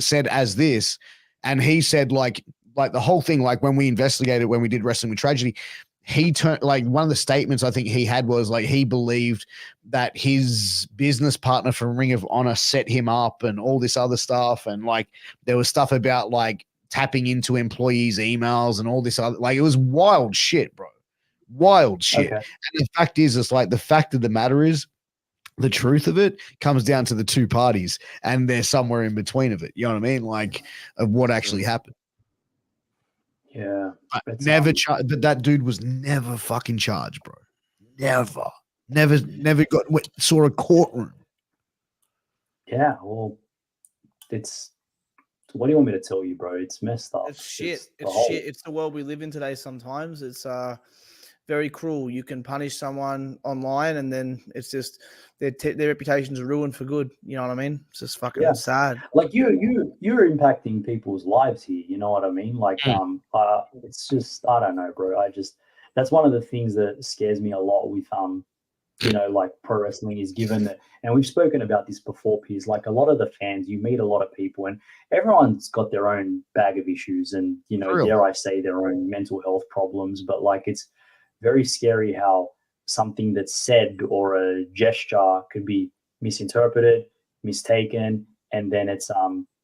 said as this. And he said the whole thing, when we investigated, when we did Wrestling with Tragedy, he turned one of the statements I think he had was he believed that his business partner from Ring of Honor set him up and all this other stuff. And there was stuff about tapping into employees' emails and all this other, it was wild shit, bro. Wild shit. Okay. And the fact is, it's the fact of the matter is, the truth of it comes down to the two parties, and they're somewhere in between of it. You know what I mean? Like of what actually happened. Yeah. Never but that dude was never fucking charged, bro. Never saw a courtroom. Yeah, well, it's what do you want me to tell you, bro? It's messed up. It's shit. It's shit. It's the world we live in today. Sometimes it's very cruel. You can punish someone online, and then it's just their reputations are ruined for good. You know what I mean? It's just fucking sad. Like you're impacting people's lives here. You know what I mean? Like it's just I don't know, bro. That's one of the things that scares me a lot with like pro wrestling is given that, and we've spoken about this before, Piers, like a lot of the fans, you meet a lot of people and everyone's got their own bag of issues and, dare I say, their own mental health problems. But like, it's very scary how something that's said or a gesture could be misinterpreted, mistaken, and then it's,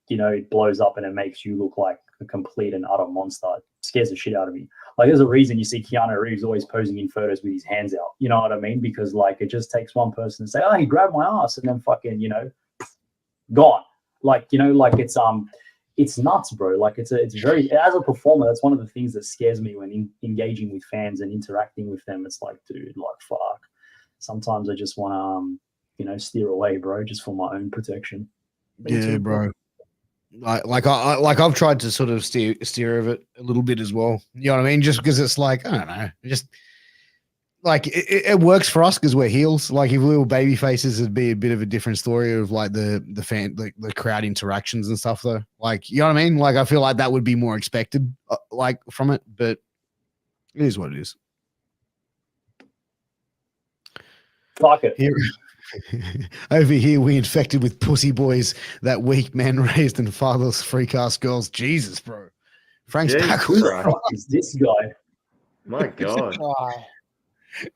it blows up and it makes you look like a complete and utter monster. It scares the shit out of me. Like, there's a reason you see Keanu Reeves always posing in photos with his hands out. You know what I mean? Because, like, it just takes one person to say, oh, he grabbed my ass, and then fucking, gone. Like, it's nuts, bro. Like, it's very, as a performer, that's one of the things that scares me when engaging with fans and interacting with them. It's like, dude, like, fuck. Sometimes I just want to, steer away, bro, just for my own protection. Yeah, bro. I've tried to sort of steer of it a little bit as well. You know what I mean? Just because it's like, I don't know, just like it works for us because we're heels. Like if we were baby faces, it'd be a bit of a different story of like the fan, like the crowd interactions and stuff though. Like, you know what I mean? Like I feel like that would be more expected like from it, but it is what it is. Fuck it. Over here, we infected with pussy boys, that weak man raised and fatherless freak ass girls. Jesus, bro. Frank's back. Who the fuck is this guy? My God.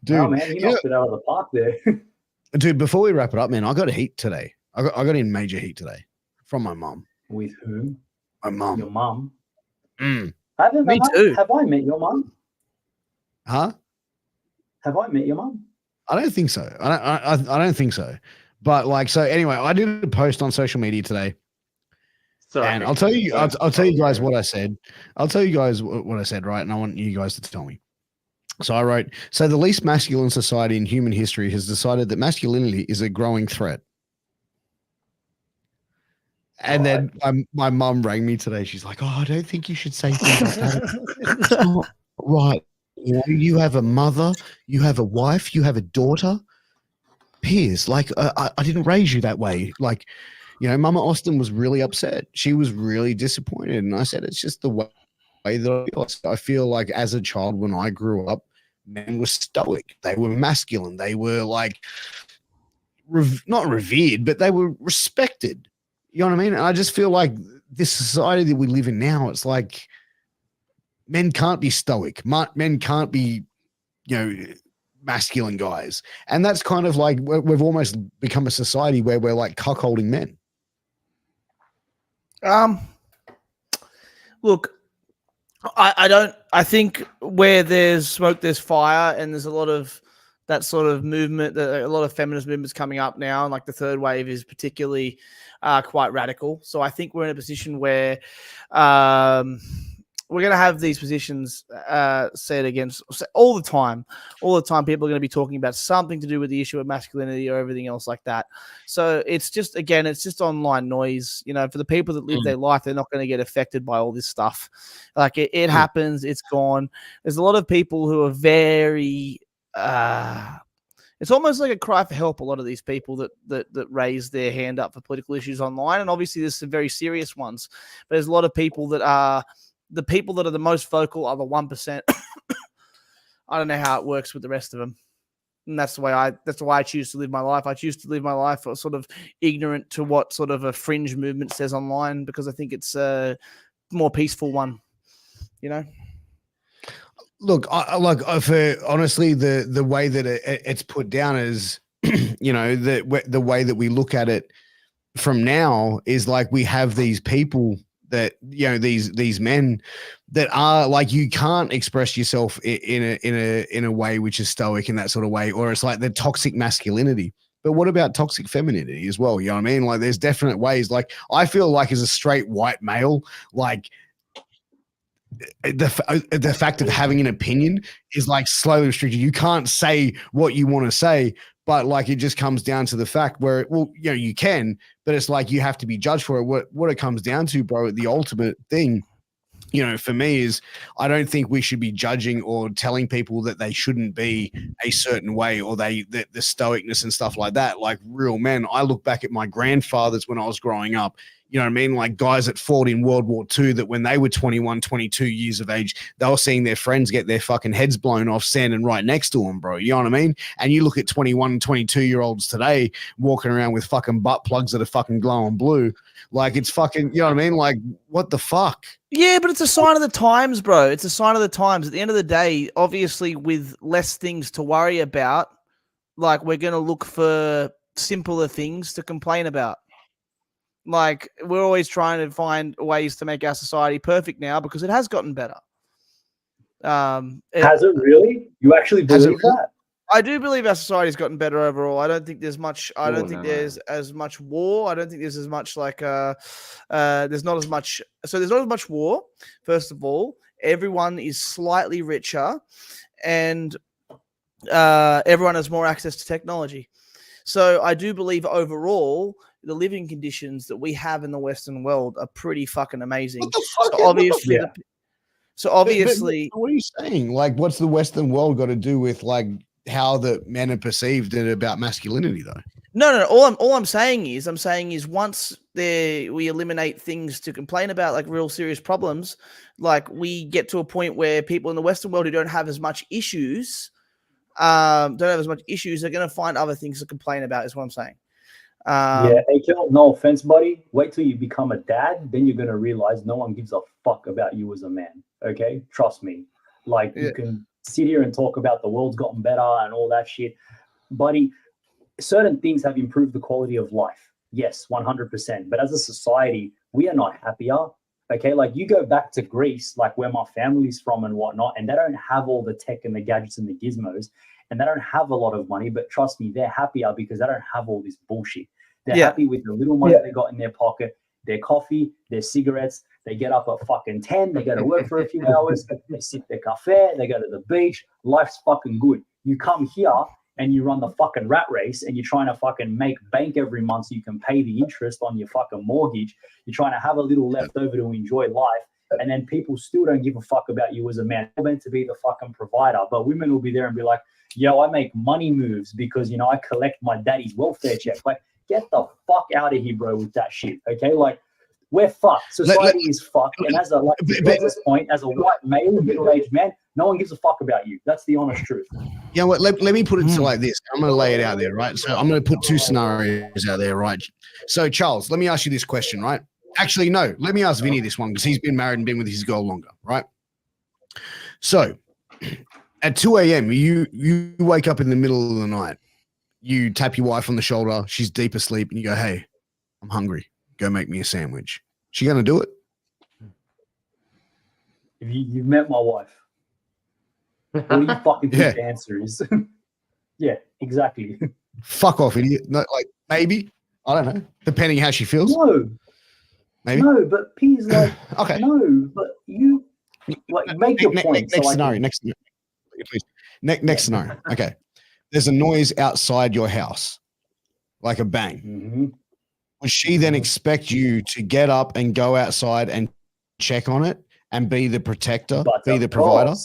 Dude, oh, man, he knocked it out of the park there. Dude, before we wrap it up, man, I got a heat today. I got in major heat today from my mom. With whom? My mom. Your mom? Mm. Me too. Have I met your mom? Huh? Have I met your mom? I don't think so. I don't think so. But like, so anyway, I did a post on social media today. Sorry. And I'll tell you guys what I said. I'll tell you guys what I said, right? And I want you guys to tell me. So I wrote, so the least masculine society in human history has decided that masculinity is a growing threat. And then my mum rang me today. She's like, oh, I don't think you should say things like that. It's not right. You have a mother, you have a wife, you have a daughter. Piers, like, I didn't raise you that way. Like, Mama Austin was really upset. She was really disappointed. And I said, it's just the way that I feel like as a child when I grew up, men were stoic. They were masculine. They were like, not revered, but they were respected. You know what I mean? And I just feel like this society that we live in now, it's like, men can't be stoic. Men can't be, masculine guys. And that's kind of like we've almost become a society where we're like cuckolding men. Look, I think where there's smoke, there's fire, and there's a lot of that sort of movement, a lot of feminist movements coming up now. And like the third wave is particularly quite radical. So I think we're in a position where, we're going to have these positions set against all the time. All the time, people are going to be talking about something to do with the issue of masculinity or everything else like that. So it's just, again, it's just online noise. For the people that live their life, they're not going to get affected by all this stuff. Like it happens, it's gone. There's a lot of people who are very, it's almost like a cry for help. A lot of these people that raise their hand up for political issues online. And obviously there's some very serious ones, but there's a lot of people that are, the people that are the most vocal are the 1%. I don't know how it works with the rest of them. And that's why I choose to live my life. I choose to live my life sort of ignorant to what sort of a fringe movement says online, because I think it's a more peaceful one, Look, honestly, the way that it's put down is, the way that we look at it from now is like we have these people that these men that are like, you can't express yourself in a way which is stoic in that sort of way, or it's like the toxic masculinity. But what about toxic femininity as well? You know what I mean? Like, there's definite ways. Like, I feel like as a straight white male, like the fact of having an opinion is like slowly restricted. You can't say what you want to say, but like it just comes down to the fact where, well, you know, you can, but it's like you have to be judged for it. What it comes down to, bro, the ultimate thing, you know, for me is I don't think we should be judging or telling people that they shouldn't be a certain way or the stoicness and stuff like that. Like real men, I look back at my grandfathers when I was growing up, you know what I mean? Like guys that fought in World War II that when they were 21, 22 years of age, they were seeing their friends get their fucking heads blown off standing right next to them, bro. You know what I mean? And you look at 21, 22-year-olds today walking around with fucking butt plugs that are fucking glowing blue. Like it's fucking, you know what I mean? Like what the fuck? Yeah, but it's a sign of the times, bro. It's a sign of the times. At the end of the day, obviously with less things to worry about, like we're going to look for simpler things to complain about. Like we're always trying to find ways to make our society perfect now because it has gotten better. Has it really? You actually believe that? I do believe our society's gotten better overall. I don't think there's much. I don't think there's as much war. I don't think there's as much like. There's not as much. So there's not as much war. First of all, everyone is slightly richer, and everyone has more access to technology. So I do believe overall the living conditions that we have in the Western world are pretty fucking amazing. What the fuck? So obviously, but what are you saying? Like, what's the Western world got to do with like how the men are perceived and about masculinity, though? No. All I'm saying is once we eliminate things to complain about, like real serious problems, like we get to a point where people in the Western world who don't have as much issues, are going to find other things to complain about. Is what I'm saying. Yeah, Akell, no offense, buddy. Wait till you become a dad, then you're gonna realize no one gives a fuck about you as a man. Okay, trust me. Like you can sit here and talk about the world's gotten better and all that shit, buddy. Certain things have improved the quality of life. Yes, 100%. But as a society, we are not happier. Okay, like you go back to Greece, like where my family's from and whatnot, and they don't have all the tech and the gadgets and the gizmos. And they don't have a lot of money, but trust me, they're happier because they don't have all this bullshit. They're happy with the little money they got in their pocket, their coffee, their cigarettes. They get up at fucking 10, they go to work for a few hours, they sip their cafe, they go to the beach. Life's fucking good. You come here and you run the fucking rat race and you're trying to fucking make bank every month so you can pay the interest on your fucking mortgage. You're trying to have a little left over to enjoy life. And then people still don't give a fuck about you as a man. You're meant to be the fucking provider, but women will be there and be like, yo, I make money moves because, you know, I collect my daddy's welfare check. Like, get the fuck out of here, bro, with that shit. Okay, like we're fucked. Society is fucked. And as a point, as a white male, middle-aged man, no one gives a fuck about you. That's the honest truth. You know what? Let me put it to like this. I'm going to lay it out there, right? So I'm going to put two scenarios out there, right? So Charles, let me ask you this question, right? Actually, no. Let me ask Vinnie this one because he's been married and been with his girl longer, right? So at 2 a.m., you wake up in the middle of the night. You tap your wife on the shoulder. She's deep asleep, and you go, "Hey, I'm hungry. Go make me a sandwich." She gonna do it? If you've met my wife, what do you fucking think the answer is? Yeah, exactly. Fuck off, idiot. No, like maybe. I don't know. Depending how she feels. No. Maybe. No, but Piers, like, okay. No, but you like make your point. Next scenario. Next scenario. Okay. There's a noise outside your house, like a bang. Mm-hmm. Would she then expect you to get up and go outside and check on it and be the protector, be the provider?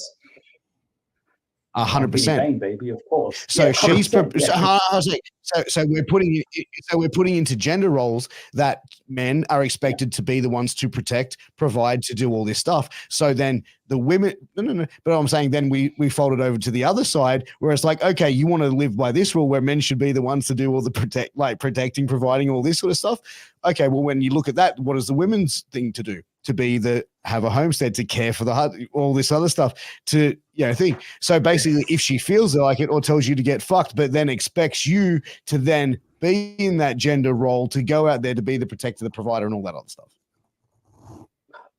100%, baby, of course. So she's so we're putting into gender roles that men are expected to be the ones to protect, provide, to do all this stuff. So then the women, no. But I'm saying then we fold it over to the other side where it's like, okay, you want to live by this rule where men should be the ones to do all the protecting, providing all this sort of stuff. Okay, well, when you look at that, what is the women's thing to do? To be have a homestead, to care for the hut, all this other stuff, to think. So basically, if she feels like it or tells you to get fucked, but then expects you to then be in that gender role to go out there to be the protector, the provider, and all that other stuff.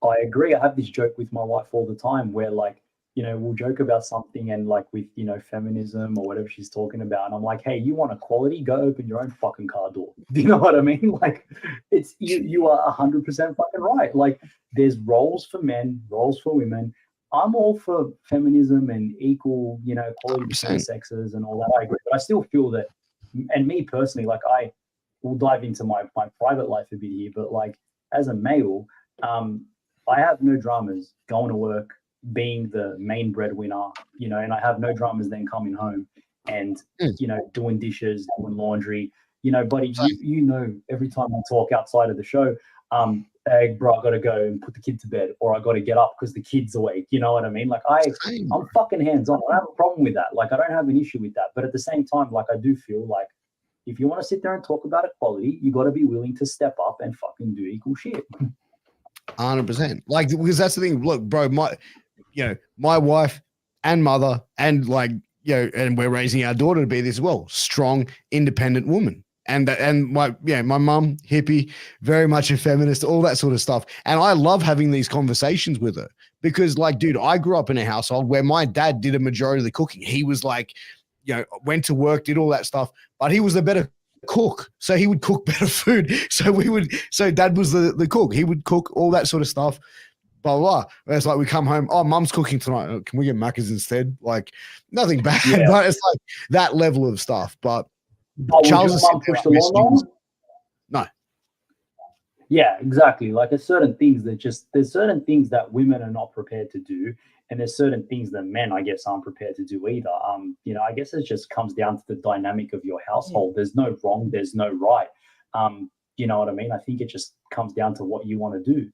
I agree. I have this joke with my wife all the time where, like, we'll joke about something and like with, feminism or whatever she's talking about. And I'm like, hey, you want equality? Go open your own fucking car door. Do you know what I mean? Like, it's you are 100% fucking right. Like, there's roles for men, roles for women. I'm all for feminism and equal, equality between the sexes and all that. I agree. But I still feel that, and me personally, like I will dive into my private life a bit here, but like as a male, I have no dramas going to work, being the main breadwinner, and I have no dramas then coming home and, doing dishes, doing laundry, buddy, every time I talk outside of the show, hey, bro, I got to go and put the kid to bed, or I got to get up because the kid's awake. You know what I mean? Like I'm fucking hands-on. I don't have a problem with that. Like I don't have an issue with that. But at the same time, like I do feel like if you want to sit there and talk about equality, you got to be willing to step up and fucking do equal shit. 100%. Like, because that's the thing. Look, bro, my wife and mother and like, and we're raising our daughter to be this as well. Strong, independent woman. And my mum, hippie, very much a feminist, all that sort of stuff. And I love having these conversations with her because, like, dude, I grew up in a household where my dad did a majority of the cooking. He was like, went to work, did all that stuff, but he was the better cook. So he would cook better food. So dad was the cook. He would cook all that sort of stuff. Blah, blah, blah. It's like we come home, oh, mum's cooking tonight. Can we get Macca's instead? Like, nothing bad, but it's like that level of stuff. But Charles would your mum push the lawnmower? No. Yeah, exactly. Like there's certain things that women are not prepared to do, and there's certain things that men, I guess, aren't prepared to do either. I guess it just comes down to the dynamic of your household. There's no wrong, there's no right. You know what I mean? I think it just comes down to what you want to do.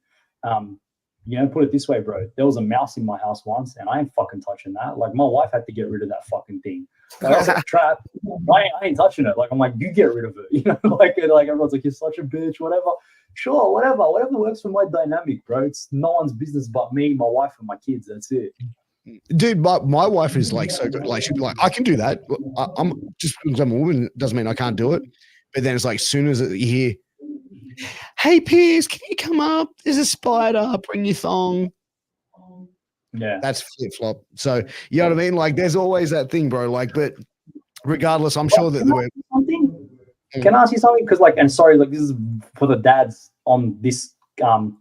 Put it this way, bro. There was a mouse in my house once, and I ain't fucking touching that. Like my wife had to get rid of that fucking thing. Like, I was like, trap. I ain't touching it. Like I'm like, you get rid of it. Like everyone's like, you're such a bitch, whatever. Sure, whatever works for my dynamic, bro. It's no one's business but me, my wife, and my kids. That's it. Dude, my wife is like so good. Like she'd be like, I can do that. I'm just because I'm a woman doesn't mean I can't do it. But then it's like, as soon as you hear, hey Piers, can you come up? There's a spider. Bring your thong. Yeah, that's flip flop. So you know what I mean? Like, there's always that thing, bro. Like, but regardless, I'm sure that Can I ask you something? Because like, and sorry, like this is for the dads on this, on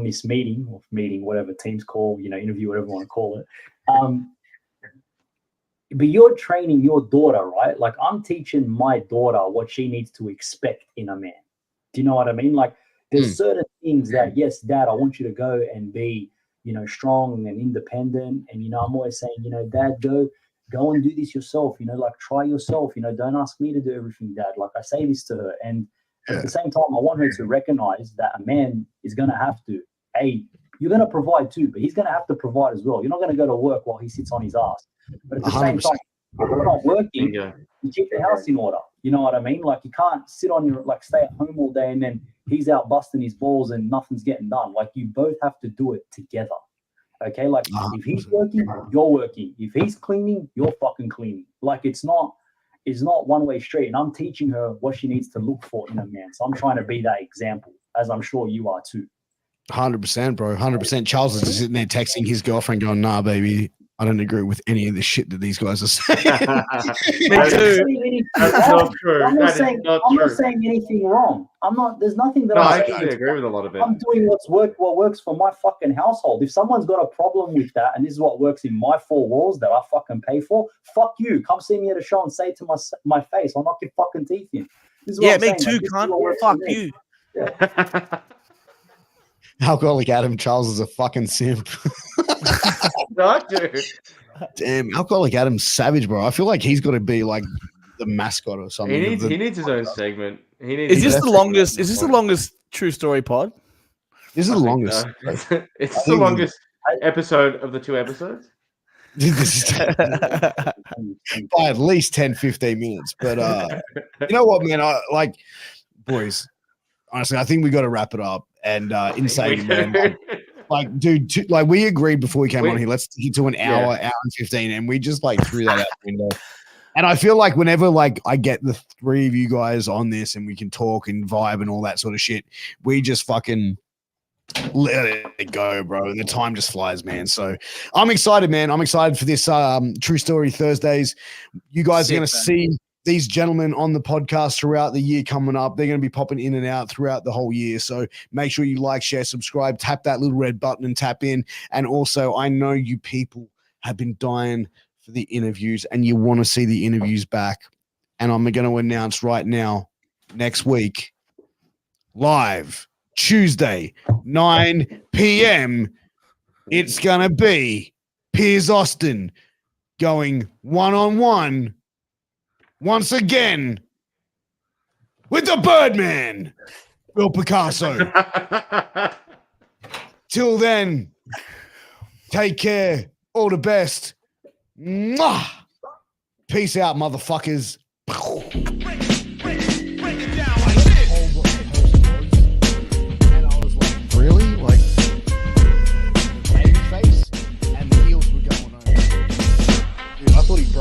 this meeting, whatever, Teams call, interview, whatever you want to call it. But you're training your daughter, right? Like I'm teaching my daughter what she needs to expect in a man. Do you know what I mean? Like there's certain things that, yes, dad, I want you to go and be, strong and independent. And, I'm always saying, dad, go and do this yourself, like try yourself, don't ask me to do everything, dad. Like I say this to her. And at the same time, I want her to recognize that a man is going to have to, you're going to provide too, but he's going to have to provide as well. You're not going to go to work while he sits on his ass. But at the 100%. Same time, if you're not working, you keep the house in order. You know what I mean? Like you can't sit on stay at home all day and then he's out busting his balls and nothing's getting done. Like you both have to do it together. Okay, like if he's working, you're working. If he's cleaning, you're fucking cleaning. Like it's not one-way street. And I'm teaching her what she needs to look for in a man. So I'm trying to be that example, as I'm sure you are too. 100%, bro. 100%. Charles is just sitting there texting his girlfriend going, nah, baby, I don't agree with any of the shit that these guys are saying. Me too. That's not true. I'm not saying anything wrong. There's nothing that I actually agree with a lot of it. I'm doing what works for my fucking household. If someone's got a problem with that and this is what works in my four walls that I fucking pay for, fuck you. Come see me at a show and say it to my face, I'll knock your fucking teeth in. Yeah, me too, cunt. Fuck you. Yeah. Alcoholic Adam, Charles is a fucking simp. No, dude. Damn, Alcoholic Adam's savage, bro. I feel like he's got to be like the mascot or something. He needs his own segment. Is this the longest? Is this the longest True Story pod? This is the longest. It's the longest episode of the 2 episodes. By at least 10, 15 minutes. But you know what, man? Boys, honestly, I think we got to wrap it up. And insane, man. Like, dude, we agreed before we came on here, let's stick it to an hour, hour and 15, and we just threw that out the window. And I feel like whenever I get the 3 of you guys on this and we can talk and vibe and all that sort of shit, we just fucking let it go, bro. And the time just flies, man. So I'm excited, man. I'm excited for this True Story Thursdays. You guys are going to see these gentlemen on the podcast throughout the year coming up. They're going to be popping in and out throughout the whole year. So make sure you like, share, subscribe, tap that little red button and tap in. And also, I know you people have been dying for the interviews and you want to see the interviews back. And I'm going to announce right now, next week, live, Tuesday, 9 p.m., it's going to be Piers Austin going one-on-one once again with the Birdman, Bill Picasso. Till then, take care. All the best. Mwah! Peace out, motherfuckers.